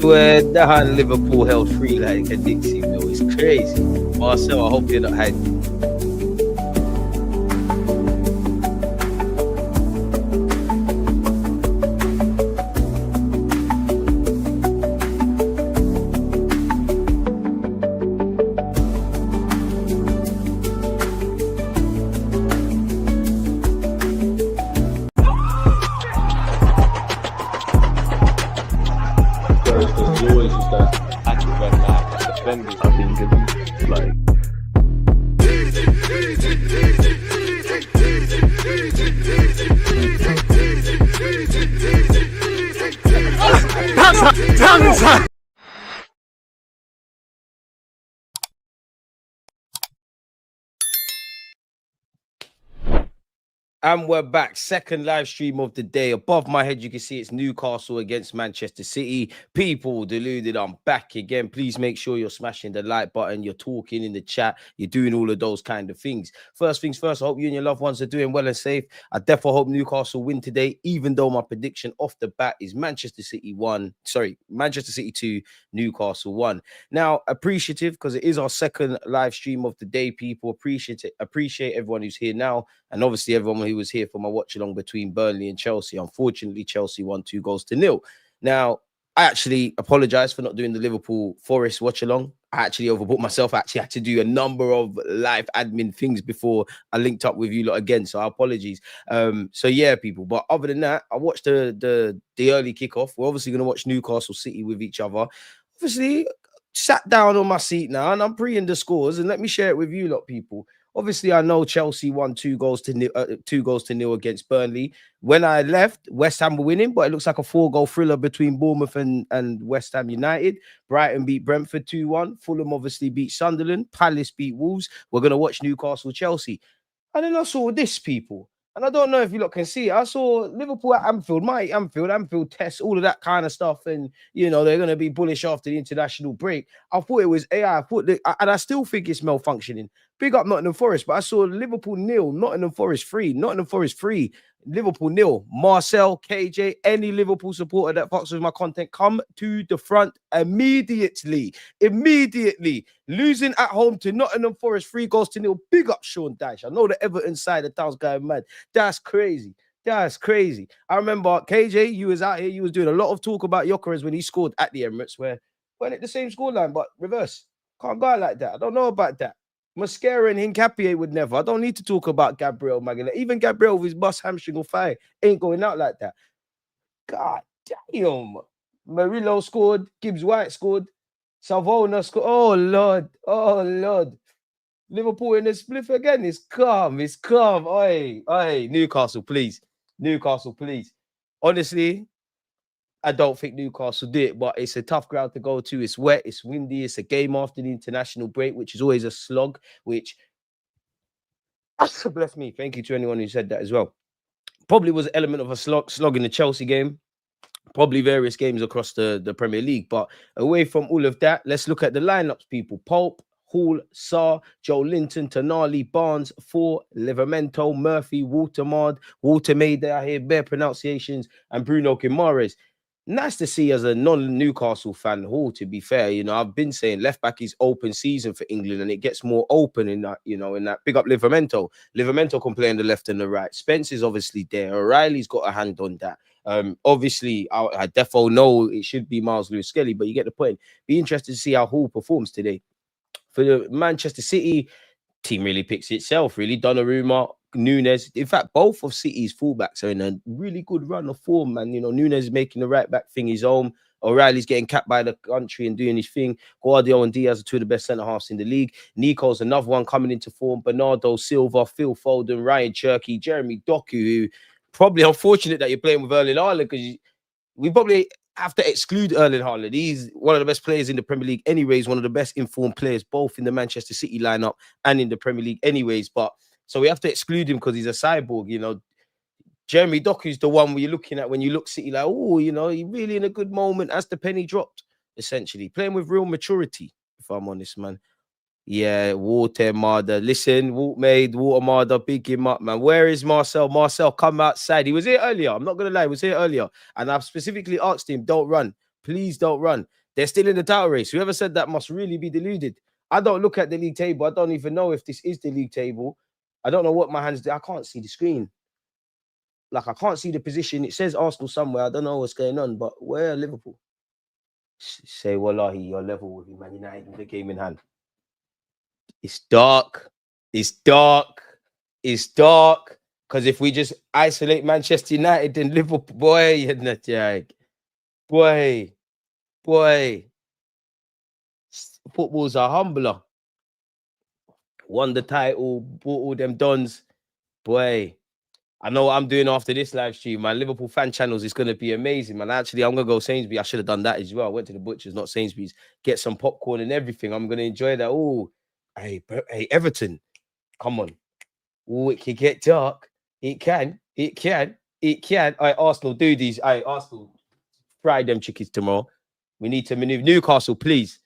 swear down, Liverpool held free like a Dixie mill. It's crazy. Marcel, I hope you're not hiding. And we're back. Second live stream of the day. Above my head, you can see it's Newcastle against Manchester City. People, Deluded, I'm back again. Please make sure you're smashing the like button. You're talking in the chat. You're doing all of those kind of things. First things first, I hope you and your loved ones are doing well and safe. I definitely hope Newcastle win today, even though my prediction off the bat is Manchester City 2, Newcastle 1. Now, appreciative because it is our second live stream of the day, people. Appreciate everyone who's here now. And obviously, everyone who was here for my watch along between Burnley and Chelsea. Unfortunately, Chelsea won 2-0. Now, I actually apologize for not doing the Liverpool Forest watch along. I actually overbooked myself. I actually had to do a number of live admin things before I linked up with you lot again. So apologies. So yeah, people. But other than that, I watched the early kickoff. We're obviously going to watch Newcastle City with each other. Obviously, sat down on my seat now and I'm preing the scores. And let me share it with you lot, people. Obviously, I know Chelsea won 2-0 against Burnley. When I left, West Ham were winning, but it looks like a 4-goal thriller between Bournemouth and West Ham United. Brighton beat Brentford 2-1. Fulham obviously beat Sunderland. Palace beat Wolves. We're going to watch Newcastle Chelsea. And then I saw this, people. And I don't know if you lot can see it. I saw Liverpool at Anfield, Anfield tests, all of that kind of stuff. And, you know, they're going to be bullish after the international break. I thought it was AI. And I still think it's malfunctioning. Big up Nottingham Forest. But I saw Liverpool 0, Nottingham Forest 3. Nottingham Forest 3, Liverpool 0. Marcel, KJ, any Liverpool supporter that fucks with my content, come to the front immediately. Losing at home to Nottingham Forest 3-0. Big up Sean Dyche. I know the Everton side of town's going mad. That's crazy. I remember, KJ, you was out here. You was doing a lot of talk about Gyökeres when he scored at the Emirates, where weren't it the same scoreline, but reverse. Can't go out like that. I don't know about that. Mascara and Hincapié would never. I don't need to talk about Gabriel Magalhaes. Even Gabriel with his bust hamstring or thigh ain't going out like that. God damn. Murillo scored. Gibbs White scored. Savona scored. Oh, Lord. Liverpool in the spliff again. It's calm. Oi. Newcastle, please. Honestly, I don't think Newcastle did it, but it's a tough ground to go to. It's wet, it's windy, it's a game after the international break, which is always a slog, which, bless me, thank you to anyone who said that as well. Probably was an element of a slog in the Chelsea game, probably various games across the Premier League. But away from all of that, let's look at the lineups, people. Pope, Hall, Sarr, Joe Linton, Tonali, Barnes, Four, Livramento, Murphy, Watermaid, I hear bare pronunciations, and Bruno Guimaraes. Nice to see as a non-Newcastle fan, Hall, to be fair. You know, I've been saying left back is open season for England and it gets more open in that, you know, in that. Big up Livramento. Livramento can play on the left and the right. Spence is obviously there. O'Reilly's got a hand on that. Obviously, I defo know it should be Miles Lewis-Skelly, but you get the point. Be interested to see how Hall performs today. For the Manchester City, team really picks itself, really. Donnarumma, Nunez. In fact, both of City's fullbacks are in a really good run of form, man. You know, Nunez is making the right back thing his own. O'Reilly's getting capped by the country and doing his thing. Guardiola and Diaz are two of the best centre-halves in the league. Nico's another one coming into form. Bernardo Silva, Phil Foden, Ryan Cherky, Jeremy Doku, who probably unfortunate that you're playing with Erling Haaland because we probably have to exclude Erling Haaland. He's one of the best players in the Premier League anyways, one of the best informed players, both in the Manchester City lineup and in the Premier League anyways. But so we have to exclude him because he's a cyborg, you know. Jeremy Doku's the one where you're looking at when you look City like, oh, you know, he's really in a good moment as the penny dropped, essentially. Playing with real maturity, if I'm honest, man. Yeah, Watermaid. Listen, Watermaid, big him up, man. Where is Marcel? Marcel, come outside. He was here earlier. I'm not going to lie, he was here earlier. And I've specifically asked him, don't run. Please don't run. They're still in the title race. Whoever said that must really be deluded. I don't look at the league table. I don't even know if this is the league table. I don't know what my hands do. I can't see the screen. Like, I can't see the position. It says Arsenal somewhere. I don't know what's going on, but where are Liverpool? Say, wallahi, you're level with Man United with the game in hand. It's dark. It's dark. It's dark. Because if we just isolate Manchester United, then Liverpool, boy, you're not Jack. Boy. Football's a humbler. Won the title, bought all them dons. Boy, I know what I'm doing after this live stream. My Liverpool fan channels is going to be amazing, man. Actually, I'm going to go Sainsbury's. I should have done that as well. I went to the butcher's, not Sainsbury's. Get some popcorn and everything. I'm going to enjoy that. Oh, hey, Everton. Come on. Oh, it can get dark. It can. All right, Arsenal, do these. All right, Arsenal, fry them chickens tomorrow. We need to maneuver. Newcastle, please.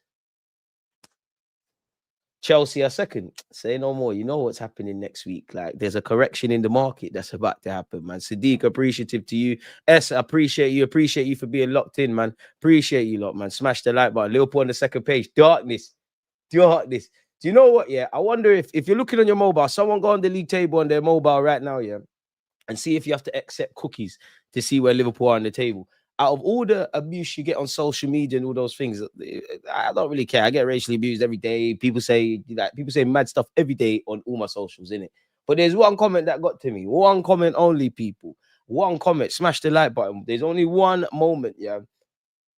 Chelsea are second. Say no more. You know what's happening next week. Like, there's a correction in the market that's about to happen, man. Sadiq, appreciative to you. S, appreciate you. Appreciate you for being locked in, man. Appreciate you lot, man. Smash the like button. Liverpool on the second page. Darkness. Do you know what? Yeah, I wonder if you're looking on your mobile, someone go on the league table on their mobile right now, yeah, and see if you have to accept cookies to see where Liverpool are on the table. Out of all the abuse you get on social media and all those things, I don't really care. I get racially abused every day. People say mad stuff every day on all my socials, innit? But there's one comment that got to me. One comment only, people. One comment. Smash the like button. There's only one moment, yeah.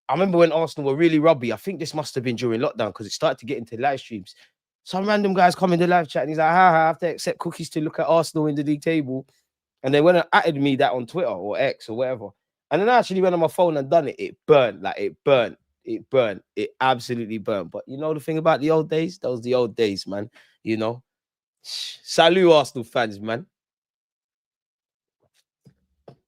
I remember when Arsenal were really rubby. I think this must have been during lockdown because it started to get into live streams. Some random guys come in the live chat and he's like, I have to accept cookies to look at Arsenal in the league table. And they went and added me that on Twitter or X or whatever. And then I actually went on my phone and done it. It burned. It absolutely burned. But you know the thing about the old days? That was the old days, man. You know? Salut, Arsenal fans, man.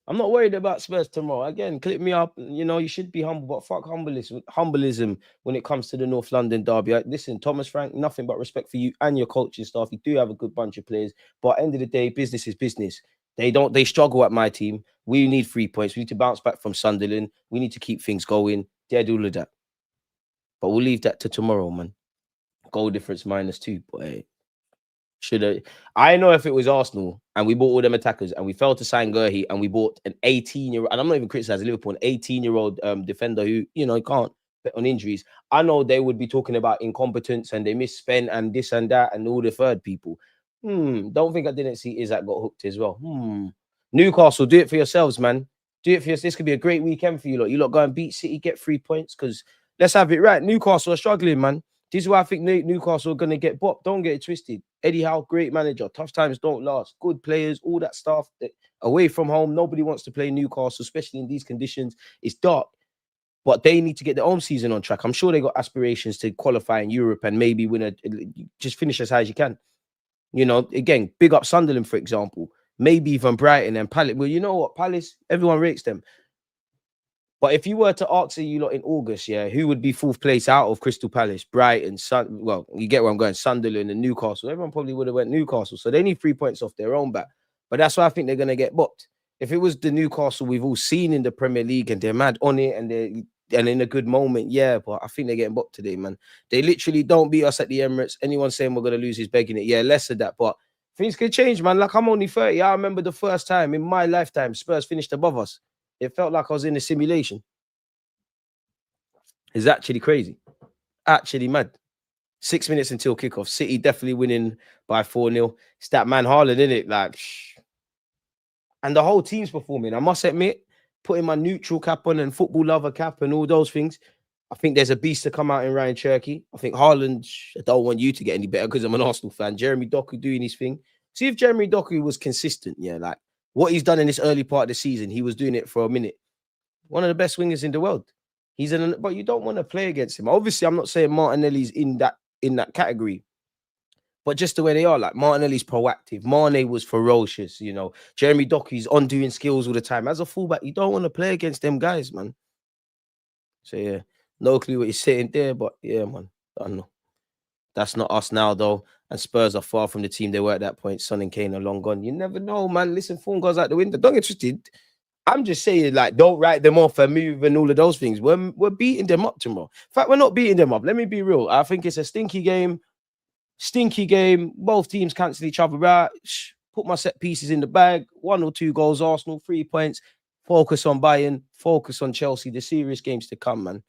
I'm not worried about Spurs tomorrow. Again, clip me up. You know, you should be humble, but fuck humbleism when it comes to the North London derby. Listen, Thomas Frank, nothing but respect for you and your coaching staff. You do have a good bunch of players, but at the end of the day, business is business. They struggle at my team. We need 3 points. We need to bounce back from Sunderland. We need to keep things going. They're all of that. But we'll leave that to tomorrow, man. Goal difference -2. Boy. I know if it was Arsenal and we bought all them attackers and we failed to sign Gurhey and we bought an 18-year-old, and I'm not even criticizing Liverpool, an 18-year-old defender who, you know, can't bet on injuries. I know they would be talking about incompetence and they misspent and this and that and all the third people. Don't think I didn't see Isaac got hooked as well. Newcastle, do it for yourselves, man. Do it for yourselves. This could be a great weekend for you lot. You lot go and beat City, get 3 points, because let's have it right. Newcastle are struggling, man. This is why I think Newcastle are going to get bopped. Don't get it twisted. Eddie Howe, great manager. Tough times don't last. Good players, all that stuff. Away from home, nobody wants to play Newcastle, especially in these conditions. It's dark. But they need to get their own season on track. I'm sure they got aspirations to qualify in Europe and maybe just finish as high as you can. You know, again, big up Sunderland, for example. Maybe even Brighton and Palace. Well, you know what? Palace, everyone rates them. But if you were to ask you lot in August, yeah, who would be fourth place out of Crystal Palace, Brighton, well, you get where I'm going, Sunderland and Newcastle. Everyone probably would have went Newcastle. So they need 3 points off their own back. But that's why I think they're going to get bopped. If it was the Newcastle we've all seen in the Premier League and they're mad on it and in a good moment, yeah, but I think they're getting bopped today, man. They literally don't beat us at the Emirates. Anyone saying we're going to lose is begging it. Yeah, less of that. But things can change, man. Like, I'm only 30. I remember the first time in my lifetime Spurs finished above us. It felt like I was in a simulation. It's actually crazy. Actually mad. 6 minutes until kickoff. City definitely winning by 4-0. It's that man Haaland, isn't it? Like, and the whole team's performing. I must admit, putting my neutral cap on and football lover cap and all those things, I think there's a beast to come out in Ryan Cherky. I think Haaland, I don't want you to get any better because I'm an Arsenal fan. Jeremy Doku doing his thing. See if Jeremy Doku was consistent, yeah, like what he's done in this early part of the season, he was doing it for a minute. One of the best wingers in the world. But you don't want to play against him. Obviously, I'm not saying Martinelli's in that category, but just the way they are, like Martinelli's proactive. Mane was ferocious, you know. Jeremy Doku's on doing skills all the time. As a fullback, you don't want to play against them guys, man. So yeah, no clue what you're saying there, but yeah, man, I don't know. That's not us now, though. And Spurs are far from the team they were at that point. Son and Kane are long gone. You never know, man. Listen, form goes out the window. Don't get twisted. I'm just saying, like, don't write them off and move and all of those things. We're beating them up tomorrow. In fact, we're not beating them up. Let me be real. I think it's a stinky game. Stinky game. Both teams cancel each other out. Put my set pieces in the bag. 1 or 2 goals, Arsenal, 3 points. Focus on Bayern. Focus on Chelsea. The serious games to come, man.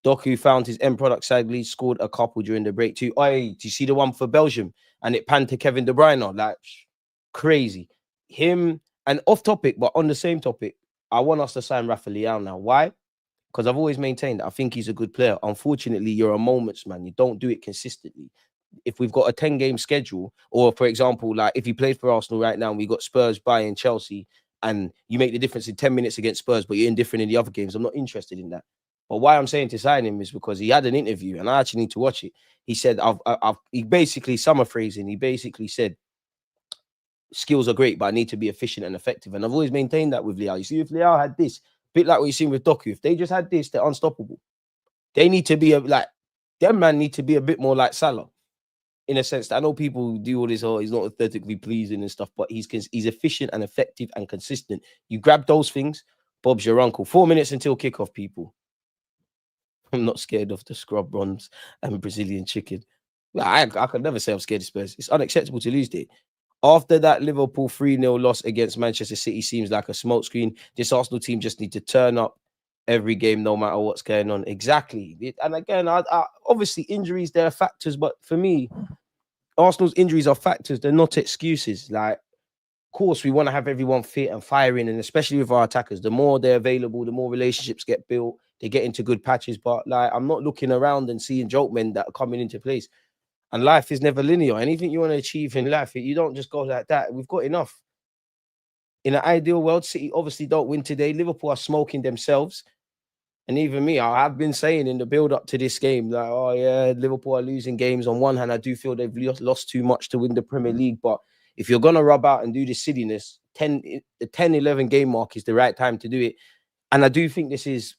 Doku found his end product sadly, scored a couple during the break too. Oi, do you see the one for Belgium? And it panned to Kevin De Bruyne. Like, crazy. Him, and off topic, but on the same topic, I want us to sign Rafa Leão now. Why? Because I've always maintained that I think he's a good player. Unfortunately, you're a moments man. You don't do it consistently. If we've got a 10-game schedule, or for example, like if he plays for Arsenal right now, and we got Spurs, Bayern, Chelsea, and you make the difference in 10 minutes against Spurs, but you're indifferent in the other games, I'm not interested in that. But why I'm saying to sign him is because he had an interview, and I actually need to watch it. He said, he basically, summer phrasing, he basically said, skills are great, but I need to be efficient and effective. And I've always maintained that with Leao. You see, if Leao had this, bit like what you've seen with Doku, if they just had this, they're unstoppable. They need to be them man need to be a bit more like Salah. In a sense that I know people do all this, oh, he's not aesthetically pleasing and stuff, but he's efficient and effective and consistent. You grab those things, Bob's your uncle. 4 minutes until kickoff, people. I'm not scared of the scrub bronze and Brazilian chicken. I could never say I'm scared of Spurs. It's unacceptable to lose there. After that Liverpool 3-0 loss against Manchester City seems like a smokescreen. This Arsenal team just need to turn up every game, no matter what's going on. Exactly. And again, I obviously injuries, there are factors, but for me, Arsenal's injuries are factors. They're not excuses. Like, of course, we want to have everyone fit and firing, and especially with our attackers, the more they're available, the more relationships get built. They get into good patches. But like, I'm not looking around and seeing joke men that are coming into place. And life is never linear. Anything you want to achieve in life, you don't just go like that. We've got enough. In an ideal world, City obviously don't win today. Liverpool are smoking themselves. And even me, I have been saying in the build-up to this game, like, oh yeah, Liverpool are losing games. On one hand, I do feel they've lost too much to win the Premier League. But if you're going to rub out and do this silliness, the 10-11 game mark is the right time to do it. And I do think this is,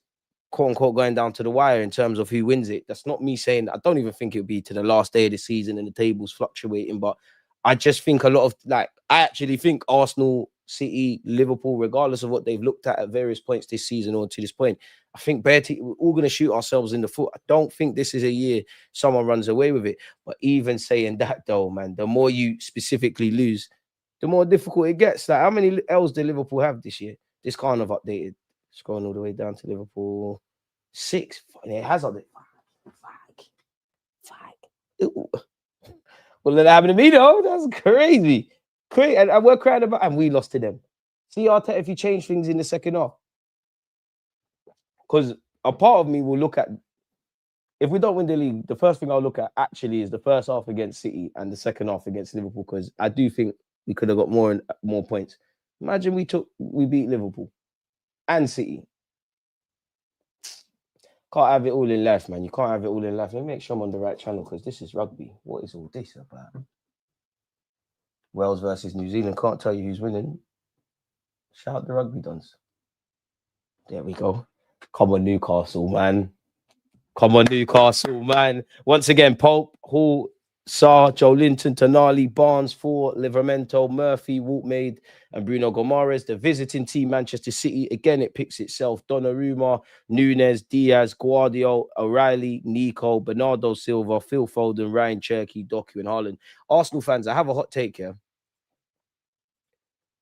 quote-unquote, going down to the wire in terms of who wins it. That's not me saying, I don't even think it would be to the last day of the season and the table's fluctuating. But I just think a lot of, I actually think Arsenal, City, Liverpool, regardless of what they've looked at various points this season or to this point, I think we're all going to shoot ourselves in the foot. I don't think this is a year someone runs away with it. But even saying that, though, man, the more you specifically lose, the more difficult it gets. Like, how many L's did Liverpool have this year? This kind of updated. Scrolling all the way down to Liverpool. 6. It has on it. Well, that happened to me, though. That's crazy. And we're crying about, and we lost to them. See, Arteta, if you change things in the second half. Because a part of me will look at, if we don't win the league, the first thing I'll look at actually is the first half against City and the second half against Liverpool, because I do think we could have got more points. Imagine we beat Liverpool and City. Can't have it all in life, man. You can't have it all in life. Let me make sure I'm on the right channel, because this is rugby. What is all this about? Wales versus New Zealand. Can't tell you who's winning. Shout out the rugby dons. There we go. Come on, Newcastle, man. Come on, Newcastle, man. Once again, Pope, Hall, Sarr, Joe Linton, Tonali, Barnes, Ford, Livramento, Murphy, Waltmaid, and Bruno Gomares. The visiting team, Manchester City. Again, it picks itself. Donnarumma, Nunes, Diaz, Guardiola, O'Reilly, Nico, Bernardo Silva, Phil Foden, Ryan Cherky, Doku, and Haaland. Arsenal fans, I have a hot take here.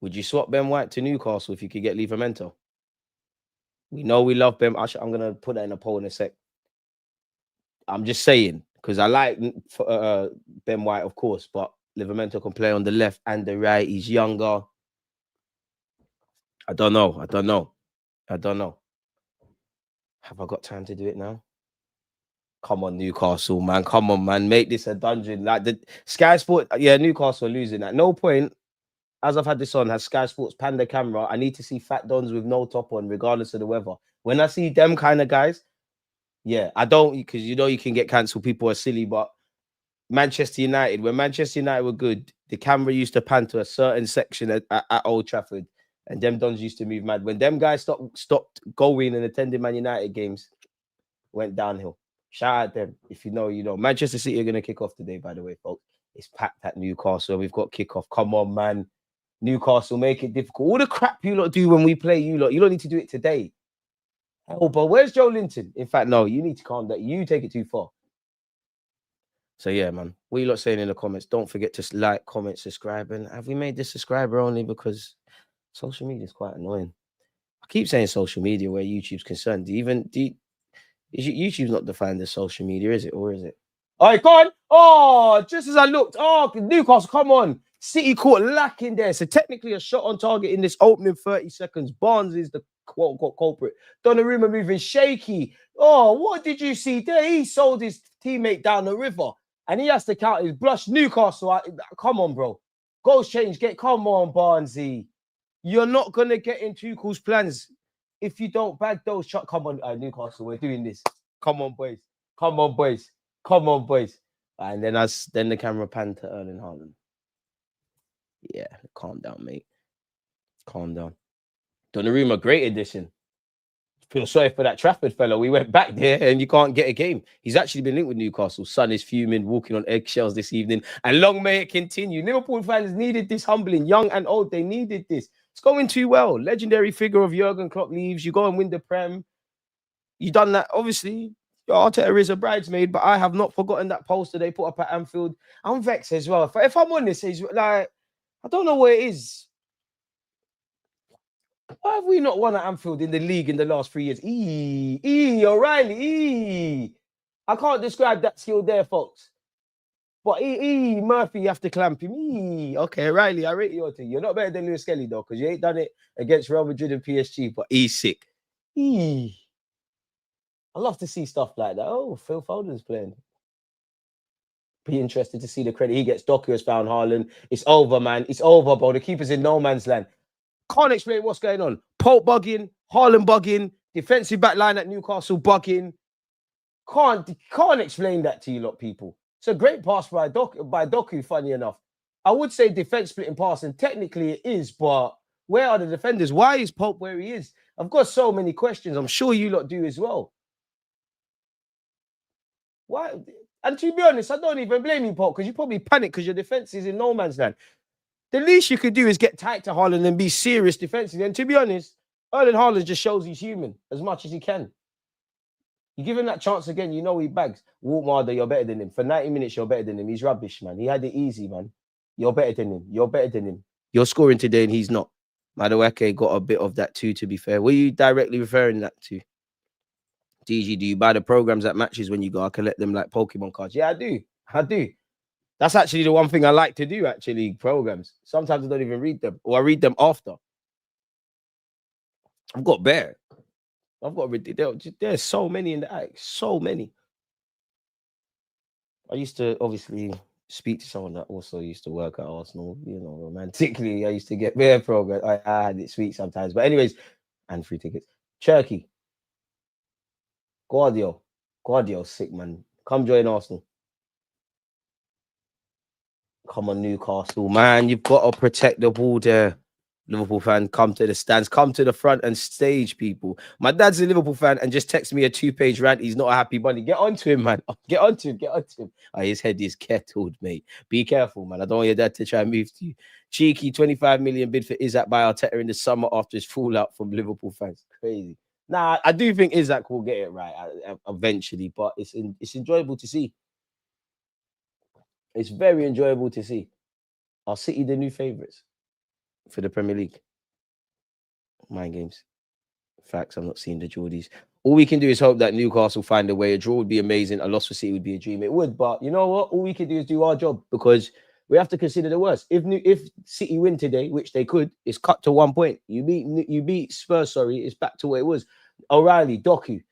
Would you swap Ben White to Newcastle if you could get Livramento? We know we love Ben. I'm going to put that in a poll in a sec. I'm just saying, because I like Ben White, of course, but Livramento can play on the left and the right. He's younger. I don't know. Have I got time to do it now? Come on, Newcastle, man. Come on, man. Make this a dungeon. Like the Sky Sport, yeah, Newcastle are losing. At no point, as I've had this on, has Sky Sports panned the camera. I need to see fat dons with no top on, regardless of the weather. When I see them kind of guys, yeah, I don't, because you know you can get cancelled. People are silly, but Manchester United, when Manchester United were good, the camera used to pan to a certain section at Old Trafford, and them dons used to move mad. When them guys stopped going and attending Man United games, went downhill. Shout out them. If you know, you know. Manchester City are going to kick off today, by the way, folks. It's packed at Newcastle. We've got kickoff. Come on, man. Newcastle make it difficult. All the crap you lot do when we play you lot need to do it today. Oh, but where's Joe Linton? In fact, no, you need to calm down. You take it too far. So yeah, man. What you lot saying in the comments? Don't forget to like, comment, subscribe. And have we made this subscriber only because social media is quite annoying? I keep saying social media where YouTube's concerned. YouTube's not defined as social media, is it? Or is it? All right, go on. Oh, just as I looked. Oh, Newcastle, come on. City caught lacking there. So technically a shot on target in this opening 30 seconds. Barnes is the quote-unquote culprit. Donnarumma moving shaky. Oh, what did you see there? He sold his teammate down the river. And he has to count his blush. Newcastle, come on, bro. Goals change. Come on, Barnesy. You're not going to get in Tuchel's plans if you don't bag those shots. Come on, Newcastle, we're doing this. Come on, boys. Come on, boys. Come on, boys. And then the camera panned to Erling Haaland. Yeah, calm down, mate. Calm down. Donnarumma, great addition. Feel sorry for that Trafford fellow. We went back there and you can't get a game. He's actually been linked with Newcastle. Son is fuming, walking on eggshells this evening. And long may it continue. Liverpool fans needed this humbling. Young and old, they needed this. It's going too well. Legendary figure of Jurgen Klopp leaves. You go and win the Prem. You done that, obviously. Arteta is a bridesmaid, but I have not forgotten that poster they put up at Anfield. I'm vexed as well. If I'm honest, it's like, I don't know what it is. Why have we not won at Anfield in the league in the last 3 years? O'Reilly, I can't describe that skill there, folks. But Murphy, you have to clamp him. Okay, O'Reilly, I rate your thing. You're not better than Lewis Kelly, though, because you ain't done it against Real Madrid and PSG, but he's sick. I love to see stuff like that. Oh, Phil Foden's playing. Be interested to see the credit he gets. Doku has found Haaland. It's over, man. It's over, bro. The keeper's in no man's land. Can't explain what's going on. Pope bugging, Haaland bugging, defensive back line at Newcastle bugging. Can't explain that to you lot, people. It's a great pass by Doku, funny enough. I would say defense splitting pass, and technically it is, but where are the defenders? Why is Pope where he is? I've got so many questions. I'm sure you lot do as well. Why? And to be honest, I don't even blame you, Pope, because you probably panic because your defense is in no man's land. The least you could do is get tight to Haaland and be serious defensively. And to be honest, Erling Haaland just shows he's human as much as he can. You give him that chance again, you know he bags. Waltmarder, you're better than him. For 90 minutes, you're better than him. He's rubbish, man. He had it easy, man. You're better than him. You're better than him. You're scoring today and he's not. Madueke got a bit of that too, to be fair. Were you directly referring that to? DG, do you buy the programs at matches when you go? I collect them like Pokemon cards. Yeah, I do. That's actually the one thing I like to do, actually, programs. Sometimes I don't even read them, or I read them after. I've got bear. There's so many in the act. So many. I used to obviously speak to someone that also used to work at Arsenal, you know, romantically. I used to get bear programs. I had it sweet sometimes. But anyways, and free tickets. Cherky. Guardio's sick, man. Come join Arsenal. Come on, Newcastle, man. You've got to protect the ball there. Liverpool fan, come to the stands. Come to the front and stage, people. My dad's a Liverpool fan and just texted me a 2-page rant. He's not a happy bunny. Get onto him, man. Get onto him. Oh, his head is kettled, mate. Be careful, man. I don't want your dad to try and move to you. Cheeky 25 million bid for Isaac by Arteta in the summer after his fallout from Liverpool fans. Crazy. Nah, I do think Isaac will get it right eventually, but it's enjoyable to see. It's very enjoyable to see. Are City the new favourites for the Premier League? Mind games. Facts, I'm not seeing the Geordies. All we can do is hope that Newcastle find a way. A draw would be amazing. A loss for City would be a dream. It would, but you know what? All we can do is do our job because we have to consider the worst. If City win today, which they could, it's cut to 1 point. You beat Spurs, it's back to where it was. O'Reilly, Doku.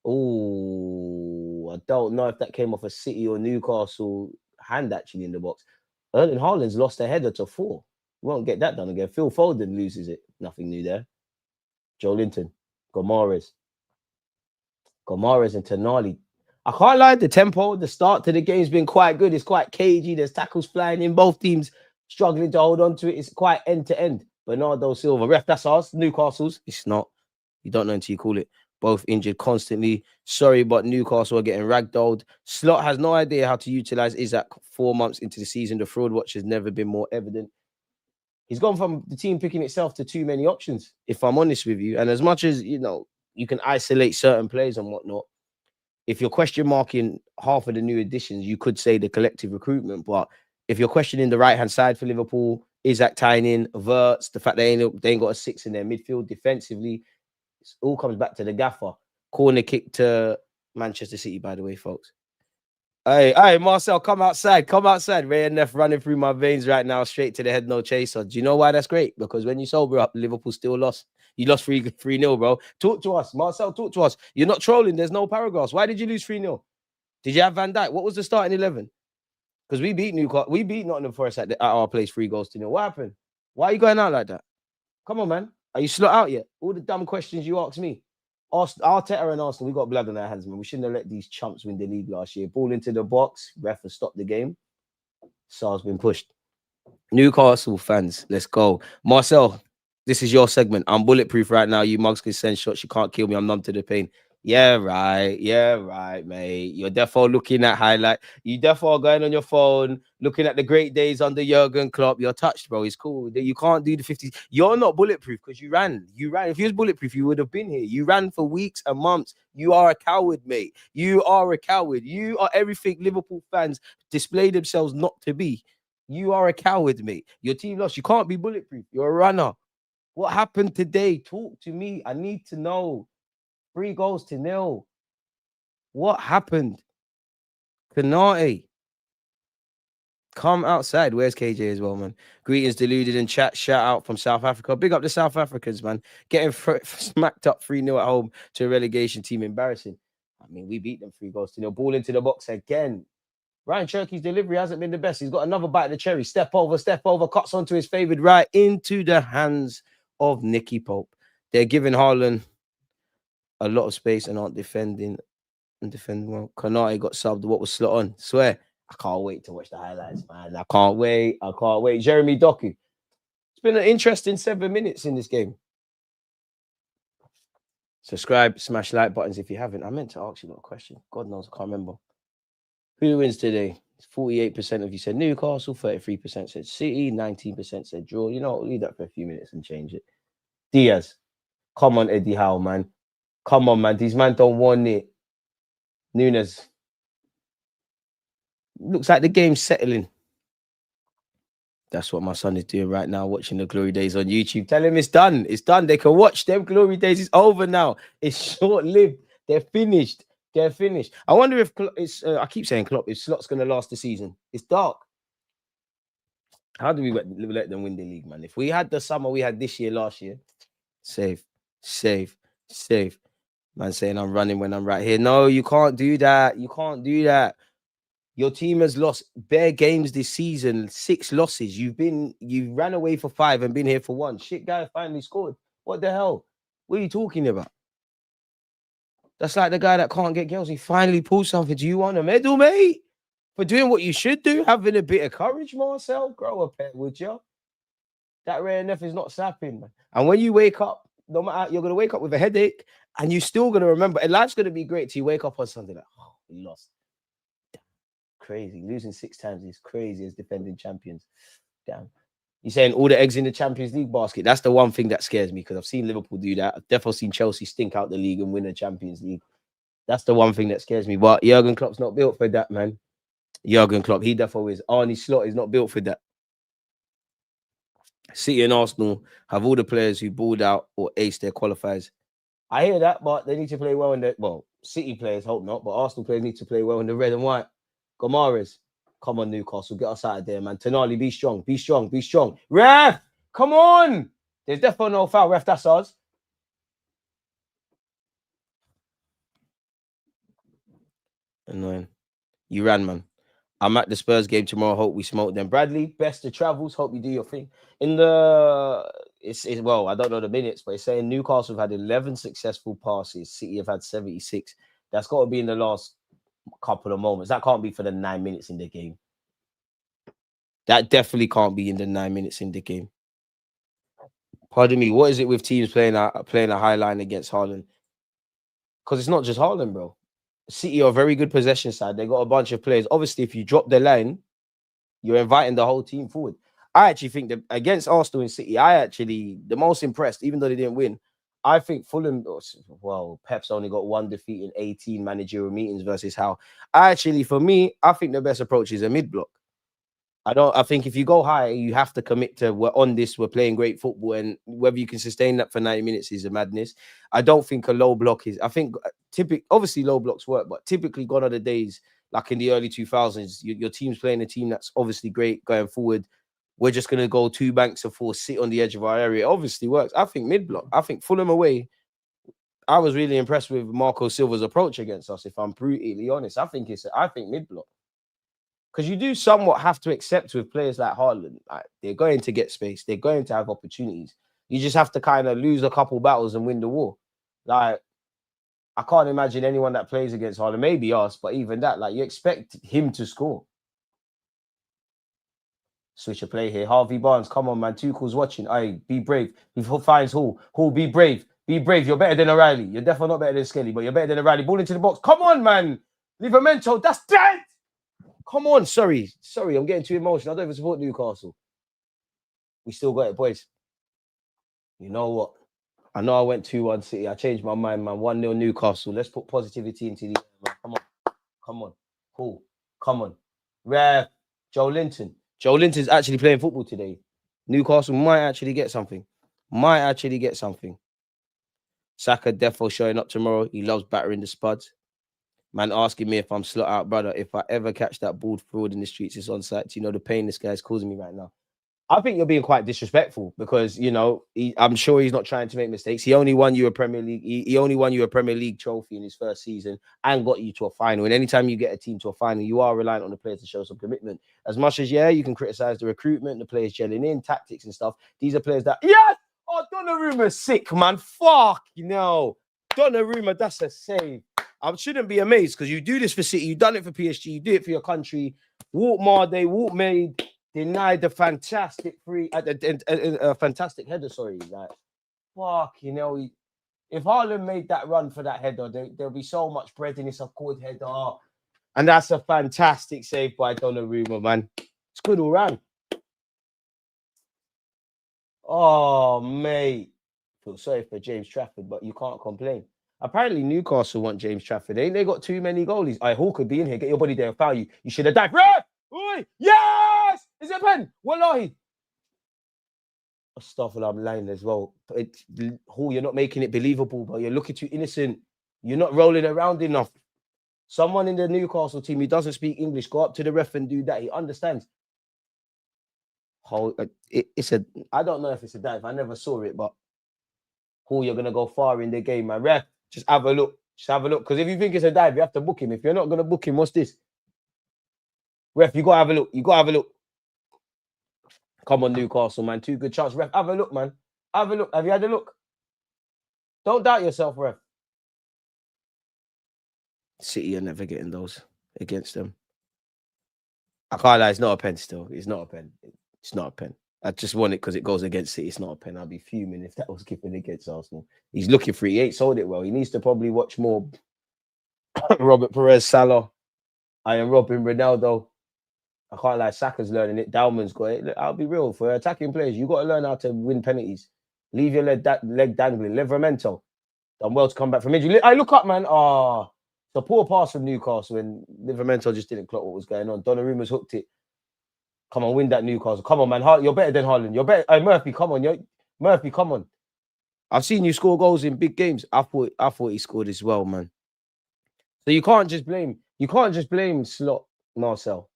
Oh, I don't know if that came off a City or Newcastle hand actually in the box. Erling Haaland's lost a header to 4. We won't get that done again. Phil Foden loses it. Nothing new there. Joe Linton, Gomares and Tonali. I can't lie, the tempo, the start to the game's been quite good. It's quite cagey. There's tackles flying in. Both teams struggling to hold on to it. It's quite end-to-end. Bernardo Silva. Ref, that's ours. Newcastle's. It's not. You don't know until you call it. Both injured constantly. Sorry, but Newcastle are getting ragdolled. Slot has no idea how to utilize Isaac 4 months into the season. The fraud watch has never been more evident. He's gone from the team picking itself to too many options, if I'm honest with you. And as much as, you can isolate certain players and whatnot, if you're question marking half of the new additions, you could say the collective recruitment. But if you're questioning the right hand side for Liverpool, Isaac Tynan, Verts, the fact they ain't got a 6 in their midfield defensively, it all comes back to the gaffer. Corner kick to Manchester City, by the way, folks. Hey, Marcel, come outside. Come outside. Ray and Neff running through my veins right now, straight to the head, no chaser. Do you know why that's great? Because when you sober up, Liverpool still lost. You lost 3-0, bro. Talk to us. Marcel, talk to us. You're not trolling. There's no paragraphs. Why did you lose 3-0? Did you have Van Dijk? What was the starting 11? Because we beat Newcastle. We beat Nottingham Forest at our place 3-0. What happened? Why are you going out like that? Come on, man. Are you slot out yet? All the dumb questions you asked me. Arteta and Arsenal, we got blood on our hands, man. We shouldn't have let these chumps win the league last year. Ball into the box, ref has stopped the game. Sar's been pushed. Newcastle fans, let's go. Marcel, this is your segment. I'm bulletproof right now. You mugs can send shots. You can't kill me. I'm numb to the pain. Yeah, right, mate. You're definitely looking at highlight. You definitely going on your phone, looking at the great days under Jurgen Klopp. You're touched, bro. It's cool. You can't do the 50s. You're not bulletproof because you ran. If you was bulletproof, you would have been here. You ran for weeks and months. You are a coward, mate. You are a coward. You are everything Liverpool fans display themselves not to be. You are a coward, mate. Your team lost. You can't be bulletproof. You're a runner. What happened today? Talk to me. I need to know. 3-0. What happened? Canate. Come outside. Where's KJ as well, man? Greetings, Deluded in chat. Shout out from South Africa. Big up the South Africans, man. Getting smacked up 3-0 at home to a relegation team. Embarrassing. I mean, we beat them 3-0. Ball into the box again. Ryan Cherky's delivery hasn't been the best. He's got another bite of the cherry. Step over, cuts onto his favoured right into the hands of Nicky Pope. They're giving Haaland a lot of space and aren't defending well. Canate got subbed. What was slot on? Swear. I can't wait to watch the highlights, man. I can't wait. Jeremy Doku. It's been an interesting 7 minutes in this game. Subscribe, smash like buttons if you haven't. I meant to ask you a question. God knows, I can't remember. Who wins today? 48% of you said Newcastle, 33% said City, 19% said draw. You know, leave that for a few minutes and change it. Diaz. Come on, Eddie Howe, man. Come on, man. These men don't want it. Nunes. Looks like the game's settling. That's what my son is doing right now, watching the Glory Days on YouTube. Tell him it's done. It's done. They can watch them Glory Days. It's over now. It's short-lived. They're finished. I wonder if it's, I keep saying Klopp, if Slot's going to last the season. It's dark. How do we let them win the league, man? If we had the summer we had this year, last year, safe. Man saying I'm running when I'm right here. No, you can't do that. Your team has lost bare games this season, 6 losses. You ran away for 5 and been here for 1. Shit guy finally scored. What the hell? What are you talking about? That's like the guy that can't get girls. He finally pulled something. Do you want a medal, mate? For doing what you should do, having a bit of courage, Marcel. Grow a pair, would you? That rare enough is not sapping, man. And when you wake up, no matter, you're gonna wake up with a headache, and you're still gonna remember. And life's gonna be great till you wake up on Sunday like, oh, we lost. Crazy. Losing 6 times is crazy as defending champions. Damn. You're saying all the eggs in the Champions League basket. That's the one thing that scares me because I've seen Liverpool do that. I've definitely seen Chelsea stink out the league and win the Champions League. That's the one thing that scares me. But Jurgen Klopp's not built for that, man. Jurgen Klopp, he definitely is. Arnie Slot is not built for that. City and Arsenal have all the players who balled out or aced their qualifiers. I hear that, but they need to play well in the... Well, City players hope not, but Arsenal players need to play well in the red and white. Gomares, come on, Newcastle, get us out of there, man. Tonali, be strong. Ref, come on. There's definitely no foul, ref, that's ours. Annoying. You ran, man. I'm at the Spurs game tomorrow. Hope we smoke them. Bradley, best of travels. Hope you do your thing. In the... well, I don't know the minutes, but it's saying Newcastle have had 11 successful passes. City have had 76. That's got to be in the last couple of moments. That can't be for the 9 minutes in the game. That definitely can't be in the 9 minutes in the game. Pardon me. What is it with teams playing a high line against Haaland? Because it's not just Haaland, bro. City are a very good possession side. They got a bunch of players. Obviously, if you drop the line, you're inviting the whole team forward. I actually think that against Arsenal and City, the most impressed, even though they didn't win. I think Fulham, well, Pep's only got one defeat in 18 managerial meetings versus how. For me, I think the best approach is a mid block. I think if you go high, you have to commit to we're on this, we're playing great football, and whether you can sustain that for 90 minutes is a madness. I don't think a low block is, I think obviously low blocks work, but typically gone are the days like in the early 2000s, your team's playing a team that's obviously great going forward. We're just going to go 2 banks of 4, sit on the edge of our area. It obviously works. I think mid block, I think Fulham away. I was really impressed with Marco Silva's approach against us, if I'm brutally honest. I think mid block. Because you do somewhat have to accept with players like Haaland, like they're going to get space, they're going to have opportunities. You just have to kind of lose a couple battles and win the war. Like, I can't imagine anyone that plays against Haaland, maybe us, but even that, like, you expect him to score. Switch a play here. Harvey Barnes, come on, man. Tuchel's watching. Aye, be brave. He finds Hall. Hall, be brave. Be brave. You're better than O'Reilly. You're definitely not better than Skelly, but you're better than O'Reilly. Ball into the box. Come on, man. Livramento, that's dead. Come on, sorry, I'm getting too emotional. I don't even support Newcastle. We still got it, boys. You know what? I know I went 2-1 City. I changed my mind, man. 1-0 Newcastle. Let's put positivity into the air, man. Come on. Cool. Come on. Rare. Joe Linton. Joe Linton's actually playing football today. Newcastle might actually get something. Saka defo showing up tomorrow. He loves battering the spuds. Man asking me if I'm slot out, brother. If I ever catch that bald fraud in the streets, it's on site. You know the pain this guy's causing me right now. I think you're being quite disrespectful because, you know, I'm sure he's not trying to make mistakes. He only won you a Premier League. He only won you a Premier League trophy in his first season and got you to a final. And anytime you get a team to a final, you are reliant on the players to show some commitment. As much as, you can criticize the recruitment, the players gelling in, tactics and stuff. These are players that, yes! Oh, Donnarumma's sick, man. Fuck, Donnarumma, that's a save. I shouldn't be amazed because you do this for City, you've done it for PSG, you do it for your country. Walk Marde, walk Made, denied the fantastic fantastic header. Sorry, like fuck, if Haaland made that run for that header, there'll be so much bread in this good header, and that's a fantastic save by Donnarumma, man. It's good all round. Oh, mate, feel sorry for James Trafford, but you can't complain. Apparently, Newcastle want James Trafford. Ain't they got too many goalies? Hall could be in here. Get your body there and foul you. You should have died. Oi! Yes! Is it a pen? Wallahi. Stuff I'm lying as well. Hall, you're not making it believable, but you're looking too innocent. You're not rolling around enough. Someone in the Newcastle team who doesn't speak English, go up to the ref and do that. He understands. I don't know if it's a dive. I never saw it, but Hall, you're going to go far in the game, man. Ref. Just have a look. Because if you think it's a dive, you have to book him. If you're not going to book him, what's this? Ref, you got to have a look. Come on, Newcastle, man. 2 good chances. Ref, have a look, man. Have a look. Have you had a look? Don't doubt yourself, ref. City are never getting those against them. I can't lie. It's not a pen still. It's not a pen. I just want it because it goes against City. It's not a pen. I'd be fuming if that was given against Arsenal. He's looking for it. He ain't sold it well. He needs to probably watch more Robert Perez, Salah, Iron Robin, Ronaldo. I can't lie. Saka's learning it. Dalman's got it. Look, I'll be real. For attacking players, you got to learn how to win penalties. Leave your leg dangling. Livramento. Done well to come back from injury. Look up, man. It's a poor pass from Newcastle and Livramento just didn't clock what was going on. Donnarumma's hooked it. Come on, win that Newcastle. Come on, man. You're better than Haaland. You're better. Hey, Murphy, come on. Murphy, come on. I've seen you score goals in big games. I thought he scored as well, man. So you can't just blame Slot, Marcel.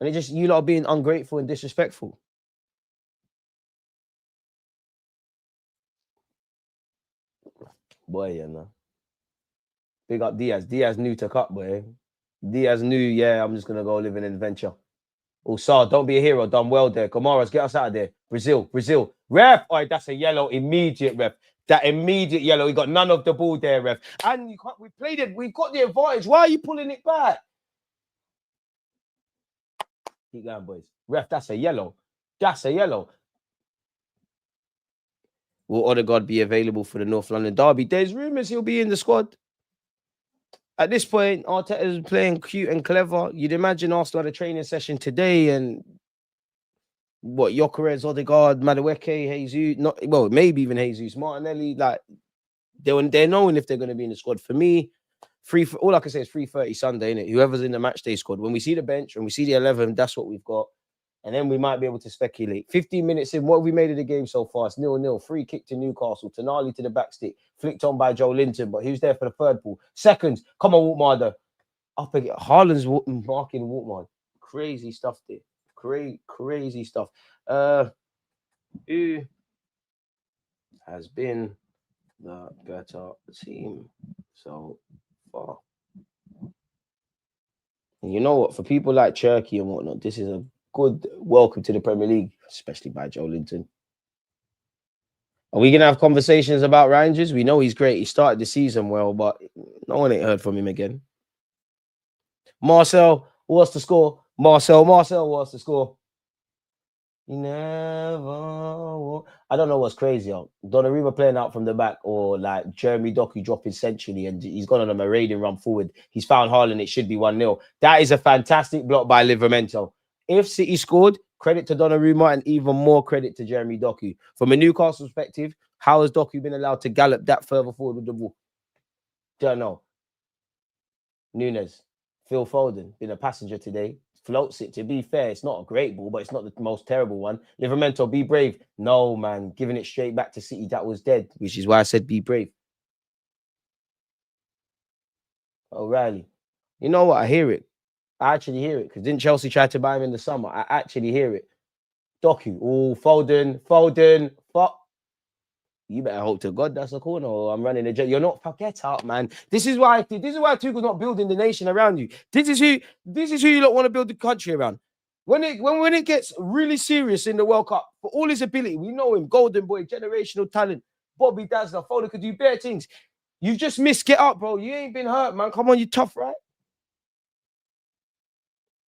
And you lot are being ungrateful and disrespectful. Boy, big up Diaz. Diaz new to cut, boy. Diaz new, I'm just going to go live an adventure. Oh, Sar, don't be a hero. Done well there. Kamaras, get us out of there. Brazil. Ref. Oh, that's a yellow. Immediate, ref. That immediate yellow. He got none of the ball there, ref. And we played it. We've got the advantage. Why are you pulling it back? Keep going, boys. Ref, that's a yellow. Will Odegaard be available for the North London derby? There's rumours he'll be in the squad. At this point, Arteta's playing cute and clever. You'd imagine Arsenal had a training session today and what, Gyökeres, Odegaard, Madueke, Jesus, not well, maybe even Jesus, Martinelli. Like they're knowing if they're going to be in the squad. For me, all I can say is 3:30 Sunday, innit? Whoever's in the match day squad. When we see the bench, when we see the 11, that's what we've got. And then we might be able to speculate. 15 minutes in, what have we made of the game so far? It's 0-0. Free kick to Newcastle. Tonali to the back stick. Flicked on by Joe Linton, but who's there for the third ball? Seconds. Come on, Walkmaster. Up again. Haaland's marking Walkmaster. Crazy stuff there. Crazy stuff. Who has been the better team so far? And you know what? For people like Cherky and whatnot, this is a good welcome to the Premier League, especially by Joe Linton. Are we going to have conversations about Rangers? We know he's great. He started the season well, but no one ain't heard from him again. Marcel, what's the score? Marcel, what's the score? You never. I don't know what's crazier. Donnarumma playing out from the back or like Jeremy Doku dropping centrally and he's gone on a marauding run forward. He's found Haaland. It should be 1-0. That is a fantastic block by Livramento. If City scored, credit to Donnarumma and even more credit to Jeremy Doku. From a Newcastle perspective, how has Doku been allowed to gallop that further forward with the ball? Don't know. Nunes, Phil Foden, been a passenger today. Floats it. To be fair, it's not a great ball, but it's not the most terrible one. Livramento, be brave. No, man. Giving it straight back to City. That was dead, which is why I said be brave. O'Reilly. You know what? I hear it. I actually hear it. Because didn't Chelsea try to buy him in the summer? I actually hear it. Doku. Oh, Foden. You better hope to God that's a corner or I'm running a jet. You're not, forget out, man. This is why Tuchel's not building the nation around you. This is who you don't want to build the country around. When it gets really serious in the World Cup, for all his ability, we know him, golden boy, generational talent. Bobby Dazzler, Foden could do bare things. You've just missed. Get up, bro. You ain't been hurt, man. Come on, you tough, right?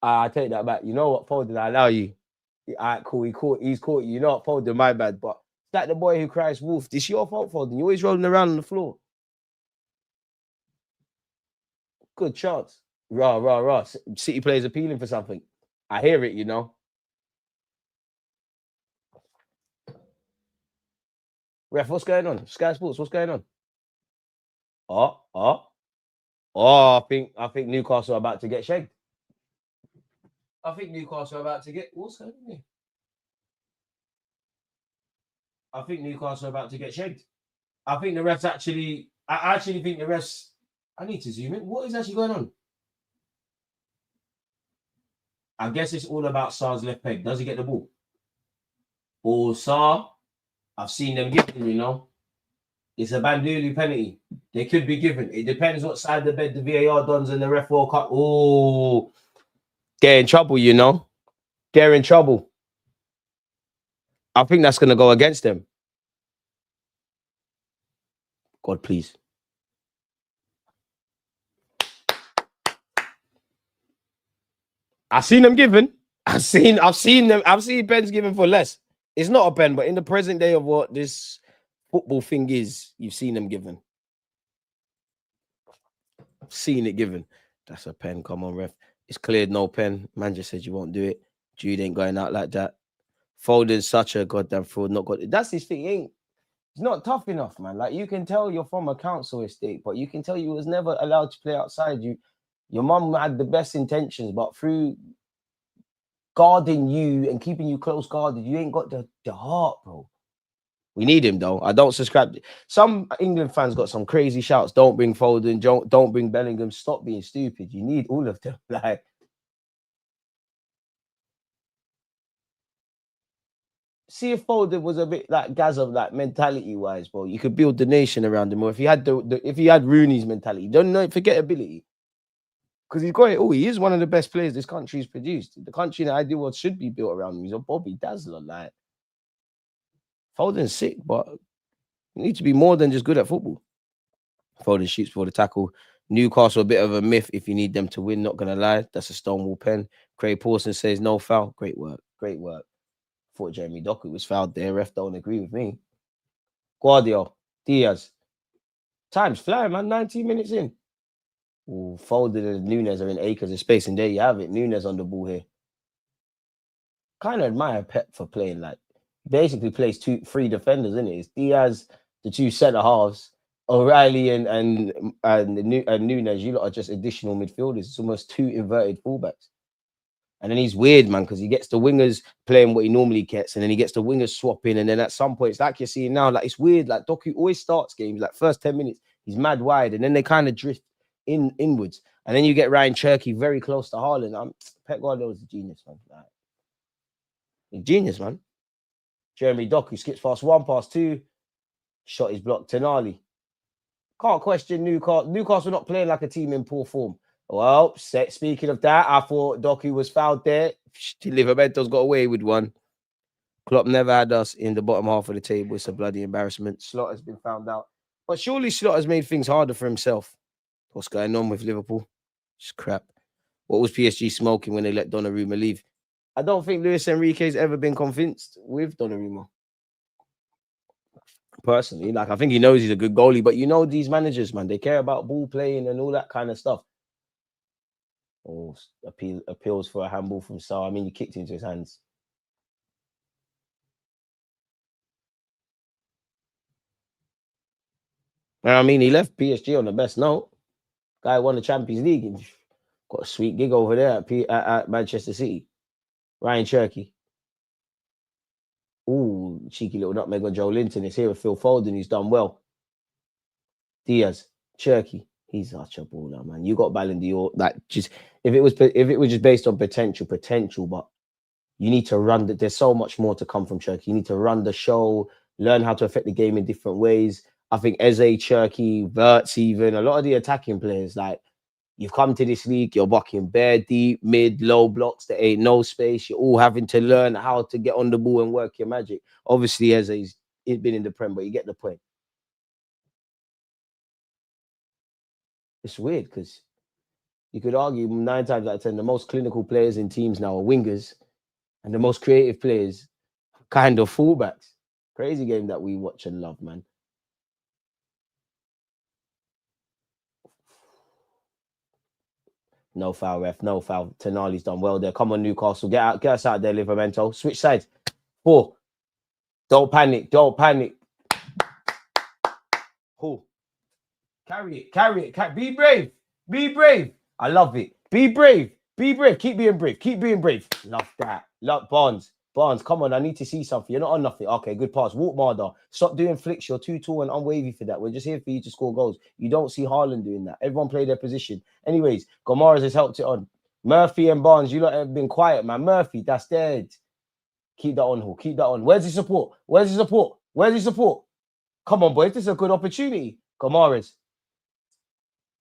I take that back. You know what, Foden, I allow you. All right, cool. He's caught you. You know what, Foden, my bad, but it's like the boy who cries wolf. This your fault, Foden. You're always rolling around on the floor. Good chance. Rah. City players appealing for something. I hear it, you know. Ref, what's going on? Sky Sports, what's going on? I think Newcastle are about to get shagged. What's going on here? I think Newcastle are about to get shagged. I think the refs I actually think the refs. I need to zoom in. What is actually going on? I guess it's all about Sar's left peg. Does he get the ball? Or Sar, I've seen them give him, you know. It's a Bandulu penalty. They could be given. It depends what side of the bed the VAR dons and the ref will cut. Oh, they're in trouble, you know. They're in trouble. I think that's going to go against them. God, please. I've seen them given. I've seen them. I've seen pens given for less. It's not a pen, but in the present day of what this football thing is, you've seen them given. I've seen it given. That's a pen. Come on, ref. It's cleared, no pen. Man just said you won't do it. Jude ain't going out like that. Foden's such a goddamn fraud. Not good. That's his thing. It's not tough enough, man. Like, you can tell you're from a council estate, but you can tell you was never allowed to play outside. Your mum had the best intentions, but through guarding you and keeping you close guarded, you ain't got the heart, bro. We need him, though. I don't subscribe. Some England fans got some crazy shouts. Don't bring Foden. Don't bring Bellingham. Stop being stupid. You need all of them. Like, see if Foden was a bit like Gaza, like mentality-wise, bro. You could build the nation around him. Or if he had if he had Rooney's mentality, don't know, forget ability. Because he's got it all. He is one of the best players this country's produced. The country in the ideal world should be built around him. He's a Bobby Dazzler. Like, Foden's sick, but you need to be more than just good at football. Foden shoots for the tackle. Newcastle, a bit of a myth if you need them to win, not going to lie. That's a Stonewall pen. Craig Pawson says no foul. Great work. Thought Jeremy Doku was fouled there. Ref don't agree with me. Guardiola, Diaz. Time's flying, man. 19 minutes in. Ooh, Foden and Nunes are in acres of space, and there you have it. Nunes on the ball here. kind of admire Pep for playing like basically plays three defenders, isn't it? It's Diaz, the two centre halves, O'Reilly and Nunez. You lot are just additional midfielders. It's almost two inverted fullbacks. And then he's weird, man, because he gets the wingers playing what he normally gets, and then he gets the wingers swapping, and then at some point, it's like you're seeing now, like it's weird. Like Doku always starts games like first 10 minutes, he's mad wide, and then they kind of drift inwards, and then you get Ryan Cherky very close to Haaland. Pep Guardiola's a genius, man. Like, he's genius, man. Jeremy Doku skips past one, past two, shot is blocked. Tonali. Can't question Newcastle. Newcastle not playing like a team in poor form. Well, speaking of that, I thought Doku was fouled there. Livermento's got away with one. Klopp never had us in the bottom half of the table. It's a bloody embarrassment. Slot has been found out. But surely Slot has made things harder for himself. What's going on with Liverpool? Just crap. What was PSG smoking when they let Donnarumma leave? I don't think Luis Enrique's ever been convinced with Donnarumma. Personally, like I think he knows he's a good goalie, but you know these managers, man, they care about ball playing and all that kind of stuff. Oh, appeals for a handball from Saar. I mean, he kicked into his hands. I mean, he left PSG on the best note. Guy won the Champions League and got a sweet gig over there at Manchester City. Ryan Cherky. Ooh, cheeky little nutmeg on Joe Linton. It's here with Phil Foden, who's done well. Diaz, Cherky. He's such a baller, man. You got Ballon d'Or. Like, just if it was just based on potential, but you need to run there's so much more to come from Cherky. You need to run the show, learn how to affect the game in different ways. I think Eze, Cherky, Verts, even a lot of the attacking players, like you've come to this league, you're bucking bare deep, mid, low blocks. There ain't no space. You're all having to learn how to get on the ball and work your magic. Obviously, Eze's been in the Prem, but you get the point. It's weird because you could argue 9 times out of 10, the most clinical players in teams now are wingers, and the most creative players kind of fullbacks. Crazy game that we watch and love, man. No foul, ref. No foul. Tonali's done well there. Come on, Newcastle. Get us out there, Livermento. Switch sides. 4. Don't panic. Who? Carry it. Be brave. I love it. Be brave. Keep being brave. Love that. Love Barnes. Come on. I need to see something. You're not on nothing. Okay, good pass. Walk Marder. Stop doing flicks. You're too tall and unwavy for that. We're just here for you to score goals. You don't see Haaland doing that. Everyone play their position. Anyways, Gomares has helped it on. Murphy and Barnes, you lot have been quiet, man. Murphy, that's dead. Keep that on, Hall. Keep that on. Where's his support? Come on, boys. This is a good opportunity. Gomares.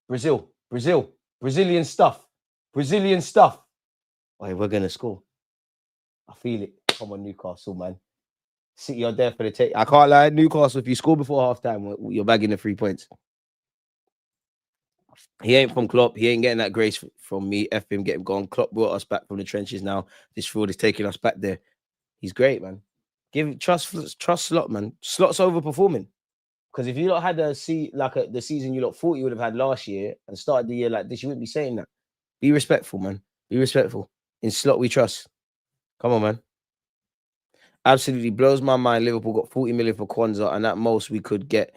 Brazilian stuff. Oh, we're going to score. I feel it. Come on, Newcastle, man. City are there for the take. I can't lie. Newcastle, if you score before halftime, you're bagging the 3 points. He ain't from Klopp. He ain't getting that grace from me. F him, get him gone. Klopp brought us back from the trenches now. This fraud is taking us back there. He's great, man. Trust Slot, man. Slot's overperforming. Because if you lot had the season you lot thought you would have had last year and started the year like this, you wouldn't be saying that. Be respectful, man. Be respectful. In Slot, we trust. Come on, man. Absolutely blows my mind. Liverpool got 40 million for Kwanzaa, and at most we could get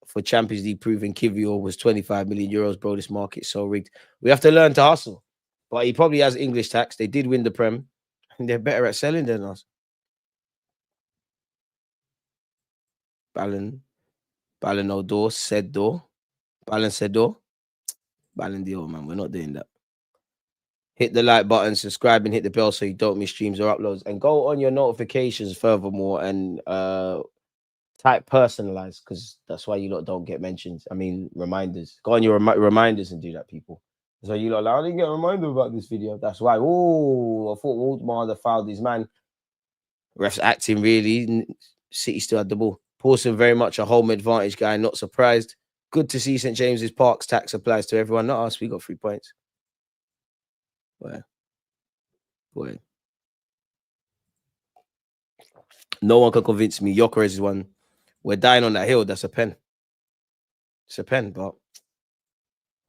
for Champions League proving Kivior was 25 million euros, bro. This market's so rigged. We have to learn to hustle. But he probably has English tax. They did win the Prem, and they're better at selling than us. Ballon d'Or, Ballon d'Or, man. We're not doing that. Hit the like button, subscribe, and hit the bell so you don't miss streams or uploads. And go on your notifications furthermore and type personalized, because that's why you lot don't get mentions. I mean, reminders. Go on your reminders and do that, people. So you lot, I didn't get a reminder about this video. That's why. Oh, I thought Waldmar fouled his man. Refs acting really. City still had the ball. Pawson very much a home advantage guy. Not surprised. Good to see St. James's Park's tax applies to everyone, not us. We got 3 points. Boy. No one can convince me. Jokeres is one. We're dying on that hill. That's a pen. It's a pen, but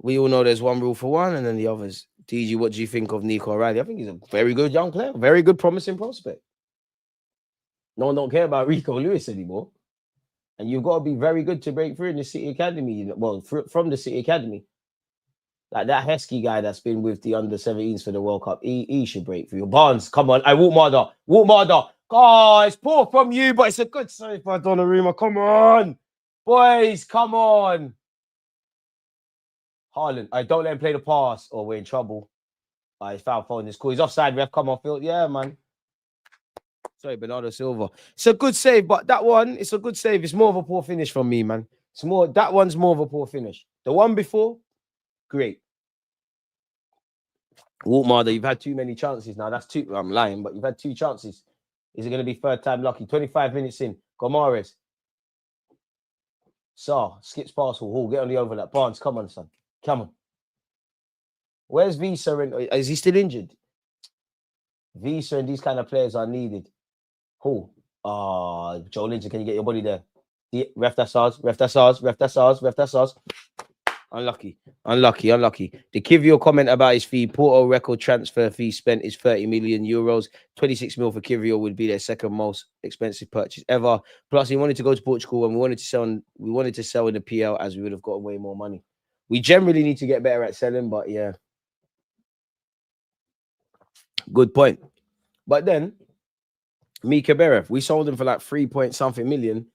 we all know there's one rule for one and then the others. DG, what do you think of Nico O'Reilly? I think he's a very good young player, very good, promising prospect. No one don't care about Rico Lewis anymore. And you've got to be very good to break through in the City Academy. Well, from the City Academy. Like that Heskey guy that's been with the under-17s for the World Cup, he should break through. Barnes, come on. I walk Marder. Oh, it's poor from you, but it's a good save by Donnarumma. Come on. Boys, come on. Haaland, I don't let him play the pass or we're in trouble. He's foul phone. It's cool. He's offside, ref. Come on, Phil. Yeah, man. Sorry, Bernardo Silva. It's a good save, but that one, it's a good save. It's more of a poor finish from me, man. That one's more of a poor finish. The one before, great. Waltmarder, you've had too many chances now. That's two. I'm lying, but you've had 2 chances. Is it going to be third time lucky? 25 minutes in. Gomares. Saar skips past Hall. Get on the overlap. Barnes, come on, son. Come on. Where's Visa? Is he still injured? Visa and these kind of players are needed. Hall. Joe Linton, can you get your body there? Ref, that's ours. Unlucky. To give you a comment about his fee, Porto record transfer fee spent is 30 million euros. 26 mil for Kivio would be their second most expensive purchase ever. Plus, he wanted to go to Portugal and we wanted to sell in the PL as we would have gotten way more money. We generally need to get better at selling, but yeah. Good point. But then, Mika Berev, we sold him for like 3-point-something million.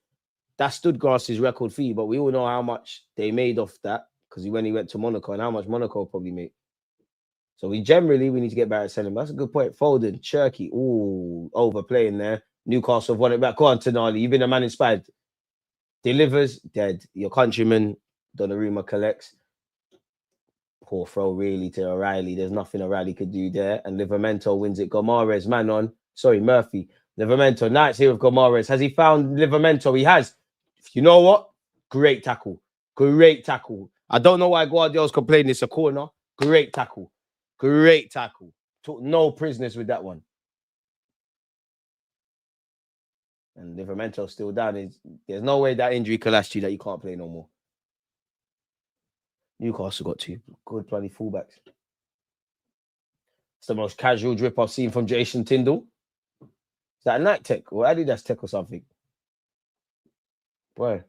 That's Stuttgart's record fee, but we all know how much they made off that because when he went to Monaco and how much Monaco probably made. So we need to get better at selling. That's a good point. Foden, Cherky, overplaying there. Newcastle have won it back. Go on, Tonali. You've been a man inspired. Delivers, dead. Your countryman, Donnarumma collects. Poor throw really to O'Reilly. There's nothing O'Reilly could do there. And Livramento wins it. Gomares, Murphy. Livramento, Knights here with Gomares. Has he found Livramento? He has. You know what? Great tackle. I don't know why Guardiola's complaining. It's a corner. Great tackle. Took no prisoners with that one. And Livramento's still down. There's no way that injury could last you that you can't play no more. Newcastle got 2 good bloody fullbacks. It's the most casual drip I've seen from Jason Tyndall. Is that a Nike tech or Adidas tech or something? Boy.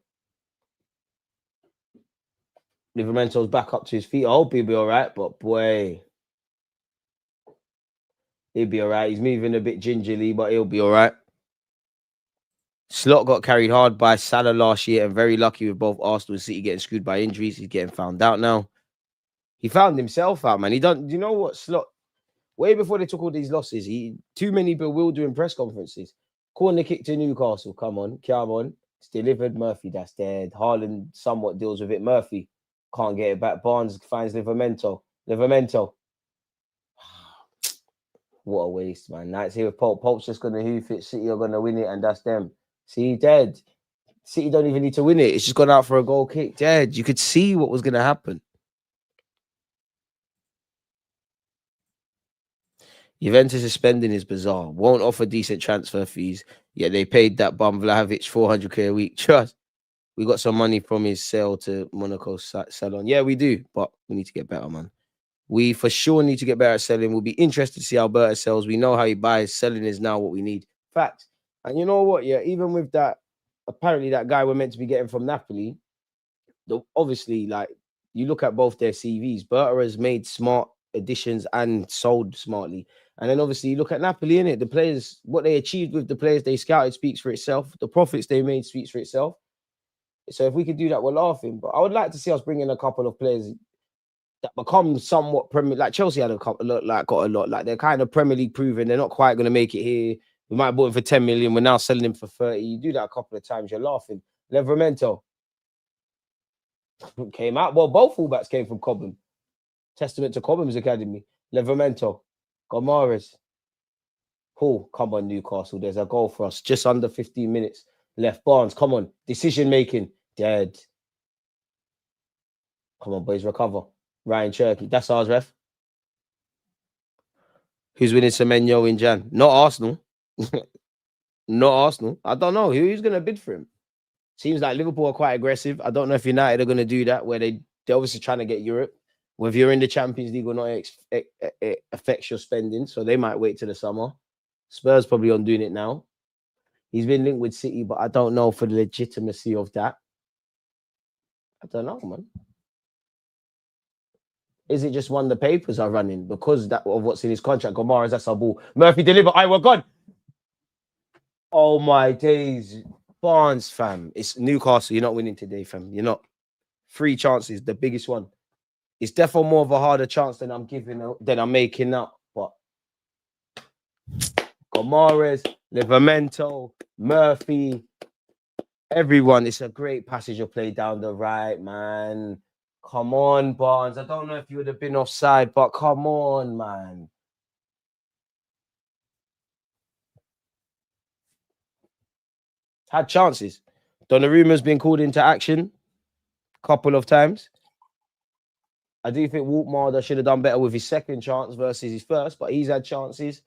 Livramento's back up to his feet. I hope he'll be all right, but boy. He'll be all right. He's moving a bit gingerly, but he'll be all right. Slot got carried hard by Salah last year and very lucky with both Arsenal and City getting screwed by injuries. He's getting found out now. He found himself out, man. You know what, Slot? Way before they took all these losses, too many bewildering press conferences. Corner kick to Newcastle. Come on. It's delivered. Murphy, that's dead. Haaland somewhat deals with it. Murphy can't get it back. Barnes finds Livramento. What a waste, man. Knights here with Pope. Pope's just going to hoof it. City are going to win it, and that's them. See, dead. City don't even need to win it. It's just gone out for a goal kick. Dead. You could see what was going to happen. Juventus' spending is bizarre. Won't offer decent transfer fees. Yet they paid that bum Vlahovic 400k a week. Trust. We got some money from his sale to Monaco salon. Yeah, we do. But we need to get better, man. We for sure need to get better at selling. We'll be interested to see how Alberta sells. We know how he buys. Selling is now what we need. Fact. And you know what? Yeah, even with that, apparently that guy we're meant to be getting from Napoli, obviously, like, you look at both their CVs. Berta has made smart additions and sold smartly. And then obviously you look at Napoli, innit? The players, what they achieved with the players they scouted speaks for itself. The profits they made speaks for itself. So if we could do that, we're laughing. But I would like to see us bring in a couple of players that become somewhat Premier, like Chelsea had got a lot. Like they're kind of Premier League proven. They're not quite going to make it here. We might have bought him for 10 million. We're now selling him for 30. You do that a couple of times, you're laughing. Livramento came out. Well, both fullbacks came from Cobham. Testament to Cobham's academy. Livramento, Gomares. Oh, come on, Newcastle. There's a goal for us. Just under 15 minutes left. Barnes, come on. Decision making. Dead. Come on, boys, recover. Ryan Cherky. That's ours, ref. Who's winning Semenyo in Jan? Not Arsenal. Not Arsenal. I don't know. Who's going to bid for him? Seems like Liverpool are quite aggressive. I don't know if United are going to do that, where they're obviously trying to get Europe. Whether you're in the Champions League or not, it affects your spending. So they might wait till the summer. Spurs probably on doing it now. He's been linked with City, but I don't know for the legitimacy of that. I don't know, man. Is it just one the papers are running because of what's in his contract? Gomara's that's our ball. Murphy deliver. We're gone. Oh my days. Barnes, fam. It's Newcastle. You're not winning today, fam. You're not. 3 chances, the biggest one. It's definitely more of a harder chance than I'm making up. But Gomares, Livramento, Murphy, everyone. It's a great passage of play down the right, man. Come on, Barnes. I don't know if you would have been offside, but come on, man. Had chances. Donnarumma's been called into action a couple of times. I do think Waltmarder should have done better with his second chance versus his first, but he's had chances.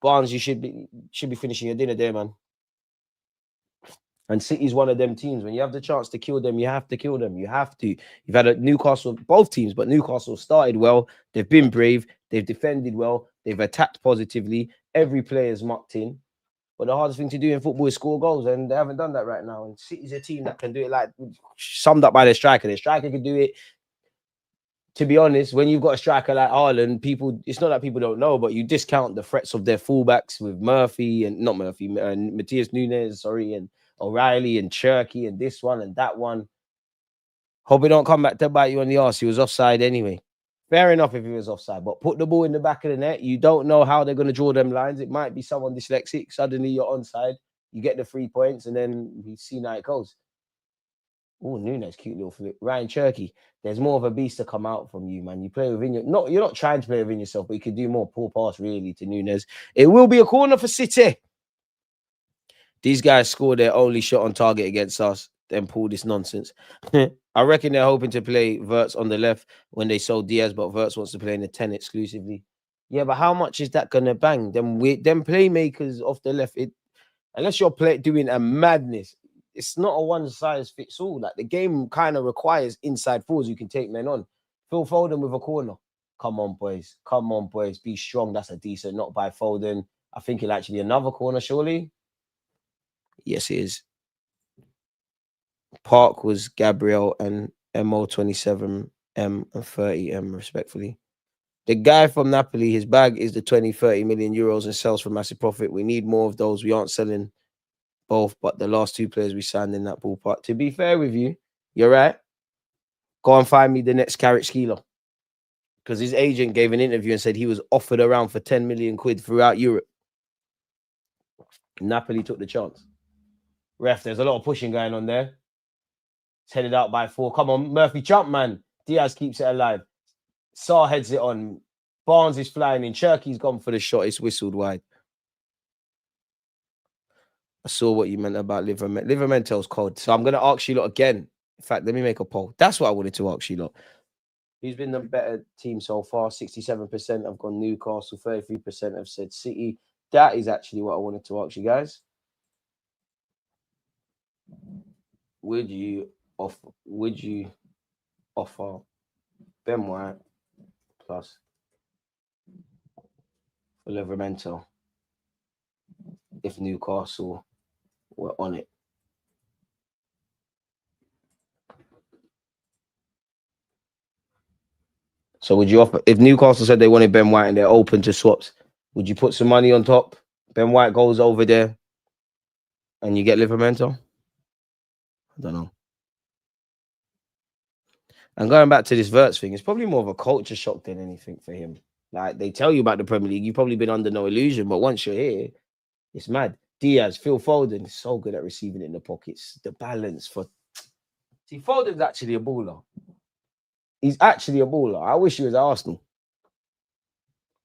Barnes, you should be finishing your dinner there, man. And City's one of them teams. When you have the chance to kill them, you have to kill them. You have to. You've had a Newcastle, both teams, but Newcastle started well. They've been brave. They've defended well. They've attacked positively. Every player's mucked in. But the hardest thing to do in football is score goals, and they haven't done that right now. And City's a team that can do it, like summed up by their striker. Their striker can do it. To be honest, when you've got a striker like Haaland, it's not that people don't know, but you discount the threats of their fullbacks with Matthias Nunes, and O'Reilly and Cherky and this one and that one. Hope it don't come back to bite you on the arse. He was offside anyway. Fair enough if he was offside, but put the ball in the back of the net. You don't know how they're going to draw them lines. It might be someone dyslexic. Suddenly you're onside. You get the 3 points, and then we see how it goes. Oh, Nunes, cute little flip. Ryan Cherky, there's more of a beast to come out from you, man. You play within you're not trying to play within yourself, but you could do more. Poor pass, really, to Nunes. It will be a corner for City. These guys scored their only shot on target against us, then pull this nonsense. I reckon they're hoping to play Wirtz on the left when they sold Diaz, but Wirtz wants to play in the 10 exclusively. Yeah, but how much is that gonna bang? Them playmakers off the left, unless you're doing a madness. It's not a one-size-fits-all. Like the game kind of requires inside forwards who can take men on. Phil Foden with a corner. Come on, boys. Come on, boys. Be strong. That's a decent knock by Foden. I think it'll actually be another corner, surely. Yes, it is. Park was Gabriel and MO27M and 30M, respectfully. The guy from Napoli, his bag is the 20-30 million euros and sells for massive profit. We need more of those. We aren't selling both, but the last 2 players we signed in that ballpark. To be fair with you, you're right. Go and find me the next Carrot Skeeler. Because his agent gave an interview and said he was offered around for 10 million quid throughout Europe. Napoli took the chance. Ref, there's a lot of pushing going on there. It's headed out by 4. Come on, Murphy, jump, man. Diaz keeps it alive. Sarr heads it on. Barnes is flying in. Cherky's gone for the shot. It's whistled wide. I saw what you meant about Livermento's cold. So I'm going to ask you lot again. In fact, let me make a poll. That's what I wanted to ask you lot. Who's been the better team so far? 67% have gone Newcastle. 33% have said City. That is actually what I wanted to ask you guys. Would you offer Ben White plus for Livermento if Newcastle were on it? So would you offer, if Newcastle said they wanted Ben White and they're open to swaps, would you put some money on top? Ben White goes over there and you get Livermento? I don't know. And going back to this Wirtz thing, it's probably more of a culture shock than anything for him. Like, they tell you about the Premier League, you've probably been under no illusion, but once you're here, it's mad. Diaz, Phil Foden is so good at receiving it in the pockets. The balance for... See, Foden's actually a baller. He's actually a baller. I wish he was at Arsenal.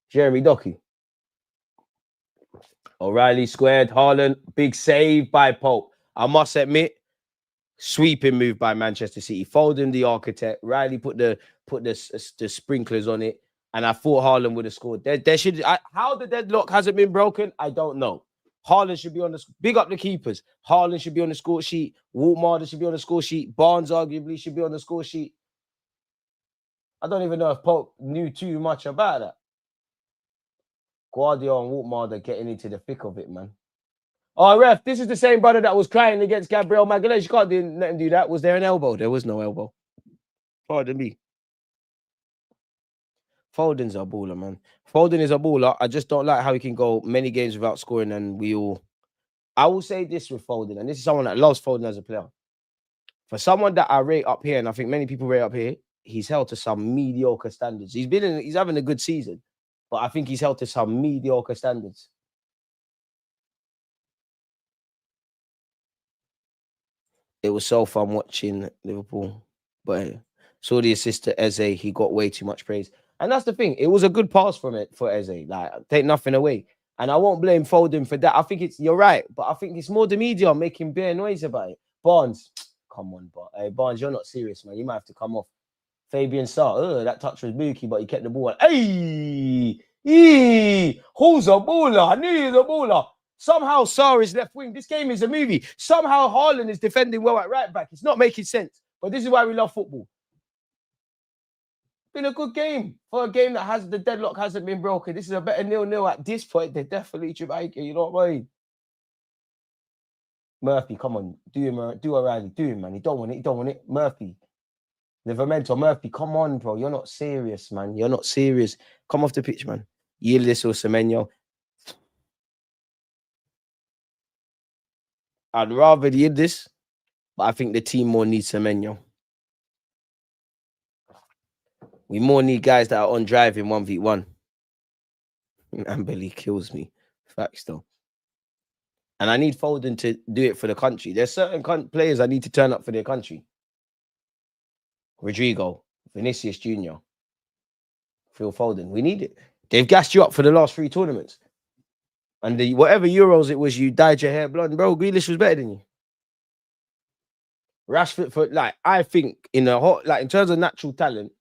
Jeremy Doku. O'Reilly squared. Haaland, big save by Pope. I must admit, sweeping move by Manchester City. Foden, the architect. Riley put the sprinklers on it, and I thought Haaland would have scored. How the deadlock hasn't been broken, I don't know. Haaland should be on the... Big up the keepers. Haaland should be on the score sheet. Waltmarder should be on the score sheet. Barnes arguably should be on the score sheet. I don't even know if Pope knew too much about that. Guardiola and Waltmar getting into the thick of it, man. Oh, ref, this is the same brother that was crying against Gabriel Magalhaes. You can't let him do that. Was there an elbow? There was no elbow. Pardon me. Foden's a baller, man. Foden is a baller. I just don't like how he can go many games without scoring, and we all. I will say this with Foden, and this is someone that loves Foden as a player. For someone that I rate up here, and I think many people rate up here, he's held to some mediocre standards. He's having a good season, but I think he's held to some mediocre standards. It was so fun watching Liverpool, but saw the assist to Eze. He got way too much praise, and that's the thing. It was a good pass from it for Eze. Like, take nothing away, and I won't blame Foden for that. I think you're right, but I think it's more the media making bare noise about it. Barnes, come on, Barnes, you're not serious, man. You might have to come off. Fabian Sarr, that touch was booky, but he kept the ball. Who's a baller? I knew he was a baller. Somehow Sarr is left wing. This game is a movie. Somehow Haaland is defending well at right back. It's not making sense. But this is why we love football. Been a good game. For a game that has the deadlock hasn't been broken. This is a better 0-0 at this point. They're definitely Jamaica. You know what I mean? Murphy, come on. Do him, do O'Reilly. Do him, man. He don't want it. He don't want it. Murphy. Livermento, Murphy, come on, bro. You're not serious, man. You're not serious. Come off the pitch, man. Yield this or Semenyo. I'd rather yield this, but I think the team more needs Semenyo. We more need guys that are on drive in 1v1. Amberley kills me. Facts, though. And I need Foden to do it for the country. There's certain players I need to turn up for their country. Rodrigo, Vinicius Jr., Phil Foden. We need it. They've gassed you up for the last 3 tournaments. And whatever Euros it was, you dyed your hair blonde. Bro, Grealish was better than you. Rashford, I think in terms of natural talent,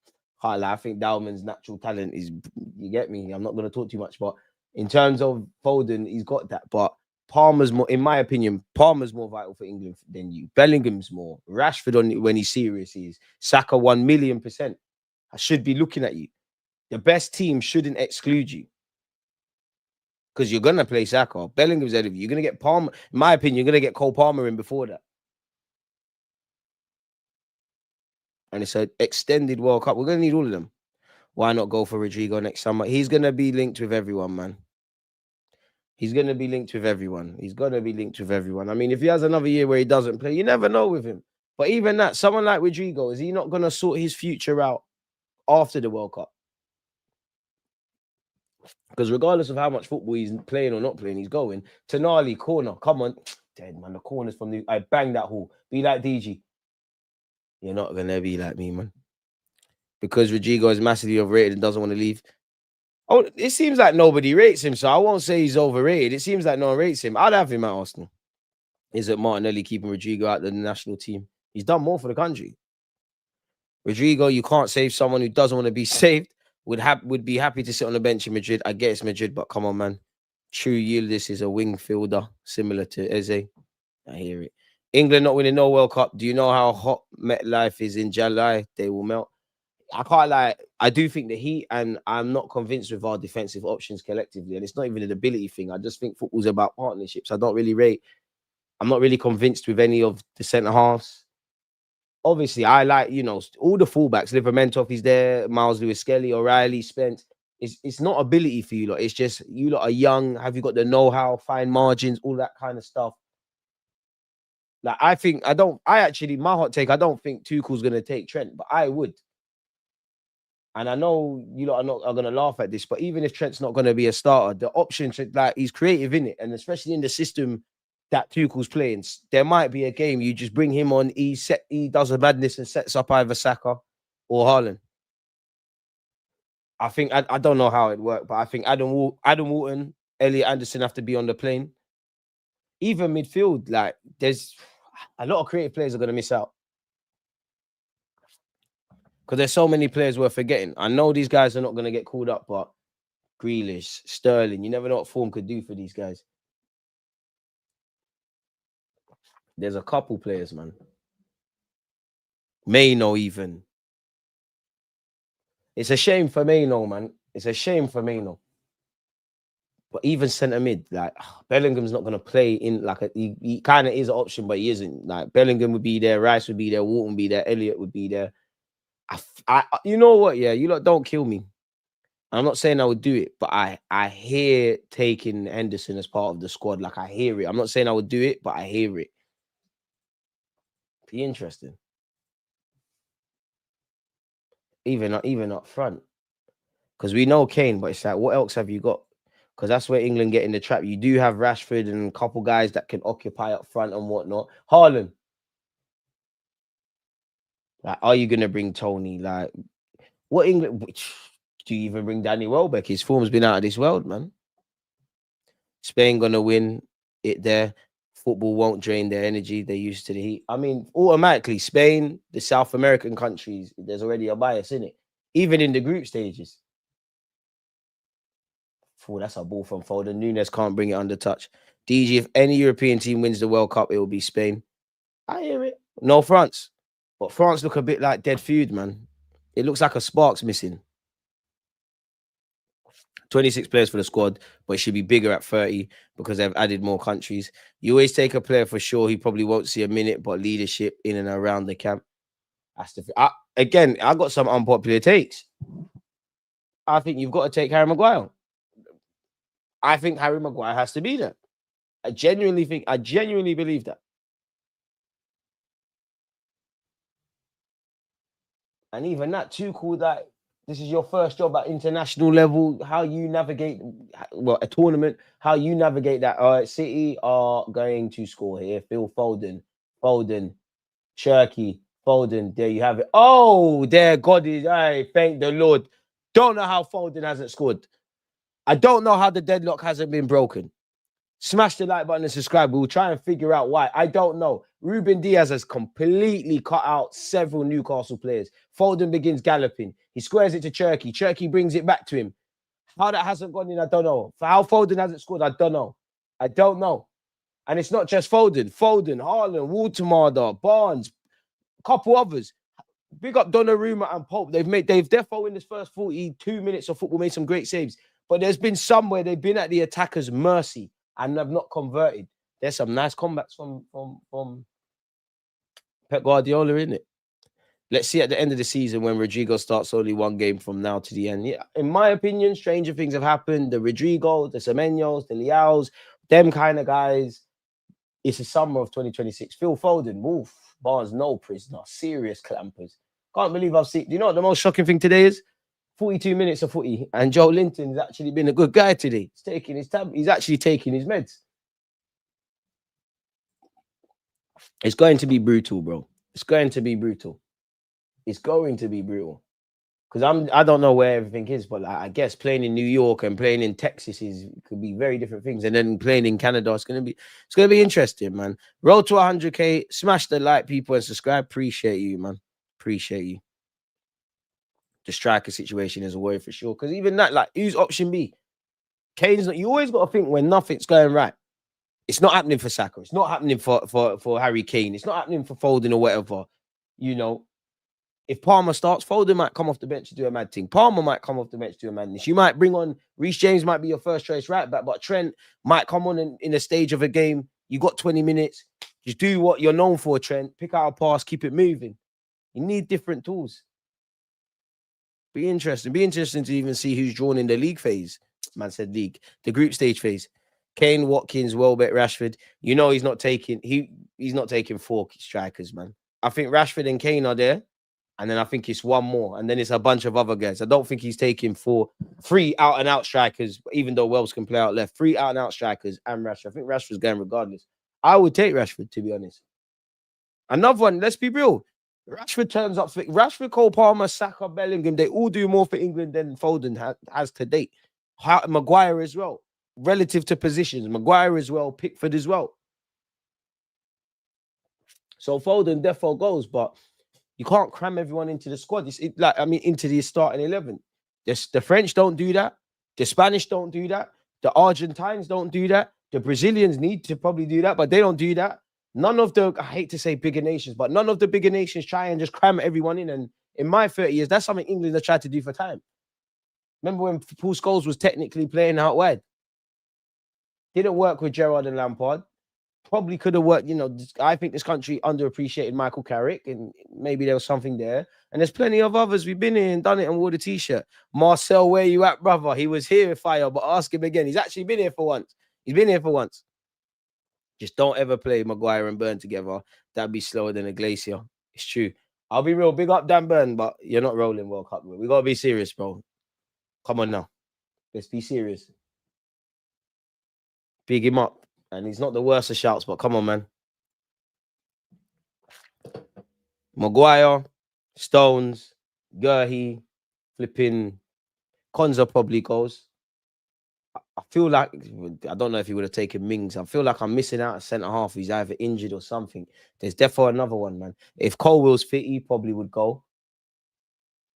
I think Dalman's natural talent is, you get me? I'm not going to talk too much, but in terms of Foden, he's got that. But Palmer's more, in my opinion, Palmer's more vital for England than you. Bellingham's more. Rashford, when he's serious, is. Saka 1,000,000%. I should be looking at you. The best team shouldn't exclude you. Because you're going to play Saka. Bellingham's ahead of you. You're going to get Palmer. In my opinion, you're going to get Cole Palmer in before that. And it's an extended World Cup. We're going to need all of them. Why not go for Rodrigo next summer? He's going to be linked with everyone, man. He's going to be linked with everyone. He's going to be linked with everyone. I mean, if he has another year where he doesn't play, you never know with him. But even that, someone like Rodrigo, is he not going to sort his future out after the World Cup? Because regardless of how much football he's playing or not playing, he's going. Tonali, corner. Come on. Dead, man. The corner's from the... I banged that hole. Be like DG. You're not going to be like me, man. Because Rodrigo is massively overrated and doesn't want to leave. Oh, it seems like nobody rates him, so I won't say he's overrated. It seems like no one rates him. I'd have him at Arsenal. Is it Martinelli keeping Rodrigo out of the national team? He's done more for the country. Rodrigo, you can't save someone who doesn't want to be saved. Would be happy to sit on the bench in Madrid. I get it's Madrid, but come on, man. True Yildiz is a wing fielder, similar to Eze. I hear it. England not winning no World Cup. Do you know how hot MetLife is in July? They will melt. I can't lie. I do think the Heat, and I'm not convinced with our defensive options collectively. And it's not even an ability thing. I just think football's about partnerships. I'm not really convinced with any of the centre halves. Obviously, I like, all the fullbacks. Livramento, if he's there, Miles Lewis-Skelly, O'Reilly, Spence. It's not ability for you lot. It's just you lot are young. Have you got the know-how, fine margins, all that kind of stuff? Like, my hot take, I don't think Tuchel's going to take Trent, but I would. And I know you lot are going to laugh at this, but even if Trent's not going to be a starter, the option to, he's creative in it, and especially in the system that Tuchel's playing, there might be a game you just bring him on. He does a madness and sets up either Saka or Haaland. I think I don't know how it worked, but I think Adam Walton, Elliot Anderson have to be on the plane. Even midfield, there's a lot of creative players are going to miss out. Because there's so many players we're forgetting. I know these guys are not going to get called up, but Grealish, Sterling, you never know what form could do for these guys. There's a couple players, man. Mayno even. It's a shame for Maino, man. It's a shame for Maino. But even centre mid, like Bellingham's not gonna play in like he kind of is an option, but he isn't. Like Bellingham would be there, Rice would be there, Walton would be there, Elliott would be there. You know what? Yeah, you lot don't kill me. I'm not saying I would do it, but I hear taking Henderson as part of the squad. Like I hear it. I'm not saying I would do it, but I hear it. Be interesting. Even up front, because we know Kane, but it's like, what else have you got? Because that's where England get in the trap. You do have Rashford and a couple guys that can occupy up front and whatnot. Haaland. Like, are you gonna bring Tony? Like, what England? Do you even bring Danny Welbeck? His form's been out of this world, man. Spain gonna win it there. Football won't drain their energy. They're used to the heat. I mean, automatically, Spain, the South American countries, there's already a bias in it. Even in the group stages. Oh, that's a ball from Foden. Nunes can't bring it under touch. DG, if any European team wins the World Cup, it will be Spain. I hear it. No France. But France look a bit like dead feud, man. It looks like a spark's missing. 26 players for the squad, but it should be bigger at 30 because they've added more countries. You always take a player for sure. He probably won't see a minute, but leadership in and around the camp. That's the again, I got some unpopular takes. I think you've got to take Harry Maguire. I think Harry Maguire has to be there. I genuinely believe that. And even that, too cool that this is your first job at international level. How you navigate, well, a tournament, how you navigate that. City are going to score here. Phil Foden, Cherky, Foden. There you have it. Oh, there, God is. I thank the Lord. Don't know how Foden hasn't scored. I don't know how the deadlock hasn't been broken. Smash the like button and subscribe. We'll try and figure out why. I don't know. Ruben Diaz has completely cut out several Newcastle players. Foden begins galloping. He squares it to Cherky. Cherky brings it back to him. How that hasn't gone in, I don't know. For how Foden hasn't scored, I don't know. And it's not just Foden. Haaland, Watermarder, Barnes, a couple others. Big up Donnarumma and Pope. They've therefore in this first 42 minutes of football made some great saves. But there's been some where they've been at the attacker's mercy and have not converted. There's some nice comebacks from Pep Guardiola, isn't it? Let's see at the end of the season when Rodrigo starts only one game from now to the end. Yeah, in my opinion, stranger things have happened. The Rodrigo, the Semenyos, the Leaos, them kind of guys. It's the summer of 2026. Phil Foden, Wolf, Barnes, no prisoner, serious clampers. Can't believe I've seen. Do you know what the most shocking thing today is? 42 minutes of footy, and Joe Linton's actually been a good guy today. He's taking his tab. He's actually taking his meds. It's going to be brutal, bro. It's going to be brutal. Because I don't know where everything is, but I guess playing in New York and playing in Texas could be very different things. And then playing in Canada, it's gonna be interesting, man. Roll to 100K. Smash the like, people, and subscribe. Appreciate you, man. Appreciate you. The striker situation is a worry for sure. Because even that, like, who's option B? Kane's not. You always got to think when nothing's going right. It's not happening for Saka. It's not happening for Harry Kane. It's not happening for Foden or whatever. You know, if Palmer starts, Foden might come off the bench to do a mad thing. Palmer might come off the bench to do a madness. You might bring on Reece James, might be your first choice right back, but Trent might come on in a stage of a game. You got 20 minutes. Just do what you're known for, Trent. Pick out a pass, keep it moving. You need different tools. Be interesting to even see who's drawn in the league phase. Man said league. The group stage phase. Kane, Watkins, Welbeck, Rashford. You know he's not taking four strikers, man. I think Rashford and Kane are there. And then I think it's one more. And then it's a bunch of other guys. I don't think he's taking three out-and-out strikers, even though Wells can play out left. 3 out-and-out strikers and Rashford. I think Rashford's going regardless. I would take Rashford, to be honest. Another one, let's be real. Rashford turns up for Rashford, Cole Palmer, Saka, Bellingham. They all do more for England than Foden has to date. Maguire as well. Relative to positions. Maguire as well. Pickford as well. So Foden therefore goes, but you can't cram everyone into the squad. Into the starting 11. The French don't do that. The Spanish don't do that. The Argentines don't do that. The Brazilians need to probably do that, but they don't do that. None of the, I hate to say bigger nations, but none of the bigger nations try and just cram everyone in and in my 30 years, that's something England have tried to do for time. Remember when Paul Scholes was technically playing out wide? Didn't work with Gerrard and Lampard. Probably could have worked, I think this country underappreciated Michael Carrick, and maybe there was something there. And there's plenty of others. We've been here and done it and wore the t-shirt. Marcel, where you at, brother? He was here with fire, but ask him again. He's actually been here for once. He's been here for once. Just don't ever play Maguire and Burn together. That'd be slower than a glacier. It's true. I'll be real. Big up Dan Burn, but you're not rolling World Cup. We got to be serious, bro. Come on now. Let's be serious. Big him up. And he's not the worst of shouts, but come on, man. Maguire, Stones, Gurhey, flipping Konza probably goes. I feel like, I don't know if he would have taken Mings. I feel like I'm missing out a centre-half. He's either injured or something. There's definitely another one, man. If Colwell's fit, he probably would go.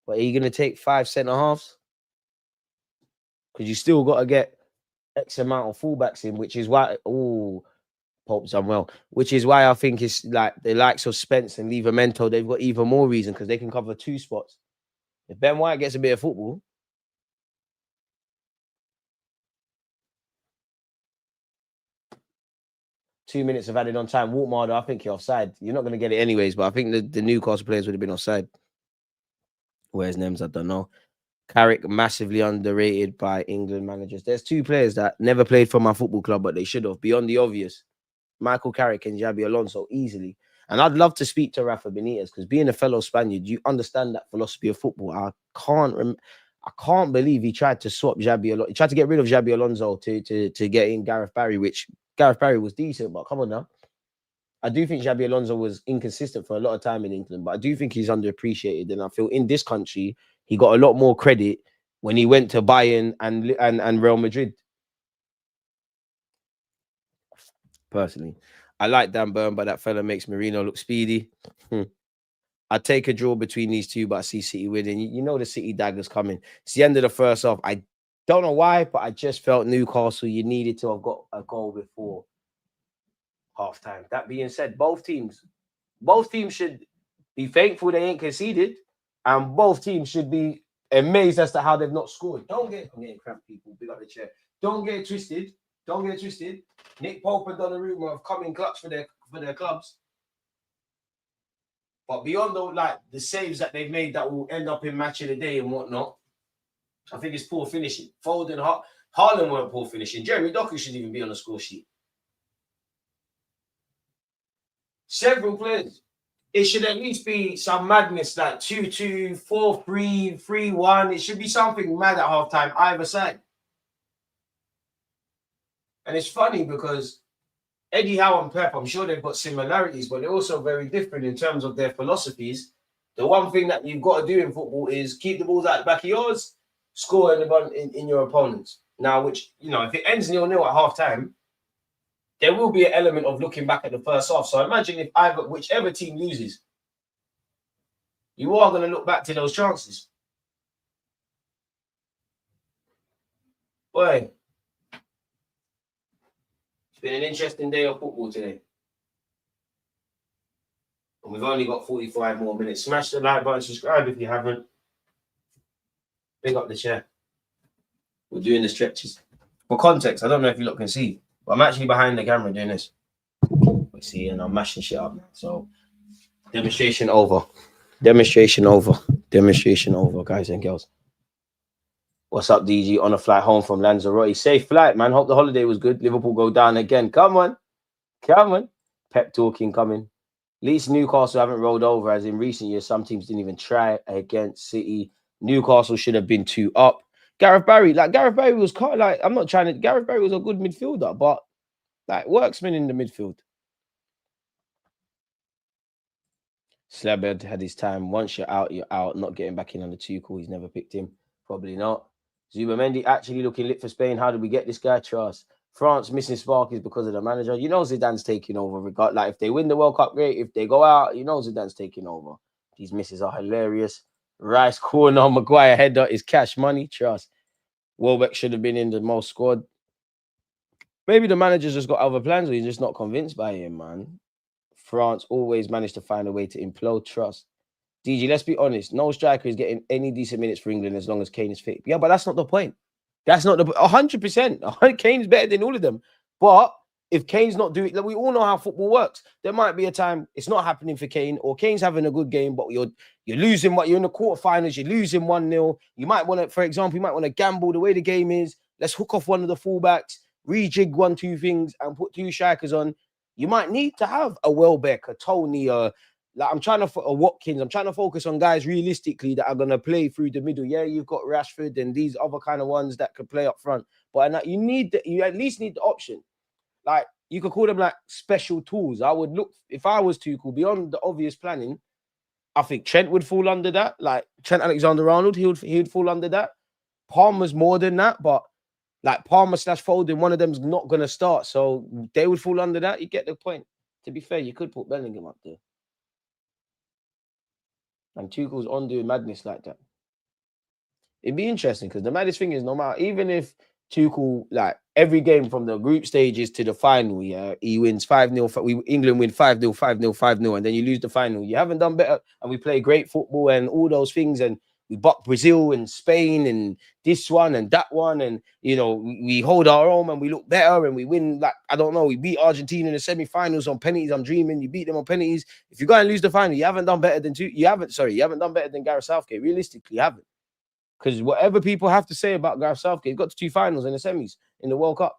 But are you going to take 5 centre-halves? Because you still got to get X amount of fullbacks in, which is why... Oh, Pope's done well. Which is why I think it's like the likes of Spence and Livramento, they've got even more reason because they can cover 2 spots. If Ben White gets a bit of football... 2 minutes of added on time. Waltmarder, I think you're offside. You're not going to get it anyways, but I think the Newcastle players would have been offside. Where's Nems? I don't know. Carrick, massively underrated by England managers. There's 2 players that never played for my football club, but they should have, beyond the obvious. Michael Carrick and Xabi Alonso, easily. And I'd love to speak to Rafa Benitez, because being a fellow Spaniard, you understand that philosophy of football. I can't believe he tried to swap Xabi Alonso. He tried to get rid of Xabi Alonso to get in Gareth Barry, which Gareth Barry was decent, but come on now. I do think Xabi Alonso was inconsistent for a lot of time in England, but I do think he's underappreciated. And I feel in this country, he got a lot more credit when he went to Bayern and Real Madrid. Personally, I like Dan Burn, but that fella makes Marino look speedy. I'd take a draw between these 2, but I see City winning. You know the City dagger's coming. It's the end of the first half. I don't know why, but I just felt Newcastle, you needed to have got a goal before halftime. That being said, both teams should be thankful they ain't conceded, and both teams should be amazed as to how they've not scored. I'm getting cramped, people. Big up the chair. Don't get it twisted. Nick Pope and Donnarumma have come in clutch for their clubs. But beyond the saves that they've made that will end up in match of the day and whatnot, I think it's poor finishing. Foden, Haaland weren't poor finishing. Jeremy Doku should even be on the score sheet. Several players. It should at least be some madness like 2-2, 4-3, 3-1. It should be something mad at halftime, either side. And it's funny because Eddie Howe and Pep, I'm sure they've got similarities, but they're also very different in terms of their philosophies. The one thing that you've got to do in football is keep the balls out the back of yours, score in your opponents. Now, which, if it ends 0-0 at half-time, there will be an element of looking back at the first half. So imagine if whichever team loses, you are going to look back to those chances. Boy, it's been an interesting day of football today. And we've only got 45 more minutes. Smash the like button, subscribe if you haven't. Big up the chair. We're doing the stretches. For context, I don't know if you lot can see, but I'm actually behind the camera doing this. We see, and I'm mashing shit up. So, demonstration over. Demonstration over, guys and girls. What's up, DG? On a flight home from Lanzarote. Safe flight, man. Hope the holiday was good. Liverpool go down again. Come on. Pep talking coming. At least Newcastle haven't rolled over, as in recent years, some teams didn't even try against City. Newcastle should have been 2 up. Gareth Barry was quite Gareth Barry was a good midfielder, but worksman in the midfield. Slabhead had his time. Once you're out, you're out. Not getting back in on the Tuchel. He's never picked him. Probably not. Zubamendi actually looking lit for Spain. How did we get this guy? Trust. France missing spark is because of the manager. Zidane's taking over. If they win the World Cup, great. If they go out, Zidane's taking over. These misses are hilarious. Rice corner, Maguire header is cash money. Trust. Welbeck should have been in the most squad. Maybe the manager's just got other plans, or he's just not convinced by him, man. France always managed to find a way to implode. Trust. DG, let's be honest. No striker is getting any decent minutes for England as long as Kane is fit. Yeah, but that's not the point. That's not the 100%. Kane's better than all of them. But if Kane's not doing, like, we all know how football works. There might be a time it's not happening for Kane, or Kane's having a good game, but you're losing. But you're in the quarterfinals, you're losing 1-0. You might want to, for example, you might want to gamble the way the game is. Let's hook off one of the fullbacks, rejig 1-2 things, and put 2 strikers on. You might need to have a Welbeck, a Tony, like I'm trying to a Watkins. I'm trying to focus on guys realistically that are gonna play through the middle. Yeah, you've got Rashford and these other kind of ones that could play up front, but you at least need the option. Like you could call them like special tools. I would look if I was Tuchel beyond the obvious planning. I think Trent would fall under that. Like Trent Alexander-Arnold, he would fall under that. Palmer's more than that, but like Palmer / Foden, one of them's not gonna start, so they would fall under that. You get the point. To be fair, you could put Bellingham up there. And Tuchel's on doing madness like that. It'd be interesting because the maddest thing is, no matter, even if Tuchel, like every game from the group stages to the final, yeah, he wins 5-0. England win 5-0, 5-0, 5-0, and then you lose the final. You haven't done better, and we play great football and all those things, and we buck Brazil and Spain and this one and that one, and you know we hold our own and we look better and we win. Like I don't know, we beat Argentina in the semi-finals on penalties. I'm dreaming you beat them on penalties. If you go and lose the final, you haven't done better than you haven't done better than Gareth Southgate. Realistically, you haven't. Because whatever people have to say about Gareth Southgate, he got to 2 finals in the semis in the World Cup.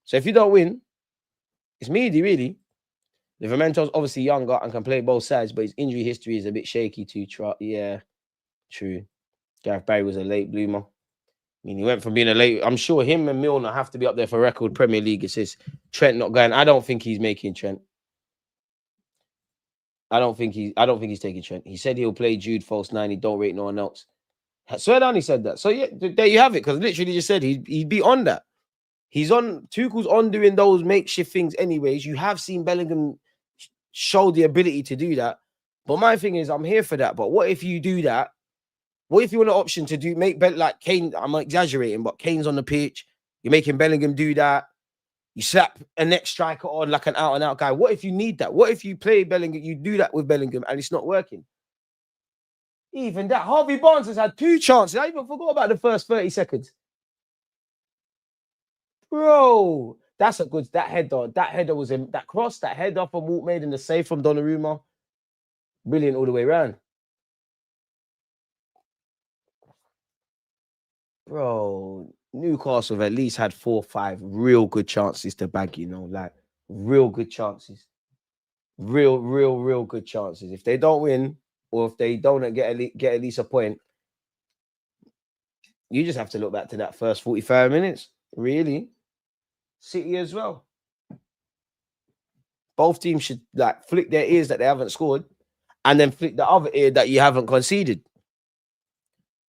So if you don't win, it's meaty, really. Livermento's obviously younger and can play both sides, but his injury history is a bit shaky too. Yeah, true. Gareth Barry was a late bloomer. I mean, he went from being a late. I'm sure him and Milner have to be up there for record Premier League assists. Trent not going. I don't think he's making Trent. I don't think he's taking Trent. He said he'll play Jude false 9. He don't rate no one else. I swear down, he said that. So yeah, there you have it. Because literally just said he'd be on that. He's on. Tuchel's on doing those makeshift things anyways. You have seen Bellingham show the ability to do that. But my thing is, I'm here for that. But what if you do that? What if you want an option to make like Kane? I'm exaggerating, but Kane's on the pitch. You're making Bellingham do that. You slap a next striker on like an out-and-out guy. What if you need that? What if you play Bellingham? You do that with Bellingham and it's not working. Even that, Harvey Barnes has had 2 chances. I even forgot about the first 30 seconds. Bro, that's a good, that header was in, that cross, that header from Walt made in the save from Donnarumma. Brilliant all the way around. Bro, Newcastle have at least had 4 or 5 real good chances to bag, you know, like real good chances. Real good chances. If they don't win, or if they don't get at least a point, you just have to look back to that first 45 minutes. Really, City as well. Both teams should like flick their ears that they haven't scored, and then flick the other ear that you haven't conceded.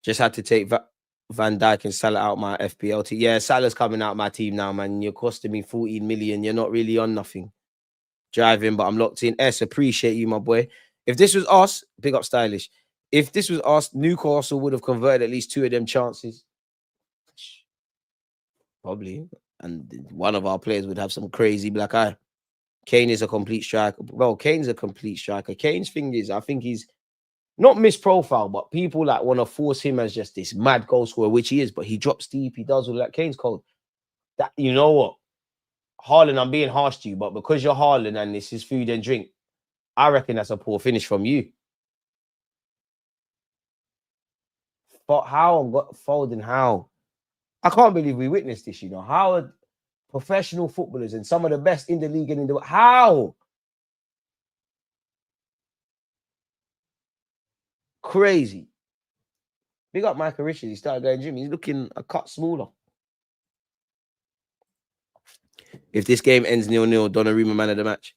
Just had to take Van Dijk and Salah out my FPL team. Yeah, Salah's coming out my team now, man. You're costing me 14 million. You're not really on nothing. Driving, but I'm locked in. Appreciate you, my boy. If this was us, big up Stylish. If this was us, Newcastle would have converted at least 2 of them chances. Probably. And one of our players would have some crazy black eye. Kane is a complete striker. Well, Kane's a complete striker. Kane's thing is, I think he's not misprofile, but people like want to force him as just this mad goal scorer, which he is, but he drops deep, he does all that. Kane's cold. That, you know what? Haaland, I'm being harsh to you, but because you're Haaland and this is food and drink, I reckon that's a poor finish from you. But how? Foden, how? I can't believe we witnessed this, you know. How are professional footballers and some of the best in the league and in the world, how? Crazy. Big up Michael Richards. He started going gym. He's looking a cut smaller. If this game ends 0-0, Donnarumma man of the match.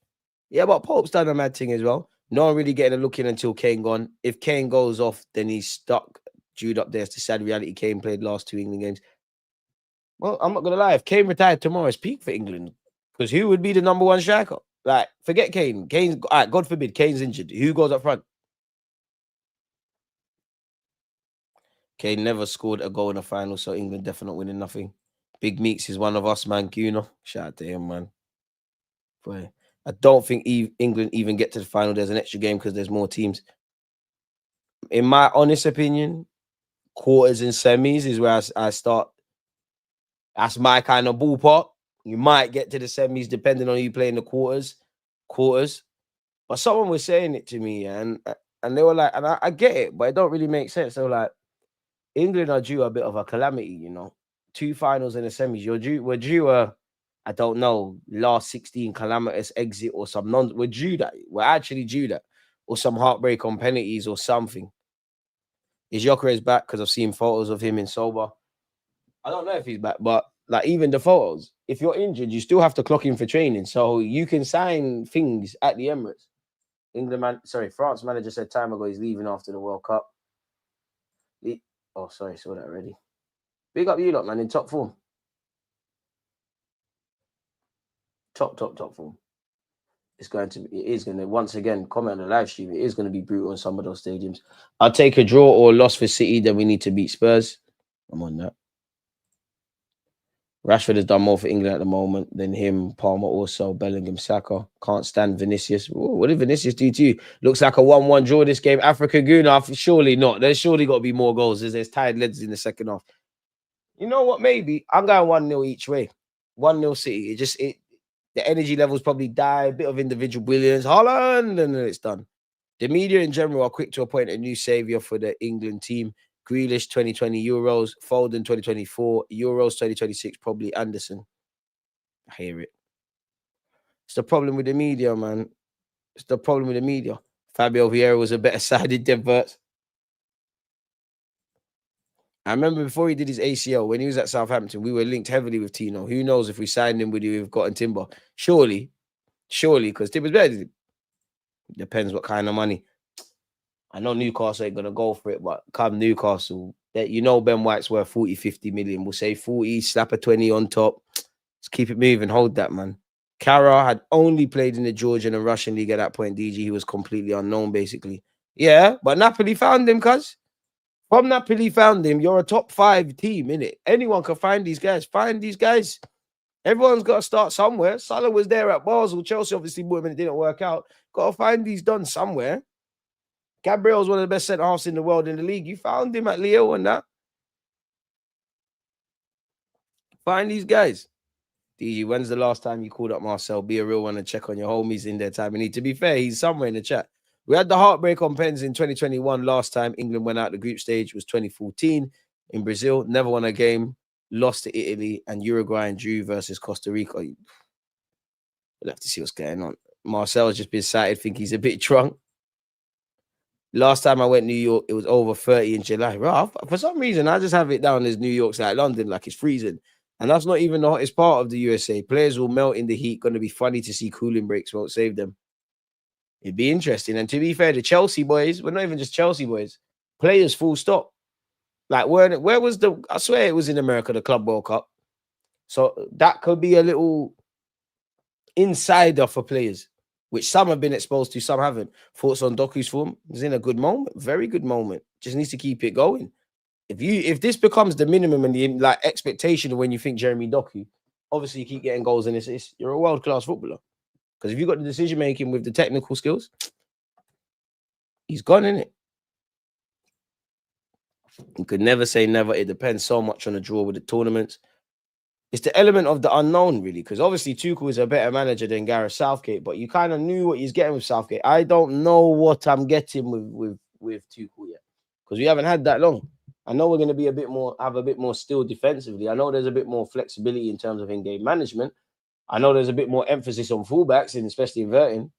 Yeah, but Pope's done a mad thing as well. No one really getting a look in until Kane gone. If Kane goes off, then he's stuck. Jude up there. It's the sad reality. Kane played last 2 England games. Well, I'm not going to lie. If Kane retired tomorrow, it's peak for England. Because who would be the number 1 striker? Like, forget Kane. Kane's, all right, God forbid, Kane's injured. Who goes up front? Kane never scored a goal in the final, so England definitely winning nothing. Big Meeks is one of us, man. Gooner. Shout out to him, man. Boy, I don't think England even get to the final. There's an extra game because there's more teams. In my honest opinion, quarters and semis is where I start. That's my kind of ballpark. You might get to the semis depending on who you play in the quarters. But someone was saying it to me, and they were like, and I get it, but it don't really make sense. They were like, England are due a bit of a calamity, you know. 2 finals in the semis. We're due a, I don't know, last 16 calamitous exit or some we're due that. We're actually due that. Or some heartbreak on penalties or something. Is Gyökeres back? Because I've seen photos of him in sober. I don't know if he's back, but like even the photos, if you're injured, you still have to clock in for training. So you can sign things at the Emirates. France manager said time ago he's leaving after the World Cup. Oh, sorry, saw that already. Big up you lot, man, in top form. Top form. It is going to, once again, comment on the live stream, it is going to be brutal in some of those stadiums. I'll take a draw or a loss for City, then we need to beat Spurs. I'm on that. Rashford has done more for England at the moment than him, Palmer also, Bellingham, Saka. Can't stand Vinicius. Ooh, what did Vinicius do to you? Looks like a 1-1 draw this game. Africa Gooner, surely not. There's surely got to be more goals. There's tired legs in the second half. You know what, maybe? I'm going 1-0 each way. 1-0 City. The energy levels probably die, a bit of individual brilliance. Holland, and then it's done. The media in general are quick to appoint a new saviour for the England team. Grealish 2020 Euros, Foden 2024, Euros 2026, probably Anderson. I hear it. It's the problem with the media, man. It's the problem with the media. Fabio Vieira was a better sided Devert. I remember before he did his ACL, when he was at Southampton, we were linked heavily with Tino. Who knows if we signed him, would he have gotten Timber? Surely, because Timber's better. Depends what kind of money. I know Newcastle ain't going to go for it, but come Newcastle, you know Ben White's worth 40, 50 million. We'll say 40, slap a 20 on top. Let's keep it moving. Hold that, man. Kara had only played in the Georgian and Russian league at that point, DG. He was completely unknown, basically. Yeah, but Napoli found him, cuz. From Napoli found him, you're a top 5 team, innit? Anyone can find these guys. Find these guys. Everyone's got to start somewhere. Salah was there at Basel. Chelsea obviously bought him and it didn't work out. Got to find these done somewhere. Gabriel's one of the best centre-halves in the world in the league. You found him at Leo and that. Find these guys. DG, when's the last time you called up Marcel? Be a real one and check on your homies in their time. And to be fair, he's somewhere in the chat. We had the heartbreak on pens in 2021. Last time England went out the group stage was 2014 in Brazil. Never won a game. Lost to Italy and Uruguay and drew versus Costa Rica. We'll have to see what's going on. Marcel's just been cited. Think he's a bit drunk. Last time I went to New York, it was over 30 in July. Right, for some reason, I just have it down as New York's like London, like it's freezing. And that's not even the hottest part of the USA. Players will melt in the heat. Going to be funny to see cooling breaks won't save them. It'd be interesting. And to be fair, the Chelsea boys, we're not even just Chelsea boys. Players full stop. Like, where was I swear it was in America, the Club World Cup. So that could be a little insider for players, which some have been exposed to, some haven't. Thoughts on Doku's form? He's in a good moment, very good moment. Just needs to keep it going. If this becomes the minimum and the like expectation of when you think Jeremy Doku, obviously you keep getting goals and assists, you're a world-class footballer. Because if you've got the decision-making with the technical skills, he's gone, innit? You could never say never. It depends so much on the draw with the tournaments. It's the element of the unknown, really, because obviously Tuchel is a better manager than Gareth Southgate, but you kind of knew what he's getting with Southgate. I don't know what I'm getting with Tuchel yet, because we haven't had that long. I know we're going to be have a bit more still defensively. I know there's a bit more flexibility in terms of in-game management. I know there's a bit more emphasis on fullbacks, and especially inverting.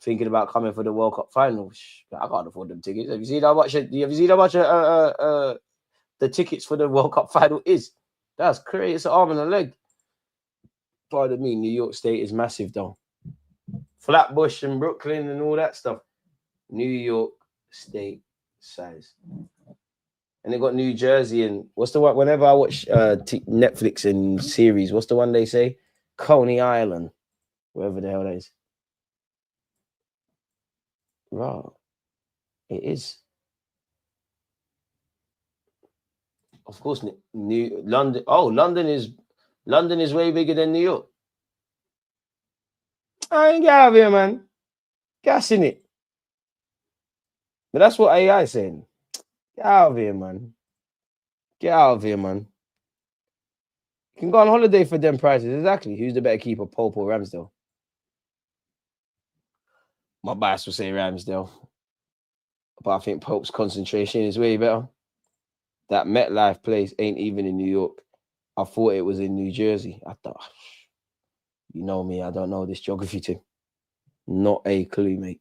Thinking about coming for the World Cup final. I can't afford them tickets. Have you seen how much the tickets for the World Cup final is? That's crazy. It's an arm and a leg. Pardon me, New York State is massive though. Flatbush and Brooklyn and all that stuff. New York State size. And they got New Jersey and what's the one? Whenever I watch Netflix and series, what's the one they say? Coney Island, wherever the hell that is. Right, it is. Of course, New London. Oh, London is way bigger than New York. I ain't get out of here, man. Gassing it. But that's what AI is saying. Get out of here, man. Get out of here, man. You can go on holiday for them prices. Exactly. Who's the better keeper, Pope or Ramsdale? My bias will say Ramsdale. But I think Pope's concentration is way better. That MetLife place ain't even in New York. I thought it was in New Jersey. I thought, you know me, I don't know this geography thing. Not a clue, mate.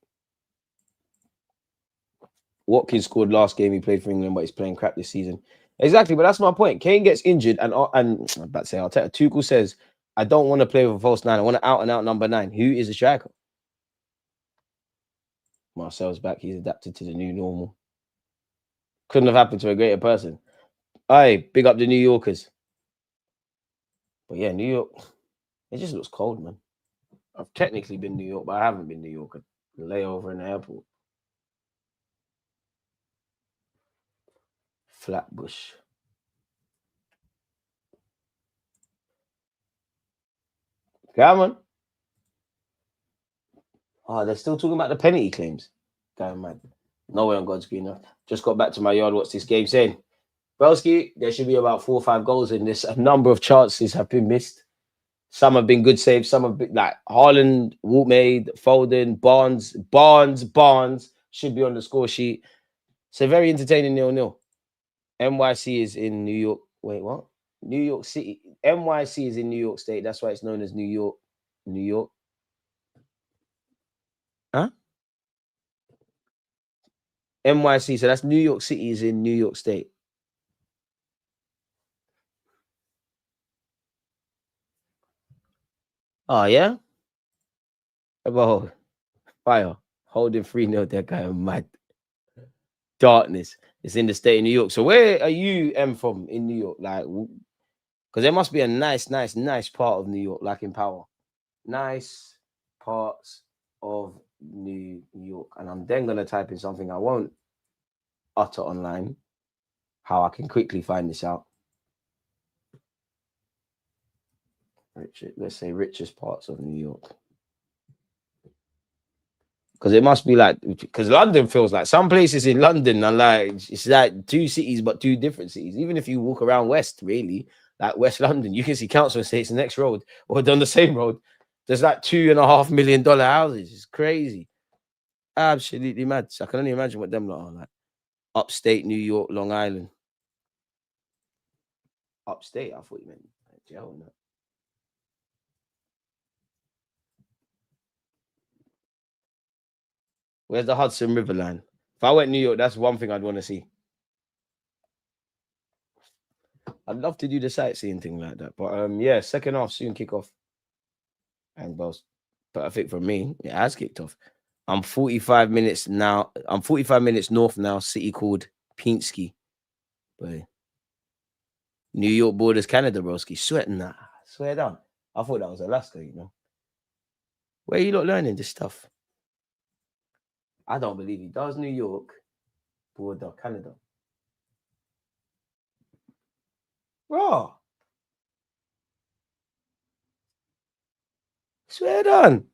Watkins scored last game he played for England, but he's playing crap this season. Exactly, but that's my point. Kane gets injured, and I'm about to say, Arteta, Tuchel says, I don't want to play with a false nine. I want to out and out number 9. Who is the striker? Marcel's back. He's adapted to the new normal. Couldn't have happened to a greater person. Aye, big up the New Yorkers. But yeah, New York, it just looks cold, man. I've technically been New York, but I haven't been New York. A layover in the airport. Flatbush. Come on. Oh, they're still talking about the penalty claims. Going mad. No way on God's green earth. Just got back to my yard. What's this game saying? Broski, there should be about 4 or 5 goals in this. A number of chances have been missed. Some have been good saves. Some have been like Haaland, Woutmade, Foden, Barnes should be on the score sheet. So very entertaining 0-0. NYC is in New York. Wait, what? New York City. NYC is in New York State. That's why it's known as New York. New York. Huh? NYC. So that's New York City is in New York State. Oh, yeah? About fire. Holding 3-0. That guy mad. Darkness. It's in the state of New York. So where are you, from, in New York? Like, because there must be a nice part of New York, like in Power. Nice parts of New York. And I'm then going to type in something I won't utter online, how I can quickly find this out. Let's say richest parts of New York. Because it must be like, because London feels like some places in London are like, it's like 2 cities, but 2 different cities. Even if you walk around West, really, like West London, you can see council estates the next road or down the same road. There's like $2.5 million houses. It's crazy. Absolutely mad. So I can only imagine what them lot are like. Upstate New York, Long Island. Upstate, I thought you meant jail. No. Where's the Hudson River line? If I went New York, that's one thing I'd want to see. I'd love to do the sightseeing thing like that. But yeah, second half soon kick off. And both. But I think for me, it has kicked off. I'm 45 minutes now. I'm 45 minutes north now, city called Pinsky. But New York borders Canada, broski. Swear down. I thought that was Alaska, you know. Where are you not learning this stuff? I don't believe he does. New York border Canada. Bro. Swear down.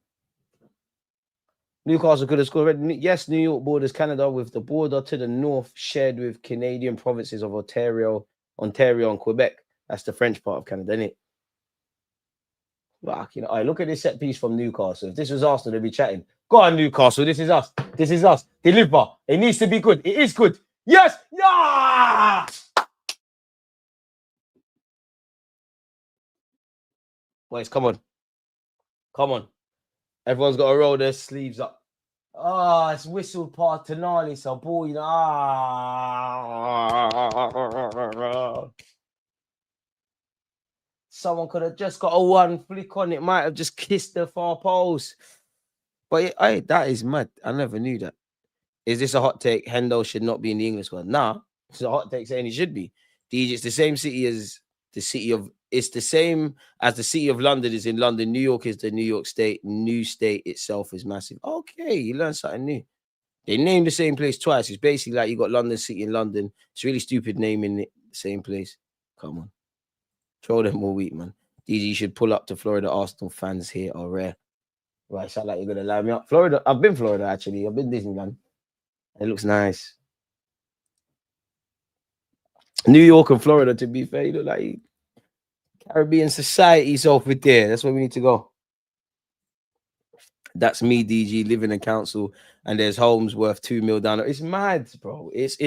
Newcastle could have scored. Yes, New York borders Canada with the border to the north shared with Canadian provinces of Ontario and Quebec. That's the French part of Canada, isn't it? Fuck, you know, I look at this set piece from Newcastle. If this was Arsenal, they'd be chatting. Go on, Newcastle. This is us. This is us. Deliver. It needs to be good. It is good. Yes. Yeah. Boys, come on. Come on. Everyone's got to roll their sleeves up. Oh, it's whistled past Tonali, so boy, someone could have just got a one flick on it, might have just kissed the far post. But that is mad. I never knew that. Is this a hot take? Hendo should not be in the English squad. Nah, it's a hot take saying he should be. It's the same city as the city of. It's the same as the city of London is in London. New York is the New York State. New State itself is massive. Okay, you learn something new. They named the same place twice. It's basically like you got London City in London. It's really stupid naming it the same place. Come on. Throw them all week, man. DG should pull up to Florida. Arsenal fans here are rare. Right, sound like you're going to line me up. Florida. I've been Florida, actually. I've been Disneyland. It looks nice. New York and Florida, to be fair, you look like Caribbean society's over there. That's where we need to go. That's me, DG, living in council, and there's homes worth 2 mil down. It's mad, bro. It's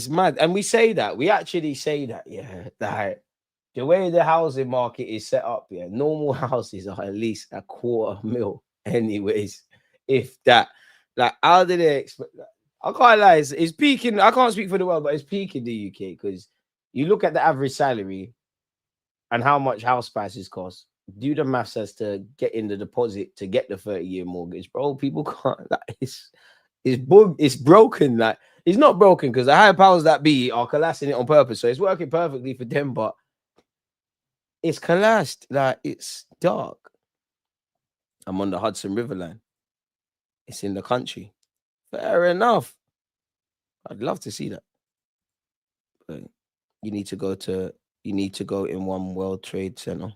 mad. And we say that. We actually say that, yeah. That the way the housing market is set up, yeah, normal houses are at least a 250,000, anyways. If that, like, how did they expect that? I can't lie, it's peaking. I can't speak for the world, but it's peaking the UK because you look at the average salary and how much house prices cost. Do the maths as to get in the deposit to get the 30-year mortgage, bro. People can't. Like, it's broken. Like, it's not broken because the higher powers that be are collapsing it on purpose. So it's working perfectly for them, but it's collapsed. Like, it's dark. I'm on the Hudson River line. It's in the country. Fair enough. I'd love to see that. But you need to go in One World Trade Center.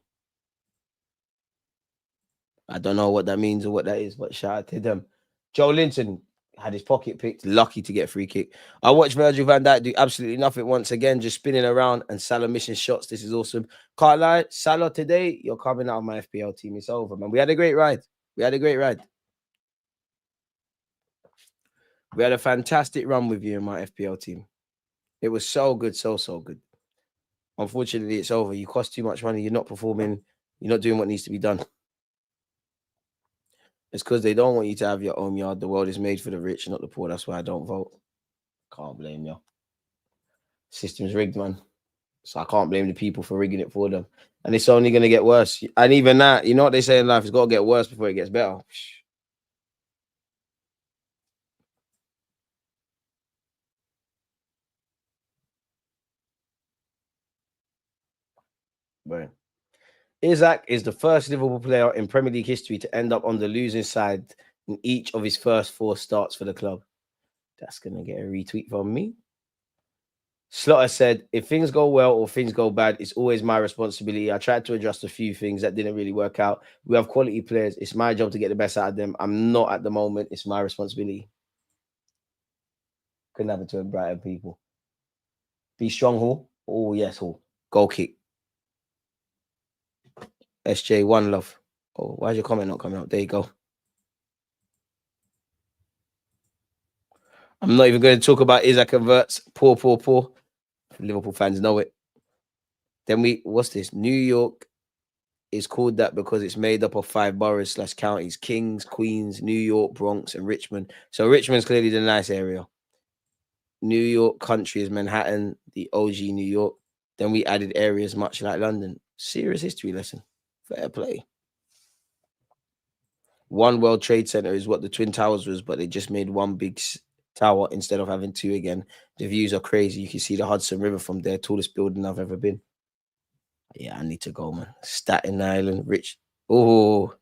I don't know what that means or what that is, but shout out to them. Joe Linton had his pocket picked, lucky to get a free kick. I watched Virgil van Dijk do absolutely nothing once again, just spinning around, and Salah missing shots. This is awesome. Can't lie, Salah, today, you're coming out of my FPL team. It's over, man. We had a great ride. We had a fantastic run with you in my FPL team. It was so good, so good. Unfortunately, it's over. You cost too much money. You're not performing. You're not doing what needs to be done. It's because they don't want you to have your own yard. The world is made for the rich, not the poor. That's why I don't vote. Can't blame you. System's rigged, man. So I can't blame the people for rigging it for them. And it's only going to get worse. And even that, you know what they say in life, it's got to get worse before it gets better. Right. Isaac is the first Liverpool player in Premier League history to end up on the losing side in each of his first 4 starts for the club. That's going to get a retweet from me. Slaughter said, if things go well or things go bad, it's always my responsibility. I tried to adjust a few things that didn't really work out. We have quality players. It's my job to get the best out of them. I'm not at the moment. It's my responsibility. Couldn't happen to a Brighton people. Be strong, Hall. Oh, yes, Hall. Goal kick. SJ, one love. Oh, why's your comment not coming up? There you go. I'm not even going to talk about Isaac converts. Poor. Liverpool fans know it. Then what's this? New York is called that because it's made up of 5 boroughs / counties: Kings, Queens, New York, Bronx, and Richmond. So Richmond's clearly the nice area. New York country is Manhattan, the OG New York. Then we added areas much like London. Serious history lesson. Fair play. One World Trade Center is what the Twin Towers was, but they just made one big tower instead of having 2 again. The views are crazy. You can see the Hudson River from there. Tallest building I've ever been. Yeah, I need to go, man. Staten Island, rich. Oh,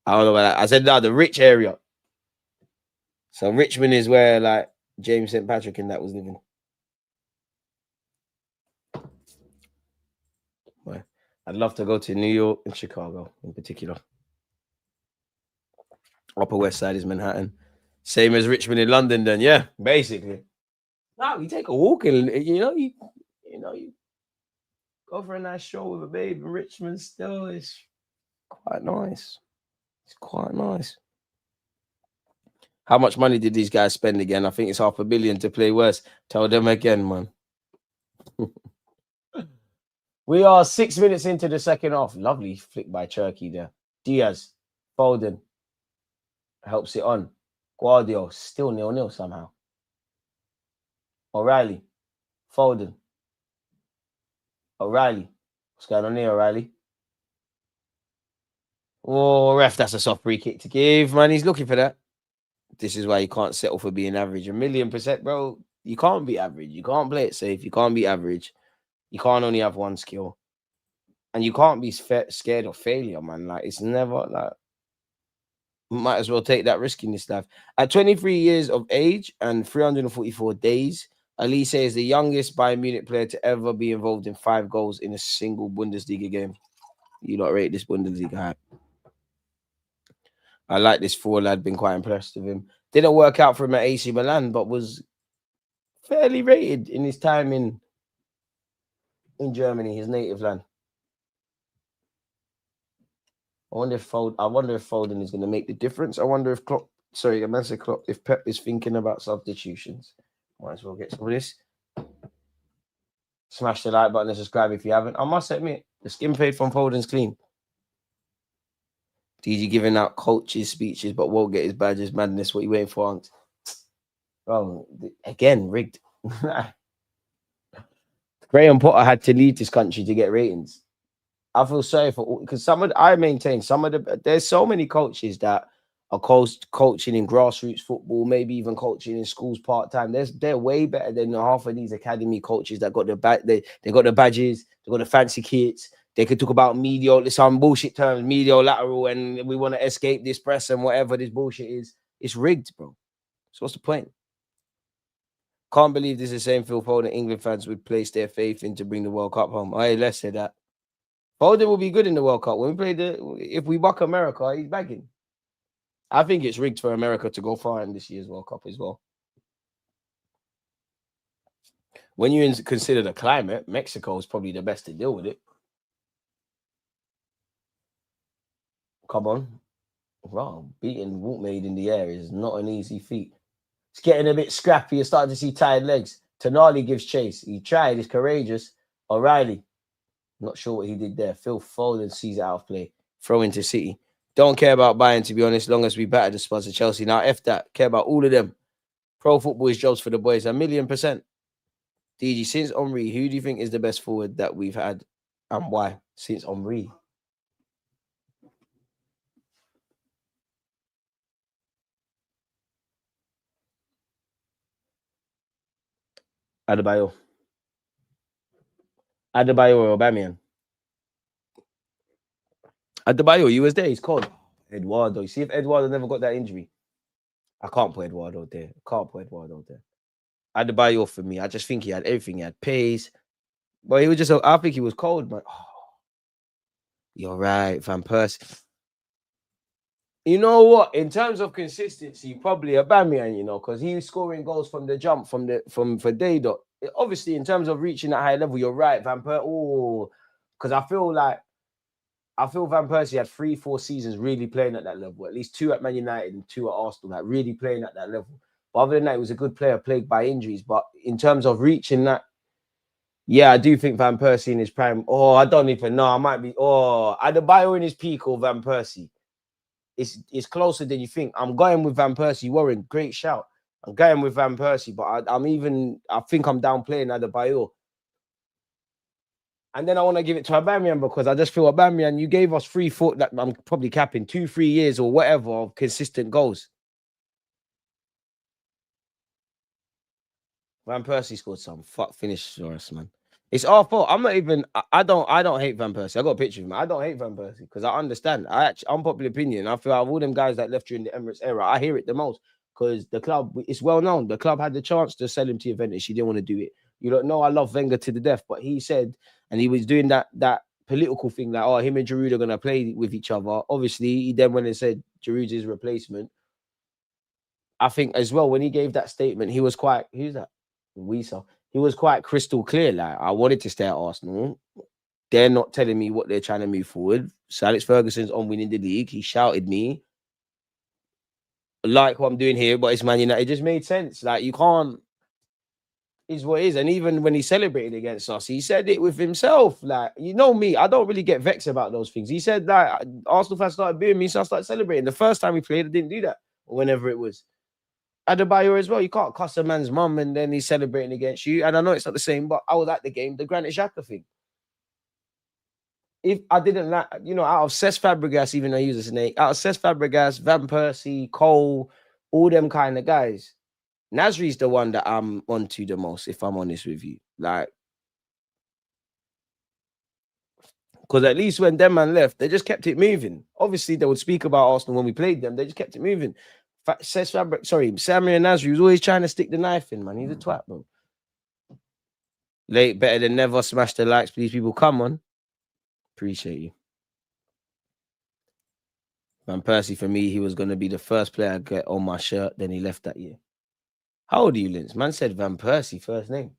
I don't know about that. I said, no, the rich area. So Richmond is where, like, James St. Patrick and that was living. Well, I'd love to go to New York and Chicago in particular. Upper West Side is Manhattan. Same as Richmond in London, then, yeah, basically. Now you take a walk and you go for a nice show with a babe in Richmond. Still, is quite nice. It's quite nice. How much money did these guys spend again? I think it's $500 million to play worse. Tell them again, man. We are 6 minutes into the second half. Lovely flick by Cherky there. Diaz, Foden helps it on. Guardiola still 0-0 somehow. O'Reilly, Foden. O'Reilly. What's going on here, O'Reilly? Oh, ref, that's a soft free kick to give, man. He's looking for that. This is why you can't settle for being average. 1,000,000%, bro. You can't be average. You can't play it safe. You can't be average. You can't only have one skill. And you can't be scared of failure, man. Like, it's never like, might as well take that risk in this life. At 23 years of age and 344 days, Elise is the youngest Bayern Munich player to ever be involved in 5 goals in a single Bundesliga game. You lot rate this Bundesliga hype. I like this forward lad, been quite impressed with him. Didn't work out for him at AC Milan, but was fairly rated in his time in Germany, his native land. I wonder if Foden is going to make the difference. I wonder if Klopp, sorry, I meant to say Klopp, if Pep is thinking about substitutions. Might as well get some of this. Smash the like button and subscribe if you haven't. I must admit, the skin fade from Foden's clean. DG giving out coaches speeches, but won't get his badges. Madness. What you waiting for, Aunt? Bro, again, rigged. Graham Potter had to leave this country to get ratings. I feel sorry for, because I maintain some of there's so many coaches that are coaching in grassroots football, maybe even coaching in schools part-time. They're way better than half of these academy coaches that got they got the badges, they got the fancy kits. They could talk about medial, some bullshit terms, medial lateral, and we want to escape this press and whatever this bullshit is. It's rigged, bro. So what's the point? Can't believe this is the same Phil Foden England fans would place their faith in to bring the World Cup home. Hey, let's say that. Foden will be good in the World Cup. When we play if we buck America, he's bagging. I think it's rigged for America to go far in this year's World Cup as well. When you consider the climate, Mexico is probably the best to deal with it. Come on. Wow, beating Walkmaid in the air is not an easy feat. It's getting a bit scrappy. You're starting to see tired legs. Tonali gives chase. He tried. He's courageous. O'Reilly. Not sure what he did there. Phil Foden sees it out of play. Throw into City. Don't care about Bayern, to be honest, long as we batter the Spurs and Chelsea. Now, F that. Care about all of them. Pro football is jobs for the boys. 1,000,000%. DG, since Henry, who do you think is the best forward that we've had and why? Since Henry. Adebayo or Aubameyang? Adebayo, you was there. He's called Eduardo. You see if Eduardo never got that injury. I can't put Eduardo there. Adebayo for me. I just think he had everything. He had pace. But he was just, I think he was cold, man. Oh, you're right, Van Persie. You know what? In terms of consistency, probably Aubameyang, because he was scoring goals from the jump for Daydo. Obviously, in terms of reaching that high level, you're right, Van Persie. Oh, because I feel Van Persie had 3-4 seasons really playing at that level. At least 2 at Man United and 2 at Arsenal, like really playing at that level. But other than that, he was a good player plagued by injuries. But in terms of reaching that, yeah, I do think Van Persie in his prime. Oh, I don't even know. I might be. Oh, Adebayo in his peak or Van Persie. It's closer than you think. I'm going with Van Persie. Warren, great shout. I'm going with Van Persie, but I think I'm downplaying Adebayo. And then I want to give it to Aubameyang because I just feel Aubameyang, you gave us 3-4, that I'm probably capping 2-3 years or whatever of consistent goals. Van Persie scored some fuck finish for us, man. It's our fault. I'm not even. I don't hate Van Persie. I got a picture of him. I don't hate Van Persie because I understand. Unpopular opinion. I feel out of all them guys that left during the Emirates era, I hear it the most because the club. It's well known. The club had the chance to sell him to Juventus. She didn't want to do it. You don't know. I love Wenger to the death, but he said, and he was doing that political thing that him and Giroud are gonna play with each other. Obviously, he then went and said Giroud's his replacement. I think as well when he gave that statement, he was quite. Who's that? Weezer. He was quite crystal clear. Like, I wanted to stay at Arsenal. They're not telling me what they're trying to move forward. So Alex Ferguson's on winning the league. He shouted me. Like what I'm doing here, but it's Man United. It just made sense. Like, you can't. Is what it is. And even when he celebrated against us, he said it with himself. Like, you know me, I don't really get vexed about those things. He said that Arsenal fans started booing me, so I started celebrating. The first time we played, I didn't do that. Or whenever it was. Adebayo as well. You can't cuss a man's mum and then he's celebrating against you. And I know it's not the same, but I was at the game, the Granit Xhaka thing. If I didn't like, out of Cesc Fabregas, even though he was a snake, out of Cesc Fabregas, Van Persie, Cole, all them kind of guys, Nasri's the one that I'm onto the most, if I'm honest with you. Like, because at least when them man left, they just kept it moving. Obviously, they would speak about Arsenal when we played them. They just kept it moving. Samir Nasri was always trying to stick the knife in, man. He's a twat, bro. Late better than never. Smash the likes, please, people. Come on. Appreciate you. Van Persie, for me, he was going to be the first player I get on my shirt. Then he left that year. How old are you, Linz? Man said Van Persie, first name.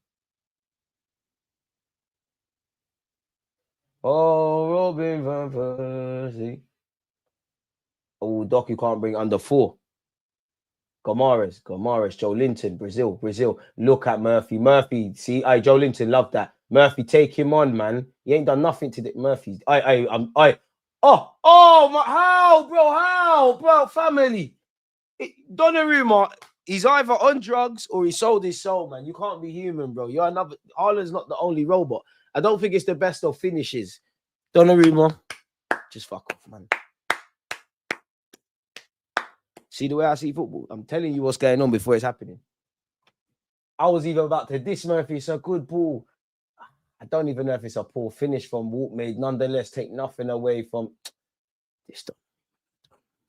Oh, Robin Van Persie. Oh, Doc, you can't bring under 4. Gomares, Joe Linton, Brazil. Look at Murphy. See, Joe Linton, love that. Murphy, take him on, man. He ain't done nothing to the Murphy. How, bro, family. Donnarumma, he's either on drugs or he sold his soul, man. You can't be human, bro. You're another. Haaland's not the only robot. I don't think it's the best of finishes. Donnarumma, just fuck off, man. See the way I see football? I'm telling you what's going on before it's happening. I was even about to diss Murphy. It's a good ball. I don't even know if it's a poor finish from Walkmaid. Nonetheless, take nothing away from this stuff.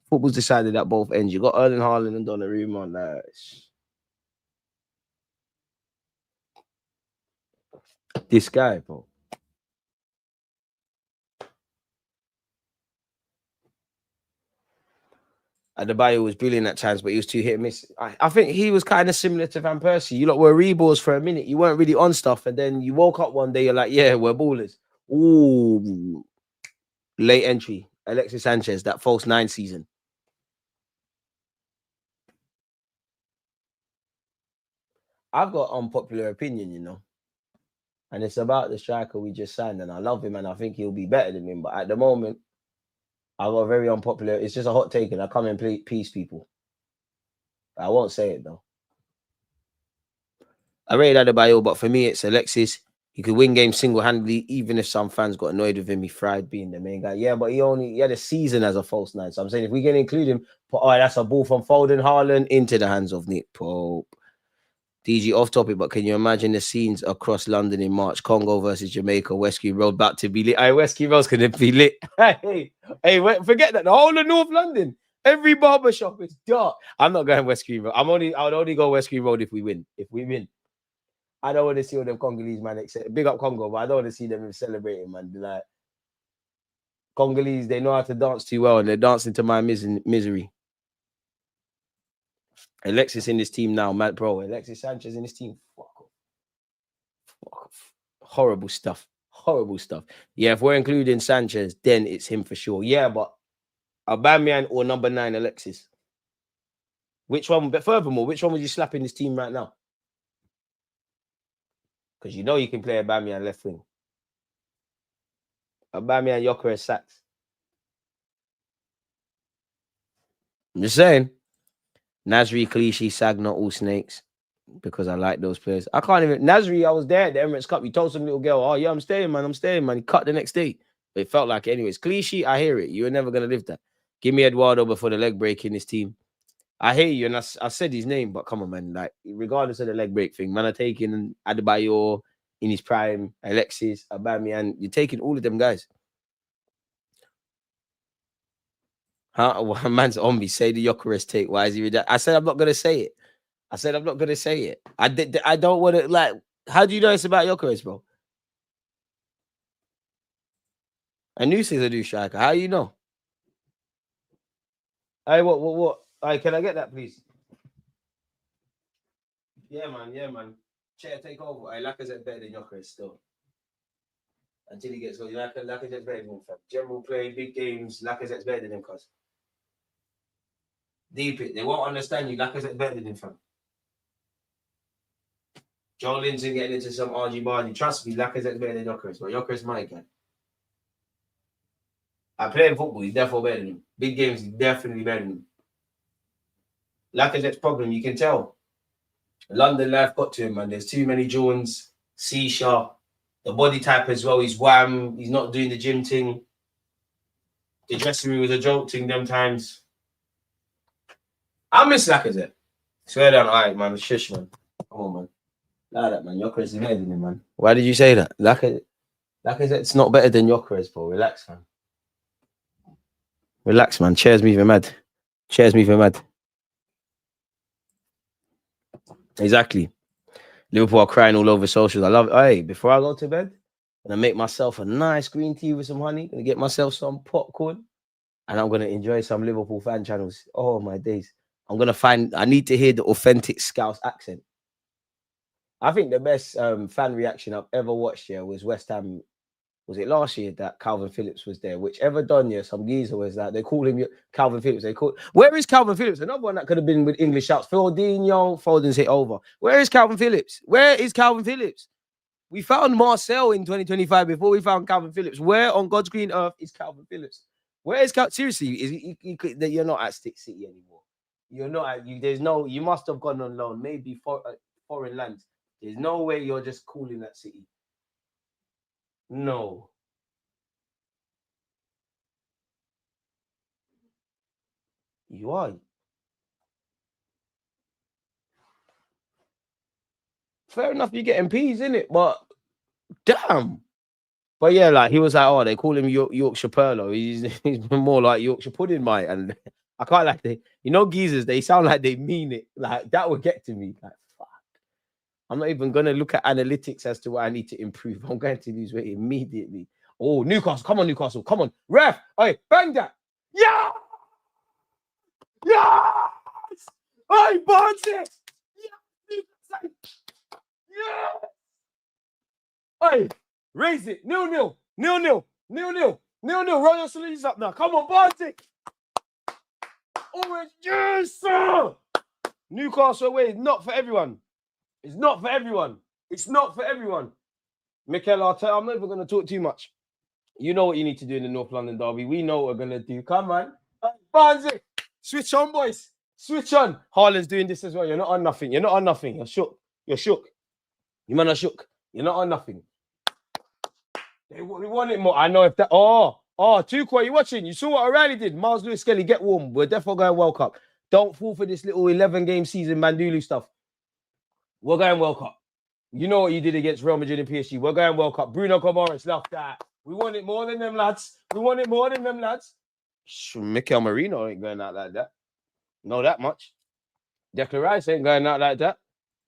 Football's decided at both ends. You got Erling Haaland and Donnarumma on that. This guy, bro. Adebayo was brilliant at times, but he was too hit and miss. I think he was kind of similar to Van Persie. You lot were reballs for a minute. You weren't really on stuff, and then you woke up one day, you're like, yeah, we're ballers. Ooh. Late entry. Alexis Sanchez, that false 9 season. I've got unpopular opinion, you know. And it's about the striker we just signed, and I love him, and I think he'll be better than him. But at the moment, I got very unpopular. It's just a hot take, and I come and play peace, people. I won't say it though. I rate Adebayo, but for me, it's Alexis. He could win games single-handedly, even if some fans got annoyed with him. He fried being the main guy. Yeah, but he had a season as a false 9. So I'm saying if we can include him, that's a ball from Foden, Haaland into the hands of Nick Pope. DG off topic, but can you imagine the scenes across London in March? Congo versus Jamaica, Westquay Road about to be lit. Westquay Road's gonna be lit. Hey, forget that. The whole of North London, every barbershop is dark. I'm not going Westquay Road. I would only go Westquay Road if we win. If we win, I don't want to see all them Congolese man. Big up Congo, but I don't want to see them celebrating, man. Like Congolese, they know how to dance too well, and they're dancing to my misery. Alexis in this team now, man, bro. Alexis Sanchez in this team. Fuck off. Horrible stuff. Yeah, if we're including Sanchez, then it's him for sure. Yeah, but Aubameyang or number 9, Alexis. Which one? But furthermore, which one would you slap in this team right now? Because you know you can play Aubameyang left wing. Aubameyang, Gyökeres, Sachs. I'm just saying. Nasri, Clichy, Sagna, all snakes. Because I like those players. I can't even... Nasri, I was there at the Emirates Cup. He told some little girl, oh, yeah, I'm staying, man. He cut the next day. But it felt like it anyways. Clichy, I hear it. You're never going to live that. Give me Eduardo before the leg break in this team. I hear you, and I said his name, but come on, man. Like, regardless of the leg break thing, man, I'm taking Adebayo in his prime, Alexis, Aubameyang. You're taking all of them guys. Man's on me. Say the Gyökeres take. Why is he? I said I'm not gonna say it. I don't want to like. How do you know it's about Gyökeres, bro? I knew he's a new striker. How you know? Hey, what? Hey, can I get that, please? Yeah, man. Chair, take over. I Lacazette's better than Gyökeres still. Until he gets going, Lacazette's better than him, fam. General play, big games. Lacazette's better than him, cuz. Deep it. They won't understand you. Lacazette's better than him, fam. Joe Linton getting into some RG Barney. Trust me, Lacazette's better than Gyökeres, but Gyökeres might get. I play in football, he's definitely better than him. Big games, he's definitely better than him. Lacazette's problem, you can tell. London life got to him, man. There's too many Jones, C-sharp, the body type as well. He's wham. He's not doing the gym thing. The dressing room was a joke thing them times. I miss Lacazette. Swear down, all right, man. Shush, man. Come on, man. Like that, man. Gyökeres is better than him, man. Why did you say that? Lacazette's not better than Gyökeres, bro. Relax, man. Relax, man. Chairs me for mad. Exactly. Liverpool are crying all over socials. I love it. Hey, before I go to bed, I'm gonna make myself a nice green tea with some honey. Gonna get myself some popcorn. and I'm gonna enjoy some Liverpool fan channels. Oh my days! I need to hear the authentic Scouse accent. I think the best fan reaction I've ever watched here was West Ham. Was it last year that Calvin Phillips was there? Whichever done, yeah, some geezer was that. They call him Calvin Phillips. Where is Calvin Phillips? Another one that could have been with English shouts. Fordinho, Foden's hit over. Where is Calvin Phillips? Where is Calvin Phillips? We found Marcel in 2025 before we found Calvin Phillips. Where on God's green earth is Calvin Phillips? Where is Seriously, you're not at Stick City anymore. You're not at you must have gone on loan, maybe foreign lands. There's no way you're just calling that city. No. You are. Fair enough, you're getting peas, in it, but damn. But yeah, like he was like, oh, they call him Yorkshire Perlo. He's more like Yorkshire Pudding, mate. And I can't like geezers, they sound like they mean it. Like that would get to me. Like, fuck. I'm not even gonna look at analytics as to what I need to improve. I'm going to lose weight immediately. Oh, Newcastle, come on, Newcastle, come on. Ref, hey, bang that. Yeah! Yes! Hey, Barnes! Yeah! Yeah! Hey, raise it. 0-0. 0-0. 0-0. 0-0. Roll your sleeves up now. Come on, Barty. Orange. Yes, sir. Newcastle away. It's not for everyone. It's not for everyone. It's not for everyone. Mikel Arteta, I'm not even going to talk too much. You know what you need to do in the North London derby. We know what we're going to do. Come on. Barnsley. Switch on, boys. Switch on. Haaland's doing this as well. You're not on nothing. You're not on nothing. You're shook. You're shook. You man are shook. You're not on nothing. We want it more. I know if that. Tuchel, you watching? You saw what O'Reilly did. Miles Lewis Skelly, get warm. We're definitely going World Cup. Don't fall for this little 11-game season Mandulu stuff. We're going World Cup. You know what you did against Real Madrid and PSG. We're going World Cup. Bruno Gomes, love that. We want it more than them lads. We want it more than them lads. Mikel Merino ain't going out like that. Know that much. Declan Rice ain't going out like that.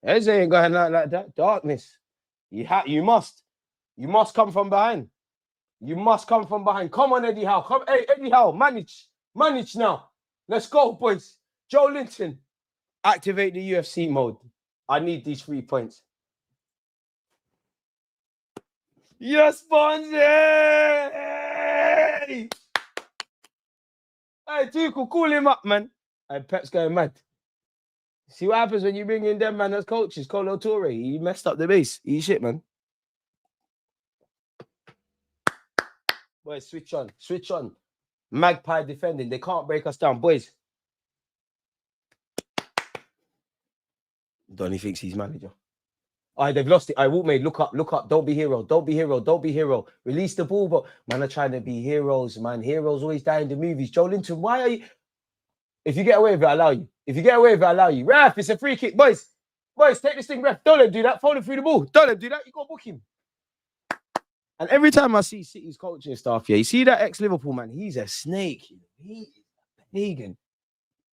Eze ain't going out like that. Darkness. You must. You must come from behind. You must come from behind. Come on, Eddie Howe. Come, hey, Eddie Howe, manage. Manage now. Let's go, boys. Joe Linton, activate the UFC mode. I need these 3 points. Yes, Bonzi! Hey, Tuchel, call him up, man. And Pep's going mad. See what happens when you bring in them man as coaches. Colo Toure, he messed up the base. He shit, man. Boys, switch on. Switch on. Magpie defending. They can't break us down. Boys. Donny thinks he's manager. All right, they've lost it. All right, Waltmade, look up, look up. Don't be hero. Don't be hero. Don't be hero. Release the ball, but man are trying to be heroes, man. Heroes always die in the movies. Joe Linton, why are you? If you get away with it, I allow you. If you get away with it, I allow you. Ref, it's a free kick. Boys, take this thing, ref. Don't let him do that. Fold him through the ball. Don't let him do that. You got to book him. And every time I see City's coaching staff, yeah, you see that ex-Liverpool man, he's a snake. He is a pagan.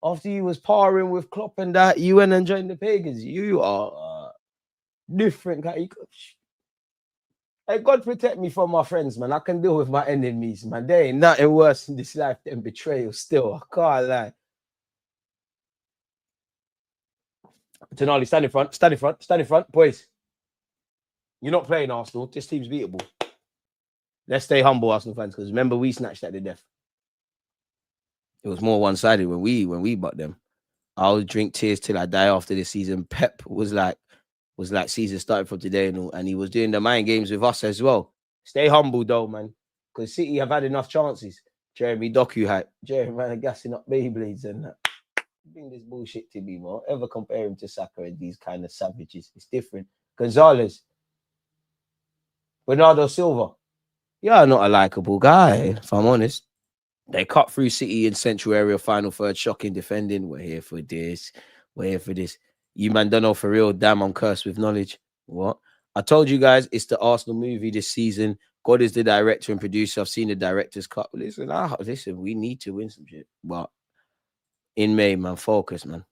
After you was parring with Klopp and that, you went and joined the pagans. You are different guy. Hey, God protect me from my friends, man. I can deal with my enemies, man. There ain't nothing worse in this life than betrayal still. I can't lie. Tonali, stand in front. Stand in front. Stand in front. Boys, you're not playing Arsenal. This team's beatable. Let's stay humble, Arsenal fans, because remember, we snatched at the death. It was more one-sided when we butt them. I'll drink tears till I die after this season. Pep was like season started from today and he was doing the mind games with us as well. Stay humble though, man, because City have had enough chances. Jeremy Doku hype. Jeremy gassing up Beyblades and that. Bring this bullshit to me, man. Ever compare him to Saka and these kind of savages? It's different. Gonzalez. Bernardo Silva. You're not a likable guy, if I'm honest. They cut through City in central area, final third, shocking defending. We're here for this. We're here for this. You man don't know for real. Damn, I'm cursed with knowledge. What? I told you guys it's the Arsenal movie this season. God is the director and producer. I've seen the director's cut. Listen, we need to win some shit. But in May, man, focus, man.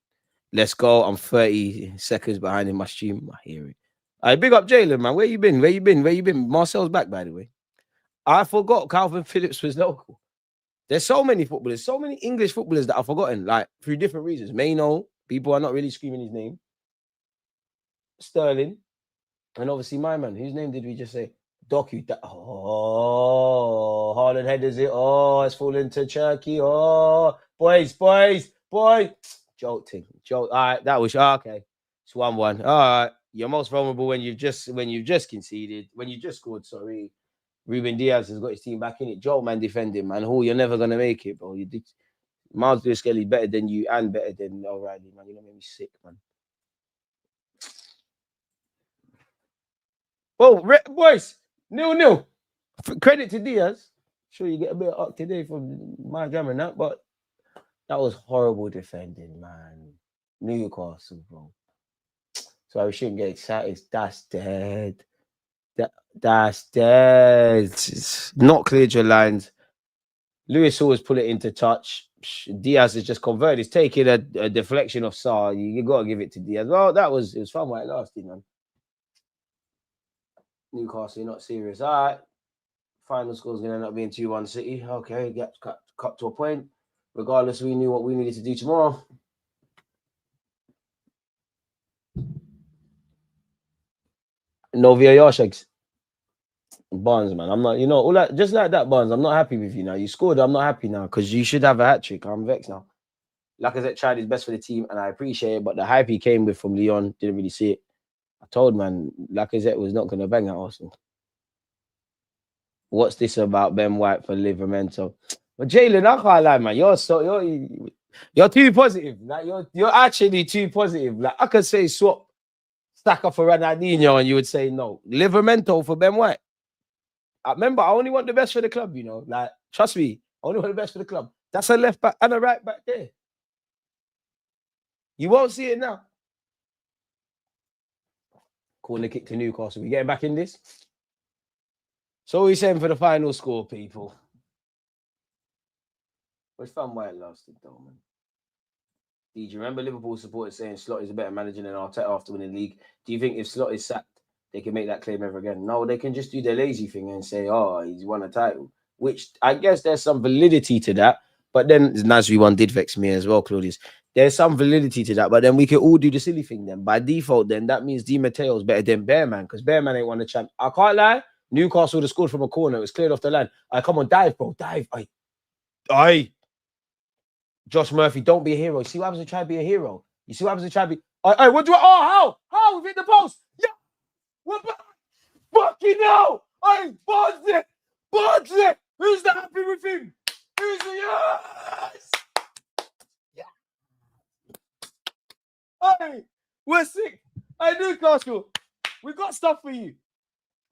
Let's go. I'm 30 seconds behind in my stream. I hear it. All right, big up Jalen, man. Where you been? Where you been? Where you been? Marcel's back, by the way. I forgot Calvin Phillips was local. There's so many footballers, so many English footballers that I've forgotten, like through different reasons. Maino, people are not really screaming his name. Sterling, and obviously my man. Whose name did we just say? Doku. Oh, Haaland headers it. Oh, it's falling to Turkey. Oh, boys. Jolting. All right, that was okay. It's 1-1. All right. You're most vulnerable when you've just conceded, when you just scored, sorry. Ruben Diaz has got his team back in it. Joel, man, defending, man. Oh, you're never gonna make it, bro. You did. Miles Lewis Skelly better than you and better than O'Reilly, man. You know, make me sick, man. Oh, boys, 0-0. Credit to Diaz. Sure, you get a bit up today from my grammar and that, but that was horrible defending, man. Newcastle, bro. So we shouldn't get excited. That's dead. That's dead. It's not cleared your lines. Lewis always pull it into touch. Diaz has just converted. He's taking a deflection of Sarr. You got to give it to Diaz. Well, it was fun while it lasted, man. Newcastle, you're not serious. All right. Final score is going to end up being 2-1 City. Okay, get cut to a point. Regardless, we knew what we needed to do tomorrow. No VAR shakes. Barnes, man. I'm not, all that, just like that, Barnes. I'm not happy with you now. You scored. I'm not happy now because you should have a hat trick. I'm vexed now. Lacazette tried his best for the team and I appreciate it, but the hype he came with from Lyon, didn't really see it. I told, man, Lacazette was not going to bang at Arsenal. What's this about Ben White for Livermento? But Jalen, I can't lie, man. You're too positive. Like you're actually too positive. Like I could say swap Saka for Ronaldinho, and you would say no. Livermento for Ben White. Remember, I only want the best for the club. Like trust me, I only want the best for the club. That's a left back and a right back there. You won't see it now. Corner kick to Newcastle. We getting back in this. So we're saying for the final score, people. It's fun while it lasted, though, man. Do you remember Liverpool supporters saying Slot is a better manager than Arteta after winning the league? Do you think if Slot is sacked, they can make that claim ever again? No, they can just do their lazy thing and say, oh, he's won a title. Which I guess there's some validity to that. But then Nasri one did vex me as well, Claudius. There's some validity to that. But then we can all do the silly thing then. By default, then that means Di Matteo's better than Bearman because Bearman ain't won the champ. I can't lie. Newcastle would have scored from a corner. It was cleared off the line. Come on, dive, bro. Dive. Aye. Josh Murphy, don't be a hero. You see what happens to try to be a hero? You see what happens to try to be... what do I... Oh, how? We've hit the post. Yeah. What? Fucking hell. Barnes it. Who's that happy with him? Who's the... Yes. Yeah. Hey, we're sick. Hey, Newcastle, we got stuff for you.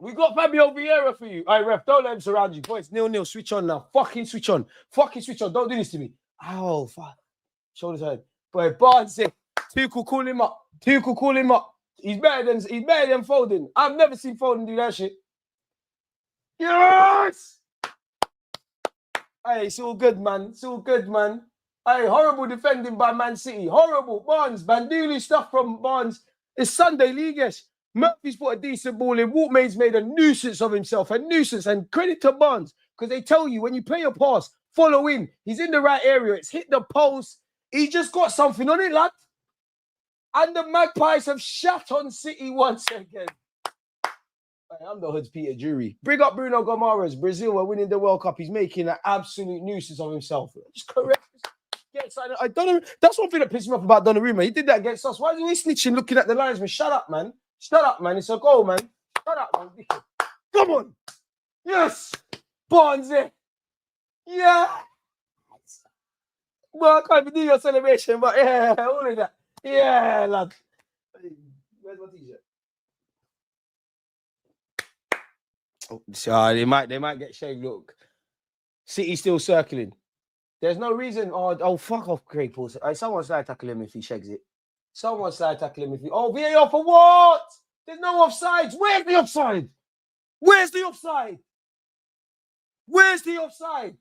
We got Fabio Vieira for you. Hey, ref, don't let him surround you. Boys, 0-0. Switch on now. Fucking switch on. Don't do this to me. Oh, fuck. Shoulders head. Boy, Barnes said, Tuchel call him up. He's better than Foden. I've never seen Foden do that shit. Yes! Hey, it's all good, man. Hey, horrible defending by Man City. Horrible. Barnes, Banduli stuff from Barnes. It's Sunday League-ish. Murphy's put a decent ball in. Waltmane's made a nuisance of himself. And credit to Barnes. Because they tell you, when you play a pass, follow in. He's in the right area. It's hit the post. He just got something on it, lad. And the Magpies have shut on City once again. I'm the Hood's Peter Drury. Bring up Bruno Gomares. Brazil are winning the World Cup. He's making an absolute nuisance of himself. Just correct. I don't know. That's one thing that pissed me off about Donnarumma. He did that against us. Why is he snitching looking at the linesman? Shut up, man. It's a goal, man. Shut up, man. Come on. Yes. Barnes there. Yeah. Well, I can't even do your celebration, but yeah, all of that. Yeah, lad. Where's my t-shirt? Oh, so they might get shaved. Look. City still circling. There's no reason. Oh, fuck off, Craig Paul. Someone slide tackle him if he shags it. Oh, VAR for what? There's no offsides. Where's the offside?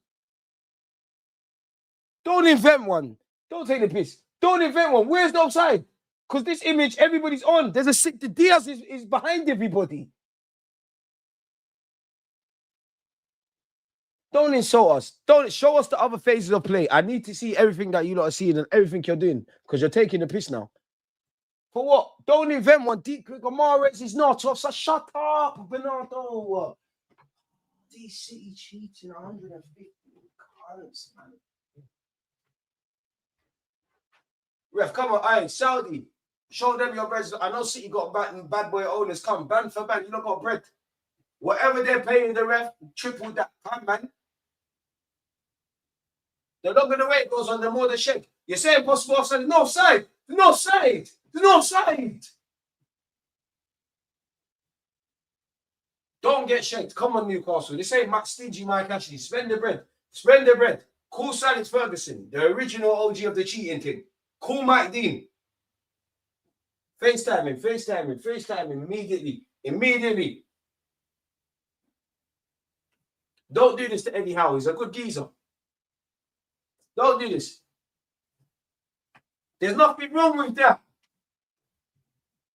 Don't invent one. Don't take the piss. Don't invent one. Where's the offside? Because this image, everybody's on. There's the Diaz is behind everybody. Don't insult us. Don't show us the other phases of play. I need to see everything that you lot are seeing and everything you're doing because you're taking the piss now. For what? Don't invent one. Deep Mahrez is not offside. Shut up, Bernardo. D City cheating 150 cunts, man. Ref, come on, aye, Saudi. Show them your bread. I know City got bad boy owners. Come, ban for ban. You don't got bread. Whatever they're paying the ref, triple that. Come, man. The longer the wait goes on, the more they shake. You're saying possible offside. No side. No side. No side. Don't get shanked. Come on, Newcastle. This ain't Matt Stingy, Mike Ashley. Spend the bread. Spend the bread. Call Alex Ferguson, the original OG of the cheating thing. Call Mike Dean. FaceTime him. FaceTime him. FaceTime him immediately. Immediately. Don't do this to Eddie Howe. He's a good geezer. Don't do this. There's nothing wrong with that.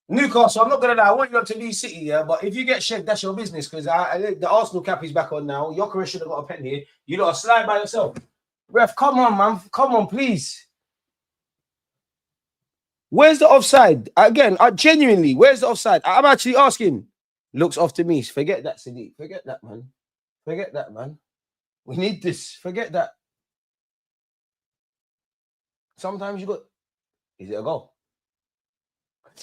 Newcastle, I'm not going to lie. I want you up to leave City, yeah? But if you get shed, that's your business because the Arsenal cap is back on now. Jokeris should have got a pen here. You got to slide by yourself. Ref, come on, man. Come on, please. Where's the offside? Again, genuinely, where's the offside? I'm actually asking. Looks off to me. Forget that, Sadiq. Forget that, man. Forget that, man. We need this. Forget that. Sometimes you got... Is it a goal?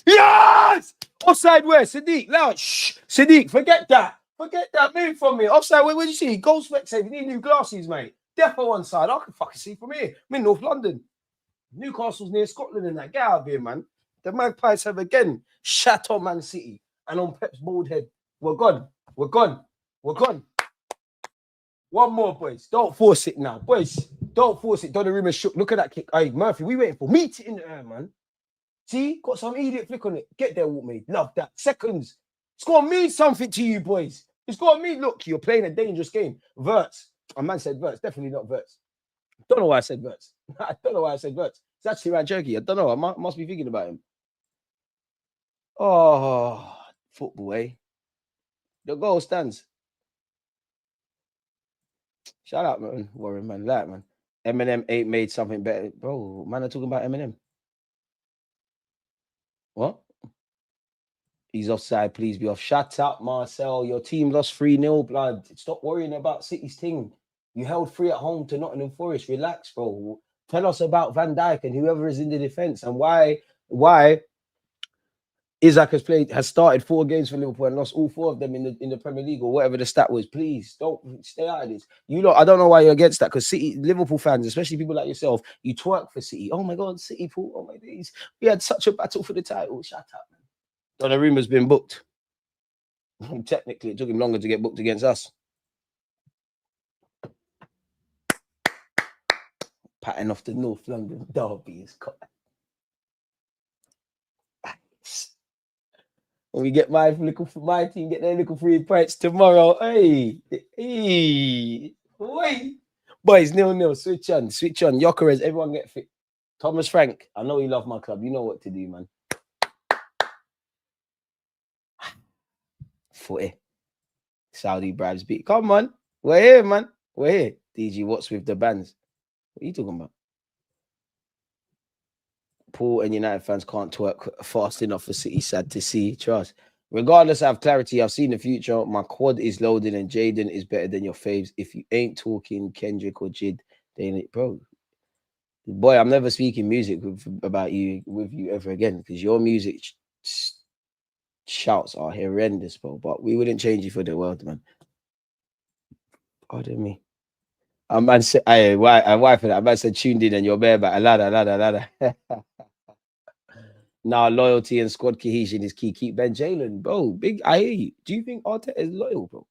Yes! Offside where? Sadiq, loud. Shh. Sadiq, forget that. Forget that. Move from me. Offside, where did you see? Goal spectator. You need new glasses, mate. Deaf on one side. I can fucking see from here. I'm in North London. Newcastle's near Scotland and that. Get out of here, man. The Magpies have again shat on Man City and on Pep's bald head. We're gone. We're gone. We're gone. One more, boys. Don't force it now. Boys, don't force it. Donnarumma shook. Look at that kick. Hey, Murphy, we waiting for. Meet it in the air, man. See? Got some idiot flick on it. Get there, Waltmate. Love that. Seconds. It's got to mean something to you, boys. It's got to mean, look, you're playing a dangerous game. Verts. A man said Verts. Definitely not Verts. Don't know why I said Verts. I don't know why I said Verts. It's actually around Turkey. I don't know. I must be thinking about him. Oh, football, eh? The goal stands. Shout out, man. Warren, man. Like, man. Eminem ain't made something better. Bro, man, I'm talking about Eminem. What? He's offside. Please be off. Shut up, Marcel. Your team lost 3-0, blood. Stop worrying about City's team. You held 3 at home to Nottingham Forest. Relax, bro. Tell us about Van Dijk and whoever is in the defense and why Isaac has started 4 games for Liverpool and lost all 4 of them in the Premier League or whatever the stat was. Please don't stay out of this. You know, I don't know why you're against that because City, Liverpool fans, especially people like yourself, you twerk for City. Oh my God, City, Paul. Oh my days. We had such a battle for the title. Shut up, man. Donnarumma's been booked. Technically, it took him longer to get booked against us. Patting off the North London derby is cut. When we get my team, get their little 3 points tomorrow. Hey, wait. Boys, 0-0. Switch on. Jokeris, everyone get fit. Thomas Frank, I know you love my club. You know what to do, man. Footy. Saudi bribes beat. Come on. We're here, man. We're here. DG, what's with the bands? What are you talking about? Paul and United fans can't twerk fast enough for City. Sad to see. Trust. Regardless, I have clarity. I've seen the future. My quad is loaded and Jaden is better than your faves. If you ain't talking Kendrick or Jid, then bro. Boy, I'm never speaking music with you ever again because your music shouts are horrendous, bro. But we wouldn't change you for the world, man. Pardon me. A man said, why for that? A man said tuned in and you're bare back. Lada. Now loyalty and squad cohesion is key. Keep Ben Jalen, bro. Big, I hear you. Do you think Arteta is loyal, bro?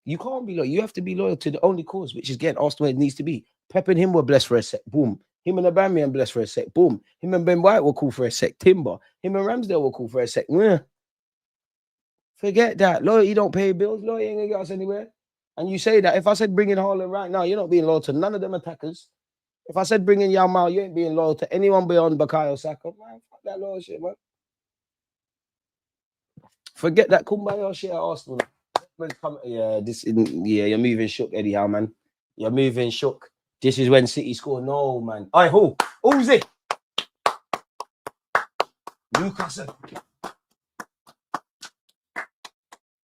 You can't be loyal. You have to be loyal to the only cause, which is getting Arsenal where it needs to be. Pep and him were blessed for a sec. Boom. Him and Aubameyang blessed for a sec. Boom. Him and Ben White were cool for a sec. Timber. Him and Ramsdale were cool for a sec. Forget that. Loyalty don't pay bills. Loyalty ain't gonna get us anywhere. And you say that. If I said bring in Haaland right now, you're not being loyal to none of them attackers. If I said bring in Yamal, you ain't being loyal to anyone beyond Bukayo Saka. Man, fuck that loyal shit, man. Forget that Kumbaya shit at Arsenal. Yeah, you're moving shook anyhow, man. You're moving shook. This is when City score. No, man. All right, who's it? Newcastle.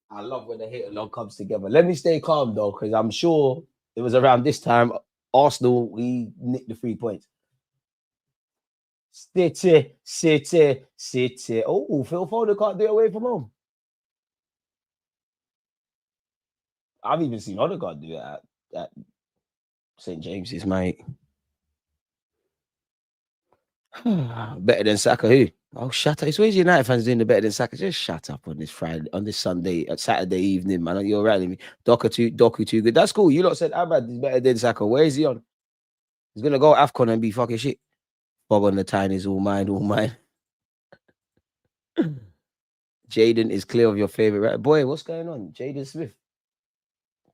I love when the hit along comes together. Let me stay calm though, because I'm sure it was around this time Arsenal we nicked the 3 points. City. Oh, Phil Foden can't do it away from home. I've even seen Odegaard do it at St. James's, mate. Better than Saka, who? Oh, shut up. It's always United fans doing the better than Saka. Just shut up on this Friday, on this Sunday, Saturday evening, man. You're right with me. Doku too good. That's cool. You lot said Ahmad is better than Saka. Where is he on? He's gonna go AFCON and be fucking shit. Bog on the time is all mine, all mine. Jaden is clear of your favorite, right? Boy, what's going on? Jaden Smith.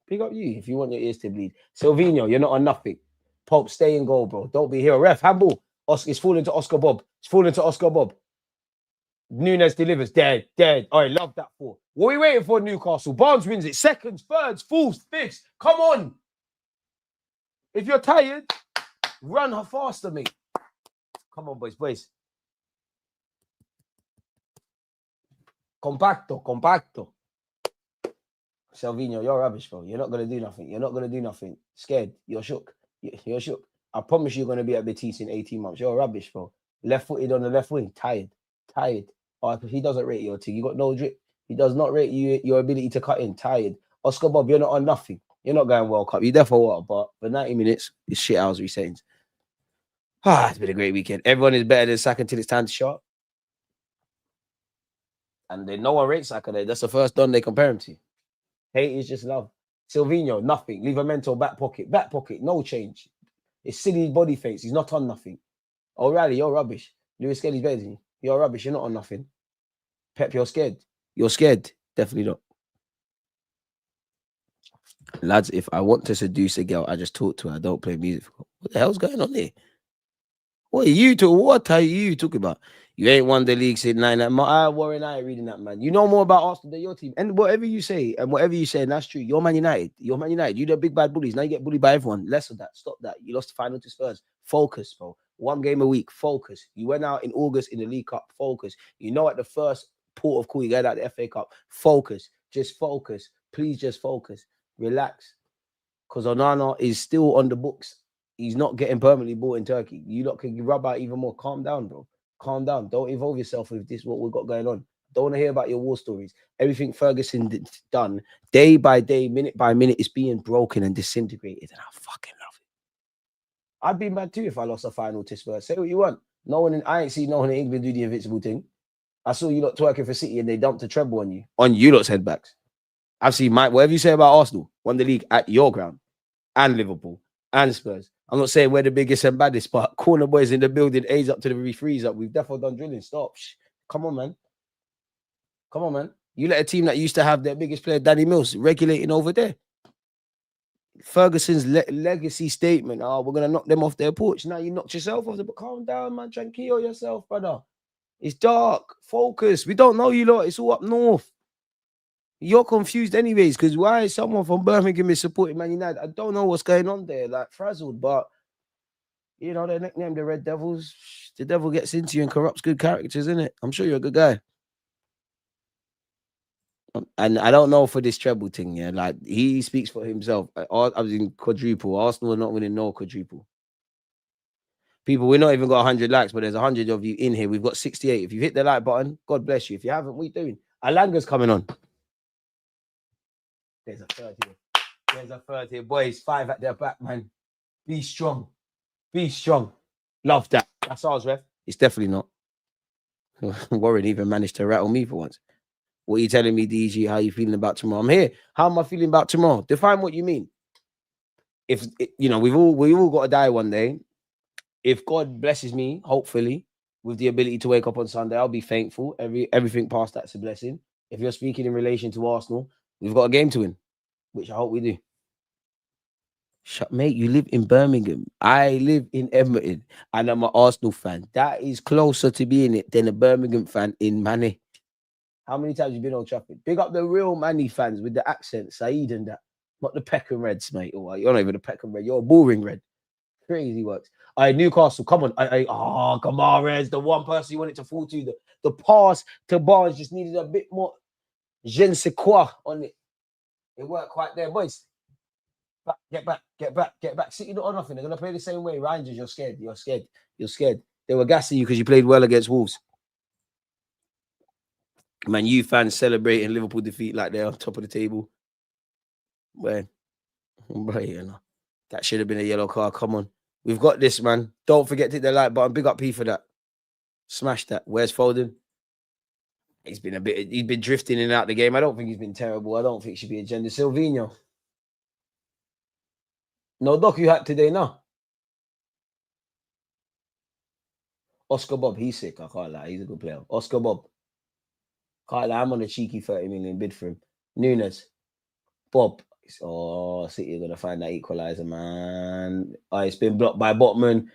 Pick up you if you want your ears to bleed. Silvino, you're not on nothing. Pope, stay in goal, bro. Don't be here. Ref, handball. It's falling to Oscar Bob. It's falling to Oscar Bob. Nunes delivers. Dead. Oh, I love that for. What are we waiting for, Newcastle? Barnes wins it. Seconds, thirds, fourths, fifths. Come on. If you're tired, run her faster, mate. Come on, boys. Compacto. Salvino, you're rubbish, bro. You're not going to do nothing. Scared. You're shook. You're shook. I promise you're going to be at Betis in 18 months. You're rubbish, bro. Left-footed on the left wing. Tired. Oh, he doesn't rate your thing. You got no drip. He does not rate you your ability to cut in. Tired. Oscar Bob, you're not on nothing. You're not going World Cup. You're there for what? But for 90 minutes, it's shit hours resettings. It's been a great weekend. Everyone is better than Saka until it's time to shot. And then no one rates Saka there. That's the first done they compare him to. Hate is just love. Silvino, nothing. Livramento, back pocket. No change. It's silly body face. He's not on nothing. O'Reilly, you're rubbish. Lewis Skelly's better than you. You're rubbish. You're not on nothing. Pep, you're scared. You're scared. Definitely not. Lads, if I want to seduce a girl, I just talk to her. I don't play music. What the hell's going on there? What are you talking about? You ain't won the league since 9. Warren, I ain't reading that, man. You know more about Arsenal than your team. And whatever you say, and that's true. You're Man United. You're the big bad bullies. Now you get bullied by everyone. Less of that. Stop that. You lost the final to Spurs. Focus, bro. 1 game a week. Focus. You went out in August in the League Cup. Focus. You know at the first port of call, you get out the FA Cup. Focus. Just focus. Please just focus. Relax. Because Onana is still on the books. He's not getting permanently bought in Turkey. You lot can rub out even more. Calm down, bro. Calm down. Don't involve yourself with this, what we've got going on. Don't want to hear about your war stories. Everything Ferguson done, day by day, minute by minute, is being broken and disintegrated. And I fucking love it. I'd be mad too if I lost a final to Spurs. Say what you want. I ain't seen no one in England do the invincible thing. I saw you lot twerking for City and they dumped a treble on you. On you lot's headbacks. I've seen whatever you say about Arsenal, won the league at your ground. And Liverpool. And Spurs. I'm not saying we're the biggest and baddest, but corner boys in the building, A's up to the referees up. We've definitely done drilling. Stop. Come on, man. You let a team that used to have their biggest player, Danny Mills, regulating over there. Ferguson's legacy statement. We're going to knock them off their porch. Now you knocked yourself off. But calm down, man. Tranquilo yourself, brother. It's dark. Focus. We don't know you lot. It's all up north. You're confused anyways, because why is someone from Birmingham is supporting Man United? I don't know what's going on there, like frazzled, but you know, they nicknamed the Red Devils. The devil gets into you and corrupts good characters, isn't it? I'm sure you're a good guy. And I don't know for this treble thing, yeah. Like he speaks for himself. I was in quadruple. Arsenal are not winning no quadruple. People, we're not even got 100 likes, but there's 100 of you in here. We've got 68. If you hit the like button, God bless you. If you haven't, what are you doing? Alanga's coming on. There's a third here. Boys, 5 at their back, man. Be strong. Love that. That's ours, ref. It's definitely not. Warren even managed to rattle me for once. What are you telling me, DG? How are you feeling about tomorrow? I'm here. How am I feeling about tomorrow? Define what you mean. If we've all got to die one day. If God blesses me, hopefully, with the ability to wake up on Sunday, I'll be thankful. Everything past that's a blessing. If you're speaking in relation to Arsenal, we've got a game to win, which I hope we do. Mate, you live in Birmingham. I live in Edmonton, and I'm an Arsenal fan. That is closer to being it than a Birmingham fan in Manny. How many times have you been on Trafford? Big up the real Manny fans with the accent, Saeed and that. Not the Peckham Reds, mate. Oh, you're not even a Peckham Red. You're a boring Red. Crazy works. All right, Newcastle, come on. Come on, Reds. The one person you wanted to fall to. The pass to Barnes just needed a bit more je ne sais quoi on it. It worked quite there, boys. Get back. City not on nothing. They're going to play the same way. Rangers, you're scared. They were gassing you because you played well against Wolves. Man, you fans celebrating Liverpool defeat like they're on top of the table. Well, you know, that should have been a yellow card. Come on. We've got this, man. Don't forget to hit the like button. Big up P for that. Smash that. Where's Foden? He's been drifting in and out the game. I don't think he's been terrible. I don't think he should be agenda. Silvinho. No docu hat today, no. Oscar Bob, he's sick. I can't lie. He's a good player. Oscar Bob. Can't lie. I'm on a cheeky 30 million bid for him. Nunes. Bob. Oh, City are going to find that equalizer, man. It's been blocked by Botman.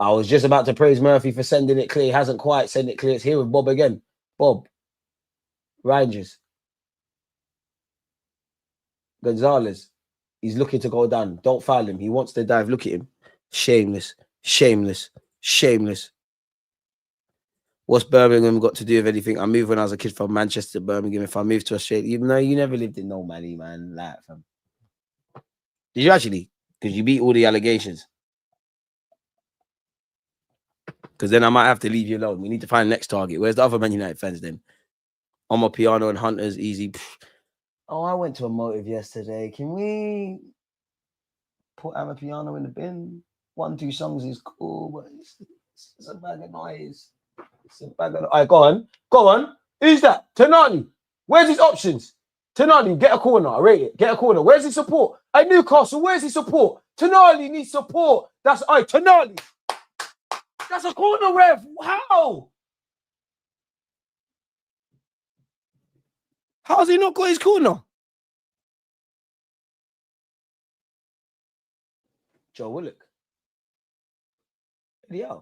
I was just about to praise Murphy for sending it clear. He hasn't quite sent it clear. It's here with Bob again. Bob. Rangers. Gonzalez. He's looking to go down. Don't foul him. He wants to dive. Look at him. Shameless. What's Birmingham got to do with anything? I moved when I was a kid from Manchester to Birmingham. If I moved to Australia, you know, you never lived in no money, man. Like, fam. Did you actually? Because you beat all the allegations. Because then I might have to leave you alone. We need to find the next target. Where's the other Man United fans then? On piano and Hunters, easy. Oh, I went to a motive yesterday. Can we put Piano in the bin? 1-2 songs is cool, but it's a bag of noise. All right, go on. Who's that? Tonali. Where's his options? Tonali, get a corner. I rate it. Get a corner. Where's his support? At Newcastle, where's his support? Tonali needs support. That's Tonali. That's a corner, ref. How? How's he not got his corner? Joe Willock. Yeah.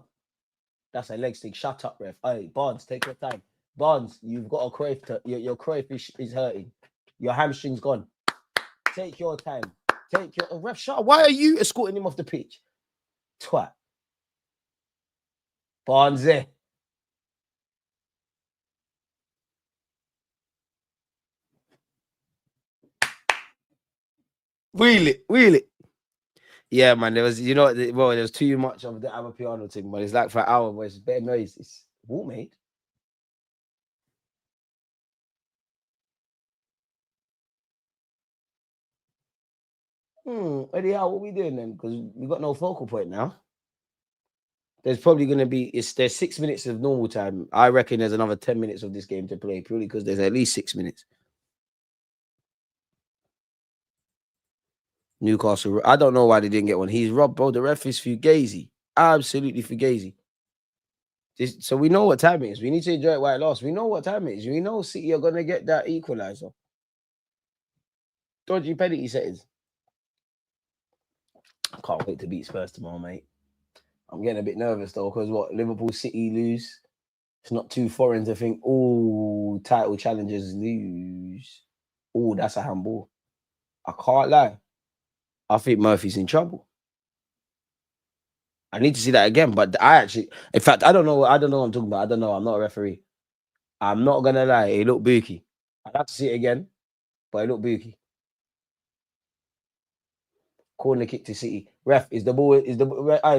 That's a leg stick. Shut up, ref. Hey, Barnes, take your time. Barnes, you've got a crave. Your crave is hurting. Your hamstring's gone. Take your time. Ref, shut up. Why are you escorting him off the pitch? Twat. Barnes there. Wheel it. Yeah, man. There was, there was too much of the Amapiano thing, but it's like for an hour where it's better noise. It's what, mate? Eddie, what are we doing then? Because we got no focal point now. There's probably going to be, there's 6 minutes of normal time. I reckon there's another 10 minutes of this game to play, purely because there's at least 6 minutes. Newcastle, I don't know why they didn't get one. He's robbed, bro. The ref is fugazi. Absolutely fugazi. So we know what time it is. We need to enjoy it while it lasts. We know what time it is. We know City are going to get that equalizer. Dodgy penalty settings. I can't wait to beat Spurs tomorrow, mate. I'm getting a bit nervous though, because Liverpool City lose. It's not too foreign to think, title challengers lose. That's a handball. I can't lie. I think Murphy's in trouble. I need to see that again, but in fact, I don't know what I'm talking about. I don't know. I'm not a referee. I'm not gonna lie. It looked booky. I'd have to see it again, but it looked booky. Corner kick to City. Ref, is the ball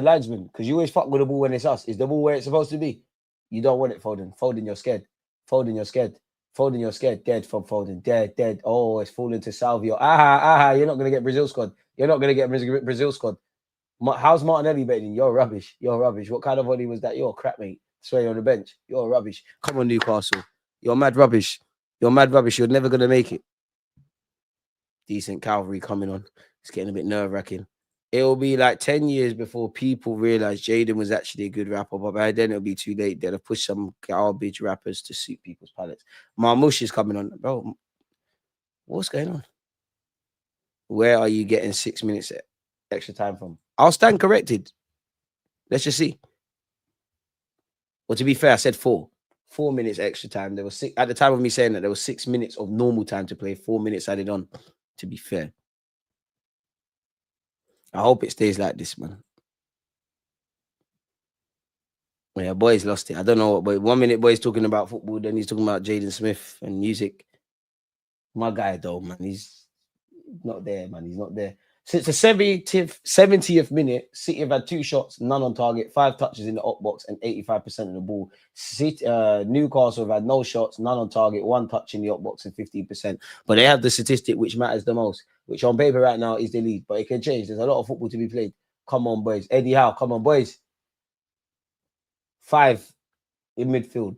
linesman? Because you always fuck with the ball when it's us. Is the ball where it's supposed to be? You don't want it, Foden. Foden, you're scared. Foden, you're scared. Dead from Foden. Dead. Oh, it's falling to Salvio. You're not gonna get Brazil squad. Brazil squad. How's Martinelli betting? You're rubbish. What kind of volley was that? You're crap, mate. Swear you're on the bench. You're rubbish. Come on, Newcastle. You're mad rubbish. You're never gonna make it. Decent cavalry coming on. It's getting a bit nerve-wracking. It'll be like 10 years before people realize Jaden was actually a good rapper, but by then it'll be too late. They'll have pushed some garbage rappers to suit people's palates. Marmouche is coming on. Bro, what's going on? Where are you getting 6 minutes extra time from? I'll stand corrected. Let's just see. Well, to be fair, I said 4 minutes extra time. There was 6 at the time of me saying that. There was 6 minutes of normal time to play. 4 minutes added on. To be fair. I hope it stays like this, man. Yeah, boys lost it. I don't know what, but 1 minute boys talking about football, then he's talking about Jaden Smith and music. My guy, though, man, he's not there, man. He's not there. Since the 70th minute, City have had 2 shots, none on target, 5 touches in the up box, and 85% of the ball. Newcastle have had no shots, none on target, 1 touch in the up box, and 15%. But they have the statistic which matters the most, which on paper right now is the lead. But it can change. There's a lot of football to be played. Come on, boys. Eddie Howe, come on, boys. 5 in midfield.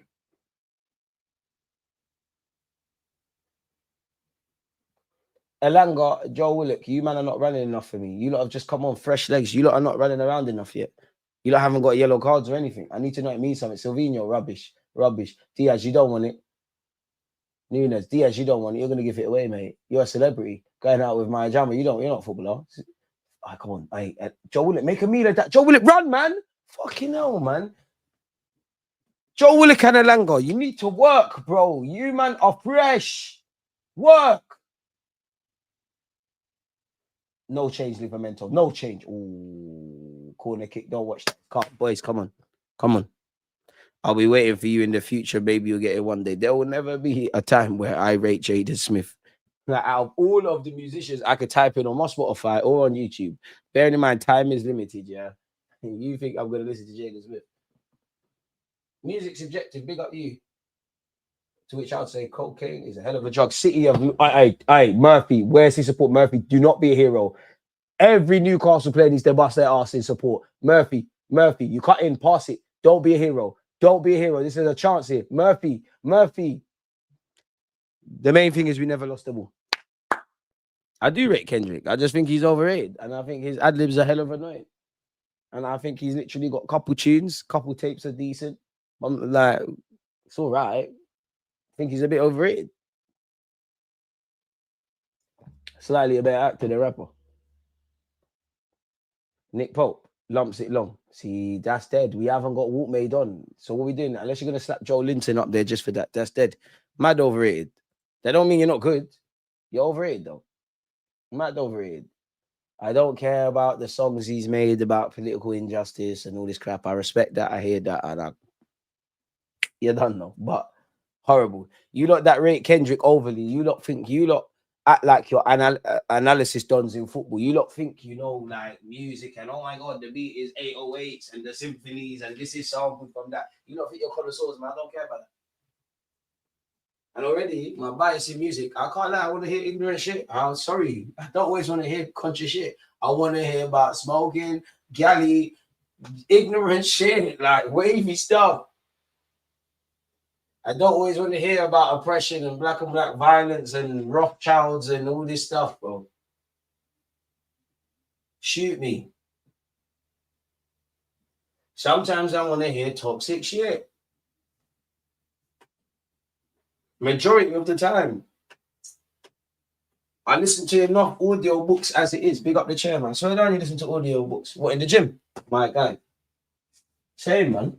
Elanga, Joe Willock, you man are not running enough for me. You lot have just come on fresh legs. You lot are not running around enough yet. You lot haven't got yellow cards or anything. I need to know it means something. Silvino, rubbish. Diaz, you don't want it. Nunes, Diaz, you don't want it. You're gonna give it away, mate. You're a celebrity. Going out with Maya Jama, you're not a footballer. Come on. Joe Willock, make a meal of that. Joe Willock, run, man. Fucking hell, man. Joe Willock and Elanga, you need to work, bro. You man are fresh. Work. No change, Livramento. No change. Ooh, corner kick. Don't watch that. Boys, come on. Come on. I'll be waiting for you in the future. Maybe you'll get it one day. There will never be a time where I rate Jaden Smith. Like, out of all of the musicians, I could type in on my Spotify or on YouTube. Bearing in mind, time is limited, yeah? You think I'm going to listen to Jaden Smith? Music's subjective. Big up you. To which I would say cocaine is a hell of a drug. City of Murphy, where's his support? Murphy, do not be a hero. Every Newcastle player needs to bust their ass in support. Murphy, you cut in, pass it. Don't be a hero. Don't be a hero. This is a chance here. Murphy. The main thing is we never lost the ball. I do rate Kendrick. I just think he's overrated. And I think his ad-libs are hell of annoying. And I think he's literally got a couple tunes, couple tapes are decent. I'm like, it's all right. I think he's a bit overrated. Slightly a better actor than rapper. Nick Pope lumps it long. See, that's dead. We haven't got Walk made on. So what are we doing? Unless you're going to slap Joe Linton up there just for that. That's dead. Mad overrated. That don't mean you're not good. You're overrated, though. Mad overrated. I don't care about the songs he's made about political injustice and all this crap. I respect that. I hear that. And you don't know. But horrible. You lot that rate Kendrick overly. You lot think you lot act like your analysis dons in football. You lot think you know like music and oh my god, the beat is 808s and the symphonies and this is sampled from that. You lot think you're connoisseurs, man. I don't care about that. And already my bias in music, I can't lie, I want to hear ignorant shit. I'm sorry. I don't always want to hear conscious shit. I want to hear about smoking, galley, ignorant shit, like wavy stuff. I don't always want to hear about oppression and black violence and Rothschilds and all this stuff, bro. Shoot me. Sometimes I want to hear toxic shit. Majority of the time. I listen to enough audio books as it is. Big up the chairman. So I don't only listen to audio books. What, in the gym? My guy. Same, man.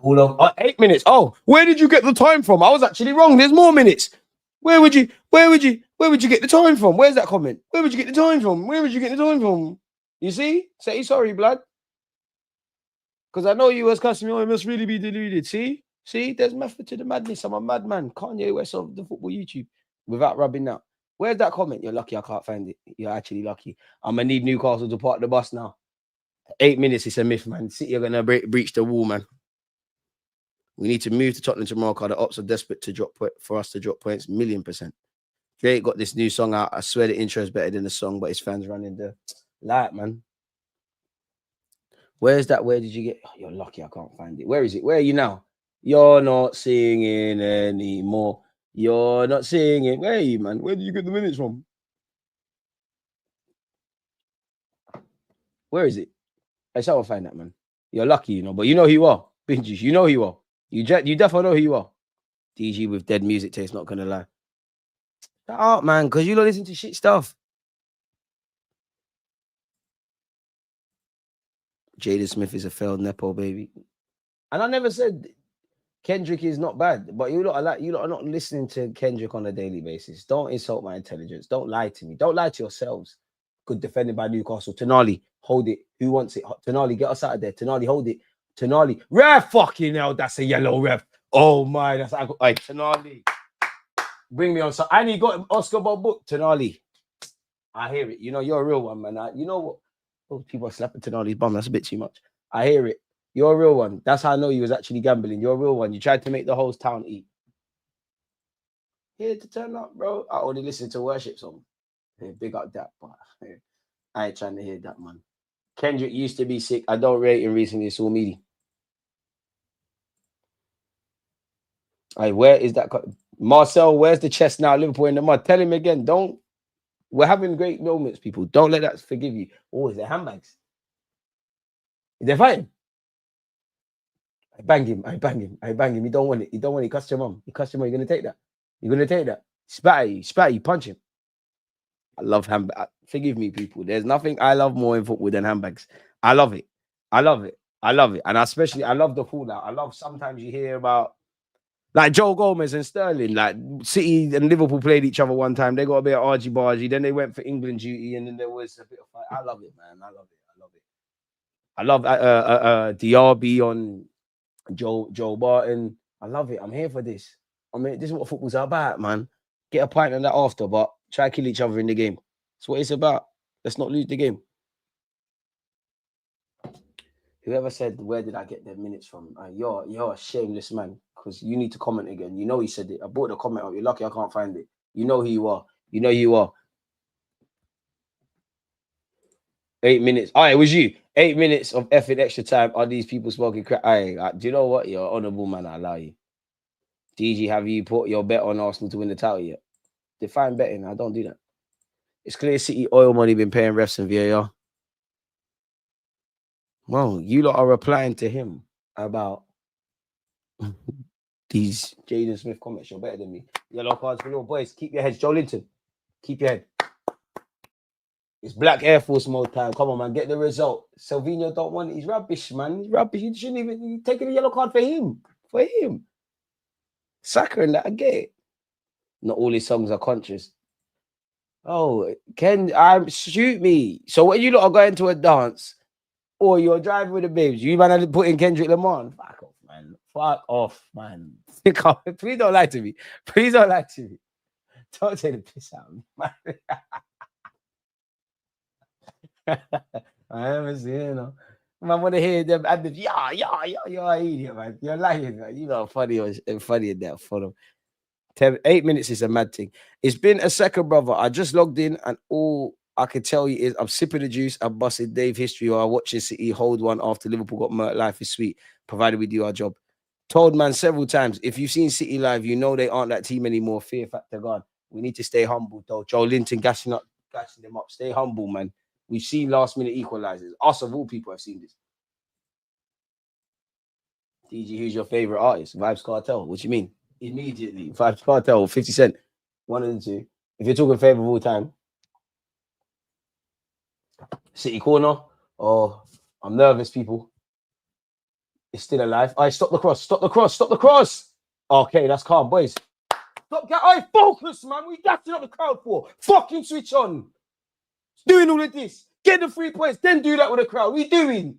All of 8 minutes. Oh, where did you get the time from? I was actually wrong. There's more minutes. Where would you get the time from? Where's that comment? Where would you get the time from? You see? Say sorry, blood. Because I know you was cussing me. Oh, it must really be deluded. See? There's method to the madness. I'm a madman. Kanye West of the football YouTube. Without rubbing out. Where's that comment? You're lucky I can't find it. You're actually lucky. I'm going to need Newcastle to park the bus now. 8 minutes, it's a myth, man. City are going to breach the wall, man. We need to move to Tottenham tomorrow. The Ops are desperate to for us to drop points, 1,000,000%. Drake got this new song out. I swear the intro is better than the song, but his fans running the light, man. Where's that? Where did you get? Oh, you're lucky I can't find it. Where is it? Where are you now? You're not singing anymore. You're not singing. Where are you, man? Where did you get the minutes from? Where is it? I shall find that, man. You're lucky, you know, but you know who you are. Binges, you know who you are. You definitely know who you are. DG with dead music taste, not gonna lie. Shut up, man, because you don't listen to shit stuff. Jaden Smith is a failed Nepo, baby. And I never said Kendrick is not bad, but you lot are not listening to Kendrick on a daily basis. Don't insult my intelligence. Don't lie to me. Don't lie to yourselves. Good defending by Newcastle. Tonali, hold it. Who wants it? Tonali, get us out of there. Tonali, hold it. Tonali. Ref, fucking hell, that's a yellow ref. Oh my, that's like, Tonali. Bring me on. So and he got Oscar Bob book. Tonali. I hear it. You know, you're a real one, man. You know what? Oh, people are slapping Tonali's bum. That's a bit too much. I hear it. You're a real one. That's how I know you was actually gambling. You're a real one. You tried to make the whole town eat. Here to turn up, bro. I only listen to worship songs. Yeah, big up that, but I ain't trying to hear that, man. Kendrick used to be sick. I don't rate him recently. It's all meaty. Hey, where is that? Marcel, where's the chest now? Liverpool in the mud. Tell him again. Don't. We're having great moments, people. Don't let that forgive you. Oh, is there handbags? Is they fighting? I bang him. I bang him. I bang him. You don't want it. You don't want it. He cussed your mum. He cussed your mum. You're going to take that. You're going to take that. Spat at you. Spat at you. Punch him. I love handbags. Forgive me, people. There's nothing I love more in football than handbags. I love it. I love it. I love it. And especially, I love the fallout. I love sometimes you hear about like Joe Gomez and Sterling. Like City and Liverpool played each other one time. They got a bit of argy-bargy. Then they went for England duty. And then there was a bit of fight. I love it, man. I love it. I love it. I love Diaby on Joe Barton. I love it. I'm here for this. I mean, this is what football's about, man. Get a pint on that after, but try to kill each other in the game. That's what it's about. Let's not lose the game. Whoever said, where did I get the minutes from? You're a shameless man, because you need to comment again. You know he said it. I brought the comment up. You're lucky I can't find it. You know who you are. You know who you are. 8 minutes. All right, it was you. 8 minutes of effing extra time. Are these people smoking crack? Do you know what? You're an honourable man. I allow you. DG, have you put your bet on Arsenal to win the title yet? Define betting. I don't do that. It's clear City oil money been paying refs and VAR. Well, you lot are replying to him about these Jaden Smith comments. You're better than me. Yellow cards for little boys. Keep your heads. Joe Linton. Keep your head. It's Black Air Force mode time. Come on, man. Get the result. Salvino don't want it. He's rubbish, man. He's rubbish. You shouldn't even be taking a yellow card for him. For him. Saka and that, I get it. Not all his songs are conscious. Oh, shoot me. So when you lot are going to a dance or you're driving with the babes, you man are putting Kendrick Lamar. Fuck off, man. Fuck off, man. Please don't lie to me. Please don't lie to me. Don't take the piss out of me, man. I haven't seen it, no. I want to hear them and you're an idiot, man. You're lying, man. You know, funny in that photo. 8 minutes is a mad thing. It's been a second, brother. I just logged in and all I can tell you is I'm sipping the juice. I'm busting Dave history or I watching City hold one after Liverpool got murked. Life is sweet, provided we do our job. Told man several times, if you've seen City live, you know they aren't that team anymore. Fear factor gone. We need to stay humble, though. Joe Linton gassing them up. Stay humble, man. We've seen last-minute equalizers. Us, of all people, have seen this. DG, who's your favorite artist? Vibes Cartel. What you mean? Immediately. Vibes Cartel, 50 Cent. One of the two. If you're talking favorite of all time, City Corner. Oh, I'm nervous, people. It's still alive. All right, stop the cross. Stop the cross. Stop the cross. Okay, that's calm, boys. Stop. All right, focus, man. We got up the crowd for. Fucking switch on. Doing all of this. Get the 3 points. Then do that with the crowd. What are you doing?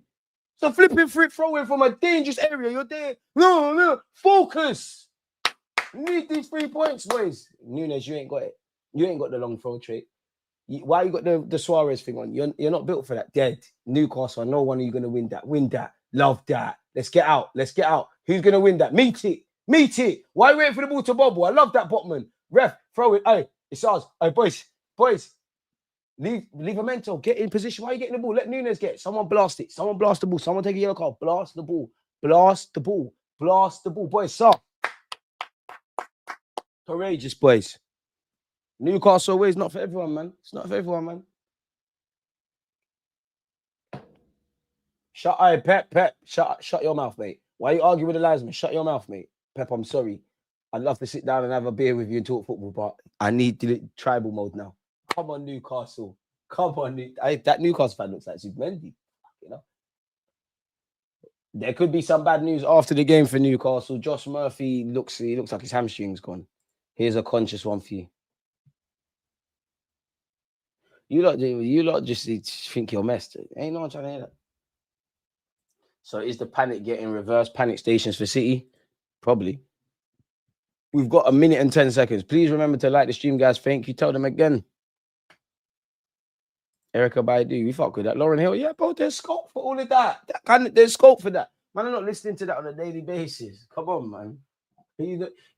So flipping free throwing from a dangerous area. You're there. No. Focus. You need these 3 points, boys. Nunes, you ain't got it. You ain't got the long throw trait. Why you got the Suarez thing on? You're not built for that. Dead. Newcastle, I know one of you going to win that. Win that. Love that. Let's get out. Let's get out. Who's going to win that? Meet it. Meet it. Why are you waiting for the ball to bobble? I love that, Botman. Ref, throw it. Hey, it's ours. Hey, boys. Leave a mental. Get in position. Why are you getting the ball? Let Nunes get it. Someone blast it. Someone blast the ball. Someone take a yellow card. Blast the ball. Blast the ball. Blast the ball. Boys, stop. Courageous, boys. Newcastle away is not for everyone, man. It's not for everyone, man. Pep. Shut your mouth, mate. Why are you arguing with the linesman? Shut your mouth, mate. Pep, I'm sorry. I'd love to sit down and have a beer with you and talk football, but I need the tribal mode now. Come on, Newcastle. Come on. That Newcastle fan looks like Mendy. You know? There could be some bad news after the game for Newcastle. Josh Murphy looks like his hamstring's gone. Here's a conscious one for you. You lot just think you're messed. Ain't no one trying to hear that. So is the panic getting reversed? Panic stations for City? Probably. We've got 1 minute and 10 seconds. Please remember to like the stream, guys. Thank you. Tell them again. Erica Baidu, we fuck with that. Lauren Hill, yeah, bro, there's scope for all of that. There's scope for that. Man, I'm not listening to that on a daily basis. Come on, man.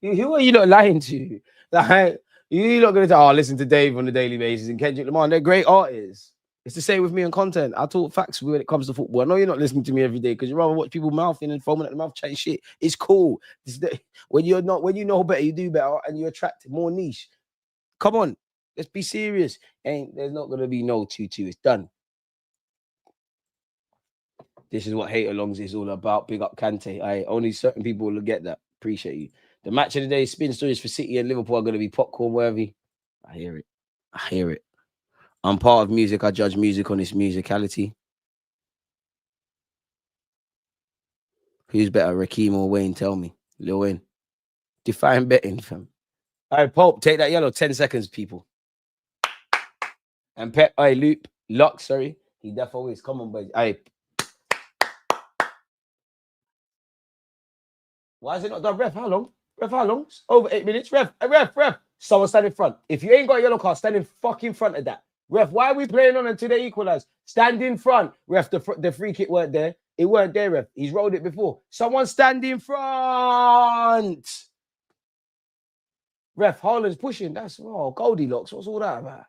Who are you not lying to? Like, you're not going to say, oh, listen to Dave on a daily basis and Kendrick Lamar. They're great artists. It's the same with me on content. I talk facts when it comes to football. I know you're not listening to me every day because you rather watch people mouthing and foaming at the mouth, chatting shit. It's cool. When you know better, you do better and you attract more niche. Come on. Let's be serious. There's not going to be no 2-2. It's done. This is what hate alongs is all about. Big up Kante. Only certain people will get that. Appreciate you. The match of the day, spin stories for City and Liverpool are going to be popcorn worthy. I hear it. I'm part of music. I judge music on its musicality. Who's better, Raheem or Wayne? Tell me. Lil Wayne. Define betting, fam. All right, Pope, take that yellow. 10 seconds, people. And Pep, Lock, sorry. He definitely is. Come on, boys. Why is it not done? Ref, how long? It's over 8 minutes. Ref. Someone stand in front. If you ain't got a yellow card, stand in fucking front of that. Ref, why are we playing on until they equalize? Stand in front. Ref, the free kick weren't there. It weren't there, ref. He's rolled it before. Someone stand in front. Ref, Haaland's pushing. That's Goldilocks. What's all that about?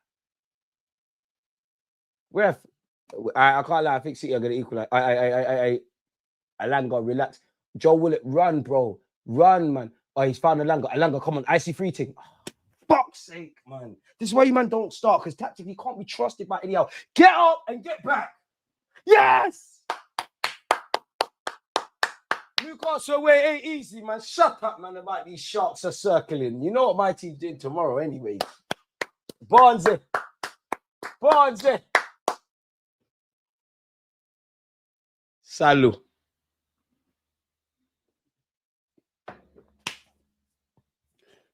Ref, I can't lie. I think City are going to equalize. Alanga, relax. Joe Willett, run, bro. Run, man. Oh, he's found Alanga. Alanga, come on. Icy free thing. Oh, fuck's sake, man. This is why you man don't start, because tactically can't be trusted by anyhow. Get up and get back. Yes! Newcastle away ain't easy, man. Shut up, man, about these sharks are circling. You know what my team's doing tomorrow anyway. Barnsley. Salut.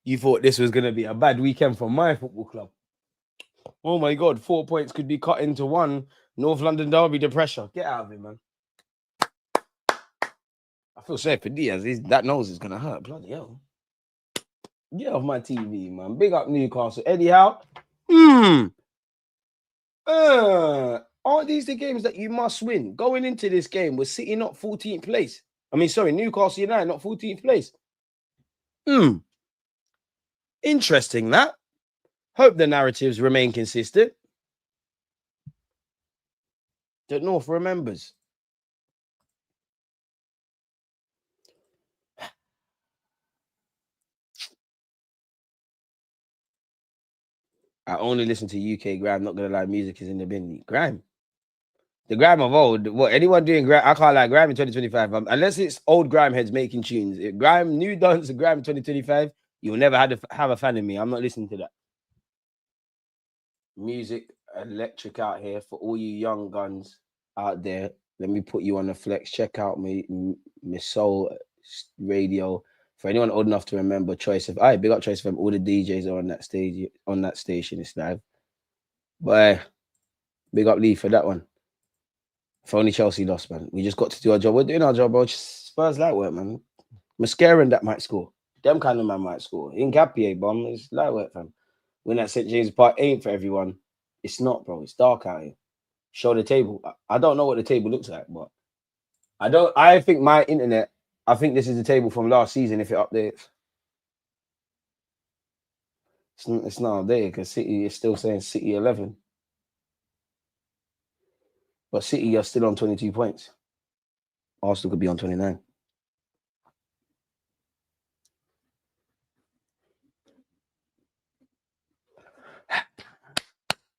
You thought this was going to be a bad weekend for my football club. Oh, my God. 4 points could be cut into one. North London derby, the pressure. Get out of it, man. I feel sorry for Diaz. That nose is going to hurt. Bloody hell. Get off my TV, man. Big up Newcastle. Eddie Howe. Aren't these the games that you must win? Going into this game, was City not 14th place? Newcastle United not 14th place. Interesting, that. Hope the narratives remain consistent. The North remembers. I only listen to UK grime. Not gonna lie, music is in the bin. Grime. The grime of old. What anyone doing grime? I can't like grime in 2025. Unless it's old grime heads making tunes. Grime, new dance, grime 2025. You'll never have a fan of me. I'm not listening to that. Music electric out here for all you young guns out there. Let me put you on the flex. Check out my soul radio. For anyone old enough to remember Choice of big up Choice FM. All the DJs are on that stage, on that station. It's live. But big up Lee for that one. If only Chelsea lost, man. We just got to do our job. We're doing our job, bro. Spurs light work, man. Mascara that might score. Them kind of man might score. Incapié, bomb. It's light work, fam. When at St. James Park ain't for everyone. It's not, bro. It's dark out here. Show the table. I don't know what the table looks like, but I think my internet, I think this is the table from last season if it updates. It's not updated because City is still saying City 11. But City are still on 22 points. Arsenal could be on 29.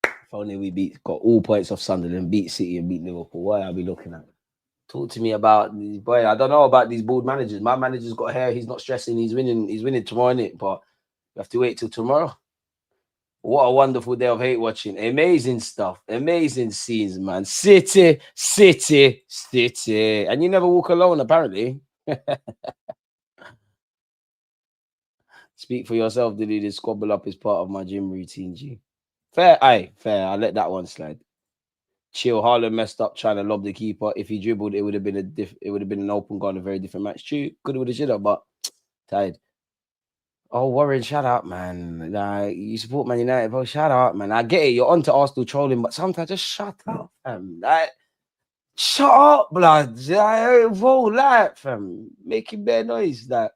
If only we got all points off Sunderland, beat City and beat Liverpool. What I'll be looking at? Talk to me about these boy. I don't know about these board managers. My manager's got hair. He's not stressing. He's winning tomorrow, innit? But you have to wait till tomorrow. What a wonderful day of hate watching. Amazing stuff. Amazing scenes, man. City. And you never walk alone, apparently. Speak for yourself, Deluded. Squabble up is part of my gym routine, G. Fair, aye, fair. I let that one slide. Chill. Haaland messed up trying to lob the keeper. If he dribbled, it would have been it would have been an open goal, a very different match. True, could have, should have, but tired. Oh, Warren, shout out, man. Like, you support Man United, bro. Shout out, man. I get it. You're onto Arsenal trolling, but sometimes just shut up, fam. Like, shut up, blood. Like, bro, like, fam. Making bare noise. Like,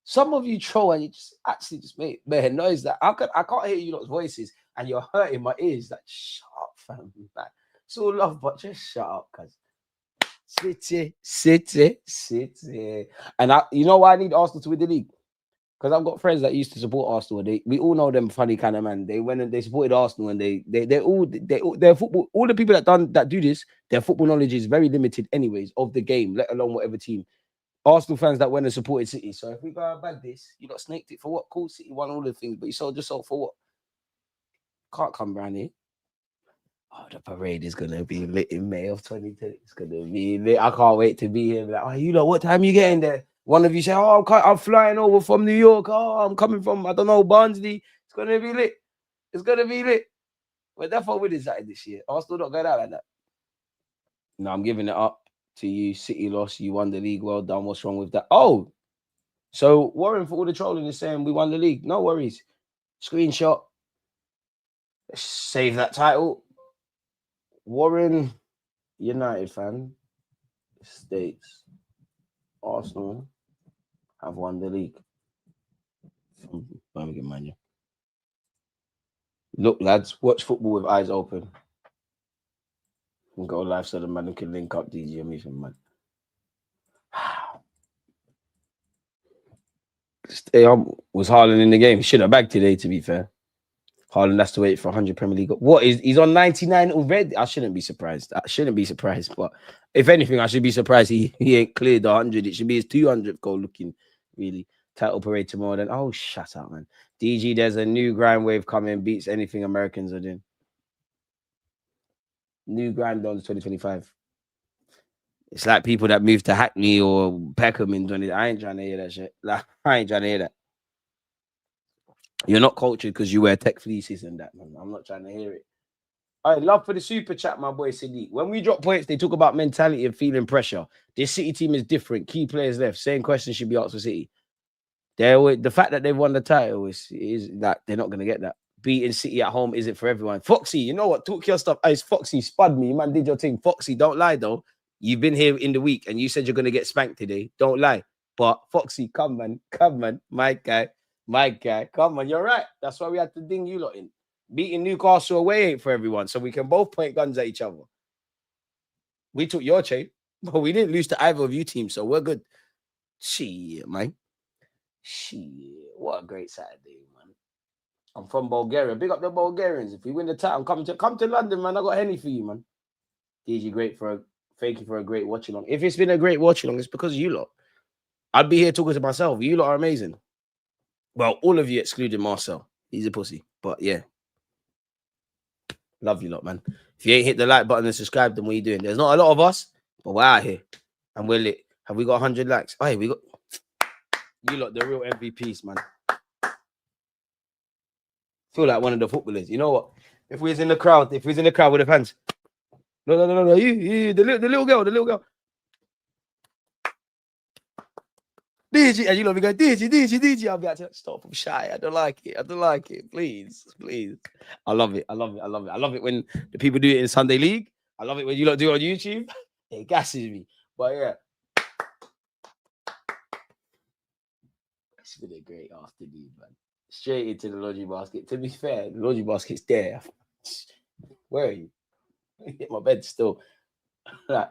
some of you troll and you just actually just make bare noise. Like, I can't hear you lot's voices and you're hurting my ears. Like, shut up, fam. Like, it's all love, but just shut up, cuz. City. And you know why I need Arsenal to win the league? Because I've got friends that used to support Arsenal. We all know them funny kind of man. They went and they supported Arsenal, and they're football. All the people that do this, their football knowledge is very limited, anyways, of the game, let alone whatever team. Arsenal fans that went and supported City. So if we go and bag this, you got snaked it for what? Cool, City won all the things, but you sold yourself for what? Can't come around here. Oh, the parade is gonna be lit in May of 2020. It's gonna be lit. I can't wait to be here. Like, oh, you know, what time you getting there? One of you say, oh, I'm flying over from New York. Oh, I'm coming from, I don't know, Barnsley. It's gonna be lit. It's gonna be lit. But that's what we decided this year. Arsenal not going out like that. No, I'm giving it up to you. City lost. You won the league. Well done. What's wrong with that? Oh, so Warren, for all the trolling, is saying we won the league. No worries. Screenshot. Save that title. Warren, United fan, states Arsenal have won the league from Birmingham, man. Look, lads, watch football with eyes open. And go live so the man can link up DG and me from man. Was Haaland in the game? He should have bagged today, to be fair. Haaland has to wait for 100 Premier League. What is he's on 99 already? I shouldn't be surprised. But if anything, I should be surprised he ain't cleared the 100. It should be his 200th goal looking really. Title parade tomorrow. Then shut up, man. DG, there's a new grind wave coming. Beats anything Americans are doing. New grind on 2025. It's like people that moved to Hackney or Peckham in 20. I ain't trying to hear that shit. Like, I ain't trying to hear that. You're not cultured because you wear tech fleeces and that, man. I'm not trying to hear it. All right, love for the super chat, my boy Sadiq. When we drop points, they talk about mentality and feeling pressure. This City team is different. Key players left. Same question should be asked for City. The fact that they've won the title is that they're not going to get that. Beating City at home isn't for everyone. Foxy, you know what? Talk your stuff. Hey, Foxy, spud me. Man, did your thing. Foxy, don't lie, though. You've been here in the week and you said you're going to get spanked today. Don't lie. But Foxy, come, man. Come, man. My guy. Come on, you're right. That's why we had to ding you lot in. Beating Newcastle away ain't for everyone, so we can both point guns at each other. We took your chain, but we didn't lose to either of you teams, so we're good. Shit, man. Shit, what a great Saturday, man. I'm from Bulgaria. Big up the Bulgarians. If we win the title, come to London, man. I got Henny for you, man. DG, thank you for a great watch along. If it's been a great watch along, it's because of you lot. I'd be here talking to myself. You lot are amazing. Well, all of you excluding Marcel. He's a pussy. But yeah. Love you lot, man. If you ain't hit the like button and subscribe, then what are you doing? There's not a lot of us, but we're out here. And we're lit. Have we got 100 likes? Oh, hey, we got... You lot, the real MVPs, man. Feel like one of the footballers. You know what? If we was in the crowd with the fans. No. You, the little girl. DG, and you know, we go, DG. I'll be like, stop, I'm shy. I don't like it. Please. I love it. I love it when the people do it in Sunday League. I love it when you lot do it on YouTube. It gasses me. But yeah. It's been a great afternoon, man. Straight into the laundry basket. To be fair, the laundry basket's there. Where are you? Hit my bed still. Like,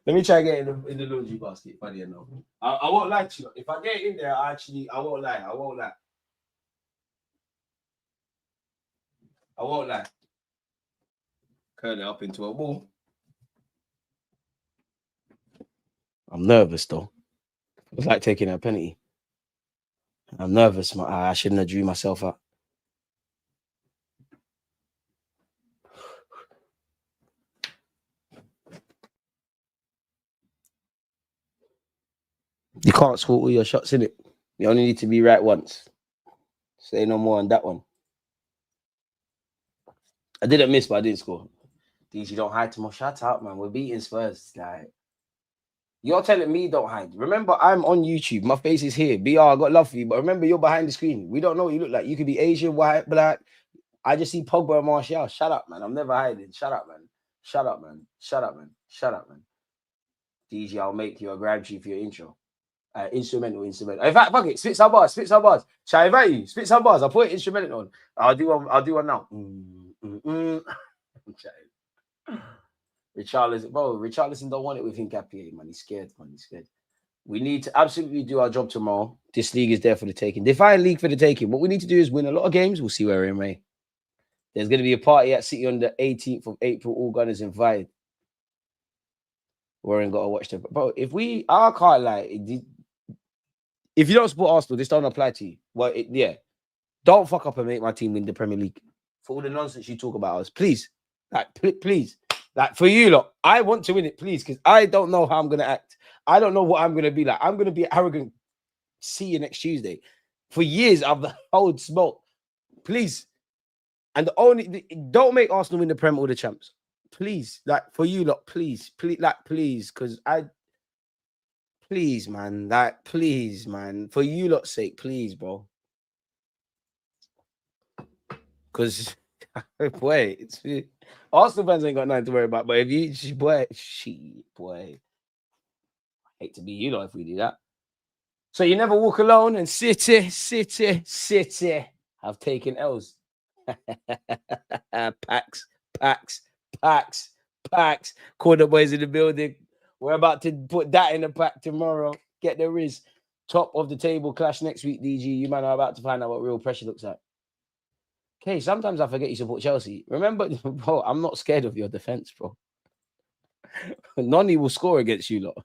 let me try and get in the laundry basket. Funny enough, I won't lie to you. If I get in there, I won't lie. I won't lie. Curl it up into a ball. I'm nervous though. It's like taking a penalty. I'm nervous. I shouldn't have drew myself up. You can't score all your shots in it. You only need to be right once. Say no more on that one. I didn't miss, but I didn't score. DG, don't hide tomorrow. Shut up, man. We're beating Spurs. Like, you're telling me don't hide. Remember, I'm on YouTube. My face is here. BR, I got love for you. But remember, you're behind the screen. We don't know what you look like. You could be Asian, white, black. I just see Pogba and Martial. Shut up, man. I'm never hiding. Shut up, man. Shut up, man. Shut up, man. Shut up, man. DG, I'll make you a grab sheet for your intro. Instrumental. In fact, fuck it. Spit some bars. Shall I invite you? Spit some bars. I'll put instrumental on. I'll do one now. Richarlison don't want it with Hincapié, man. He's scared, man. He's scared. We need to absolutely do our job tomorrow. This league is there for the taking. Define league for the taking. What we need to do is win a lot of games. We'll see where we're in May. There's going to be a party at City on the 18th of April. All Gunners invited. Warren got to watch them. Bro, I can't lie. If you don't support Arsenal, this don't apply to you. Well, yeah. Don't fuck up and make my team win the Premier League. For all the nonsense you talk about us. Please. Please. Like, for you lot, I want to win it, please, because I don't know how I'm going to act. I don't know what I'm going to be like. I'm going to be arrogant. See you next Tuesday. For years, I've held smoke. Please. And don't make Arsenal win the Prem or the champs. Please. Like, for you lot, please. Please. Because please, man. Like, please, man. For you lot's sake, please, bro. Because, boy, Arsenal fans ain't got nothing to worry about. But if you, boy. I hate to be you lot if we do that. So you never walk alone, and City have taken L's. Packs. Corner boys in the building. We're about to put that in the pack tomorrow. Get the Riz. Top of the table clash next week, DG. You man are about to find out what real pressure looks like. Okay, sometimes I forget you support Chelsea. Remember, bro, I'm not scared of your defense, bro. Noni will score against you lot.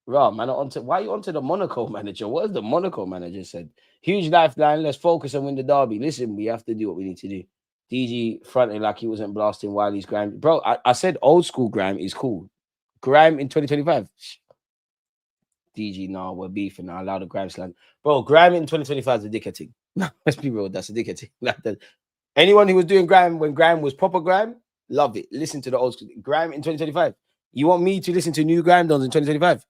Right, man, why are you onto the Monaco manager? What has the Monaco manager said? Huge lifeline. Let's focus and win the derby. Listen, we have to do what we need to do. DG fronting like he wasn't blasting Wiley's Grime. Bro, I said old school Grime is cool. Grime in 2025. DG, no, we're beefing now. Allow the Grime slang. Bro, Grime in 2025 is a dickhead thing. Let's be real, that's a dickhead thing. Like that. Anyone who was doing Grime when Grime was proper Grime, love it. Listen to the old school Grime in 2025. You want me to listen to new Grime dons in 2025?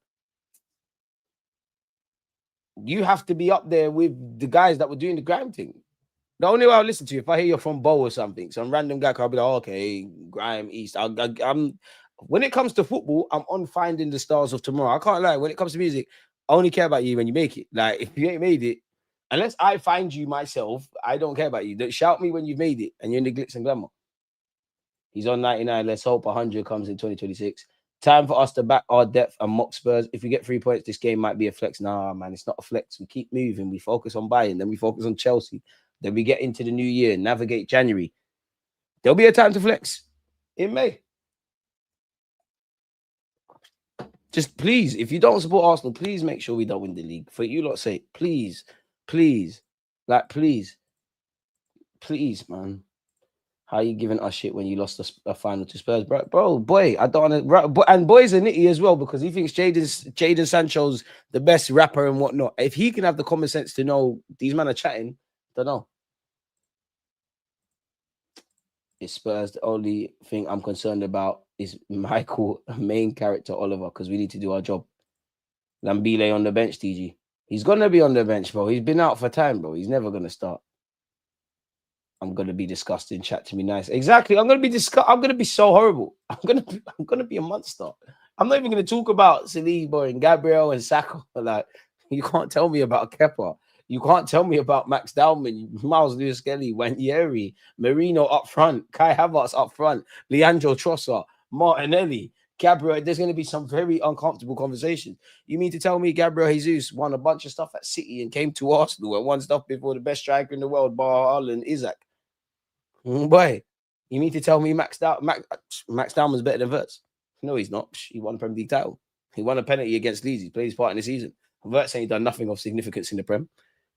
You have to be up there with the guys that were doing the Grime thing. The only way I'll listen to you if I hear you're from Bow or something, some random guy, I'll be like, okay, Grime East. I'm when it comes to football, I'm on finding the stars of tomorrow. I can't lie. When it comes to music, I only care about you when you make it. Like, if you ain't made it, unless I find you myself, I don't care about you. Don't shout me when you've made it and you're in the glitz and glamour. He's on 99. Let's hope 100 comes in 2026. Time for us to back our depth and mock Spurs. If we get 3 points, this game might be a flex. Nah, man, it's not a flex. We keep moving. We focus on buying. Then we focus on Chelsea. Then we get into the new year, navigate January. There'll be a time to flex in May. Just please, if you don't support Arsenal, please make sure we don't win the league. For you lot's sake, please. Like, please, man. How are you giving us shit when you lost a final to Spurs, bro? Boy, I don't want to. And boy's a nitty as well because he thinks Jadon Sancho's the best rapper and whatnot. If he can have the common sense to know these men are chatting, don't know. It's Spurs. The only thing I'm concerned about is Michael, main character Oliver, because we need to do our job. Lambile on the bench, TG. He's gonna be on the bench, bro. He's been out for time, bro. He's never gonna start. I'm gonna be disgusting. Chat to me nice. Exactly. I'm gonna be so horrible. I'm gonna be a monster. I'm not even gonna talk about Saliba and Gabriel and Saka. Like, you can't tell me about Kepa. You can't tell me about Max Dowman, Miles Lewis Kelly, Wanyeri, Marino up front, Kai Havertz up front, Leandro Trossard, Martinelli, Gabriel. There's going to be some very uncomfortable conversations. You mean to tell me Gabriel Jesus won a bunch of stuff at City and came to Arsenal and won stuff before the best striker in the world, bar Haaland, Isaac? Boy, you mean to tell me Max Dowman's better than Wirtz? No, he's not. He won a Premier League title. He won a penalty against Leeds. He played his part in the season. Wirtz ain't done nothing of significance in the Prem.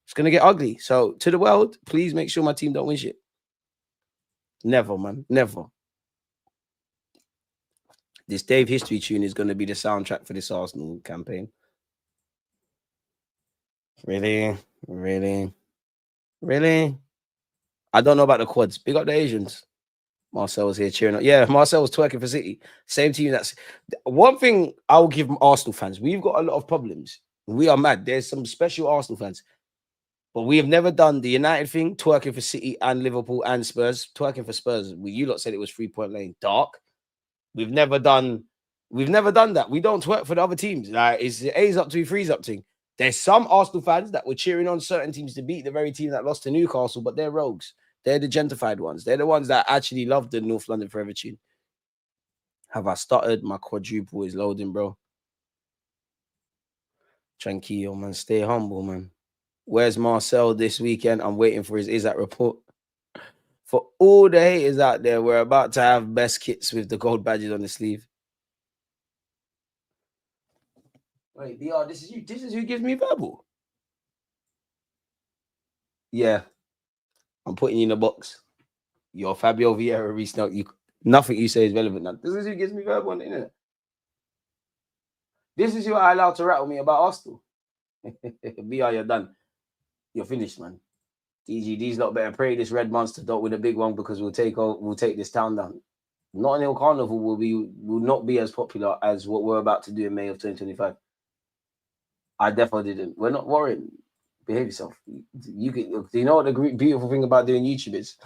It's going to get ugly. So, to the world, please make sure my team don't win shit. Never, man. Never. This Dave History tune is going to be the soundtrack for this Arsenal campaign. Really? I don't know about the quads. Big up the Asians. Marcel was here cheering up. Yeah, Marcel was twerking for City. Same team. That's one thing I'll give Arsenal fans. We've got a lot of problems. We are mad. There's some special Arsenal fans. But we have never done the United thing, twerking for City and Liverpool and Spurs. Twerking for Spurs. You lot said it was 3-point lane. Dark. We've never done that. We don't twerk for the other teams. Like, it's the A's up to, three's up to. There's some Arsenal fans that were cheering on certain teams to beat the very team that lost to Newcastle, but they're rogues. They're the gentrified ones. They're the ones that actually love the North London Forever tune. Have I stuttered? My quadruple is loading, bro. Tranquillo, man. Stay humble, man. Where's Marcel this weekend? I'm waiting for his ISAT report. For all the haters out there, we're about to have best kits with the gold badges on the sleeve. Wait, BR, this is you. This is who gives me verbal. Yeah. I'm putting you in a box. You're Fabio Vieira, Reece. Nothing you say is relevant now. This is who gives me verbal on the internet. This is who I allowed to rattle me about Arsenal. BR, you're done. You're finished, man. DGD's lot better pray this red monster don't win a big one because we'll take this town down. Notting Hill Carnival will not be as popular as what we're about to do in May of 2025. I definitely didn't. We're not worried. Behave yourself. Do you know what the beautiful thing about doing YouTube is?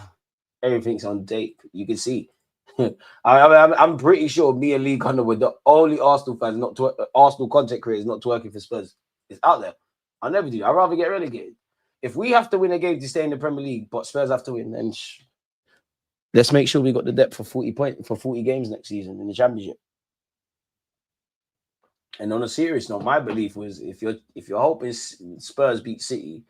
Everything's on tape. You can see. I'm pretty sure me and Lee Gunner were the only Arsenal fans, Arsenal content creators, not twerking for Spurs. It's out there. I'll never do. I'd rather get relegated. If we have to win a game to stay in the Premier League, but Spurs have to win, then let's make sure we got the depth for 40 games next season in the Championship. And on a serious note, my belief was if you're hoping Spurs beat City,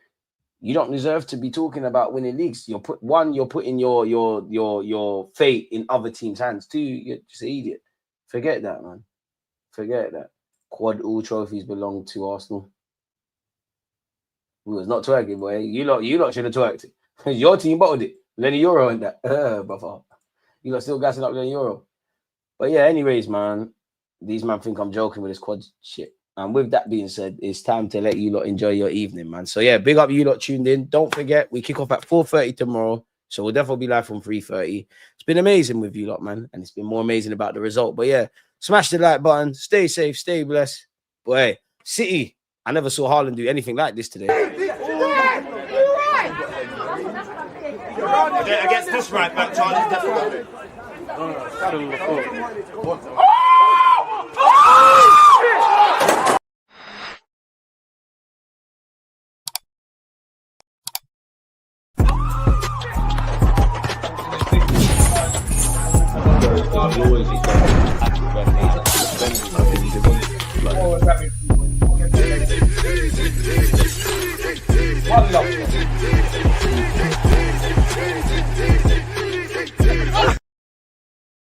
you don't deserve to be talking about winning leagues. You're putting your fate in other teams' hands. Two, you're just an idiot. Forget that, man. Forget that. Quad all trophies belong to Arsenal. It was not twerking, boy. You lot should have twerked it. Your team bottled it. Lenny Euro and that. Brother. You lot still gassing up Lenny Euro. But yeah, anyways, man. These man think I'm joking with this quad shit. And with that being said, it's time to let you lot enjoy your evening, man. So yeah, big up you lot tuned in. Don't forget, we kick off at 4:30 tomorrow. So we'll definitely be live from 3:30. It's been amazing with you lot, man. And it's been more amazing about the result. But yeah, smash the like button. Stay safe. Stay blessed. But hey, City, I never saw Haaland do anything like this today. Against this right back, Charlie, definitely. Always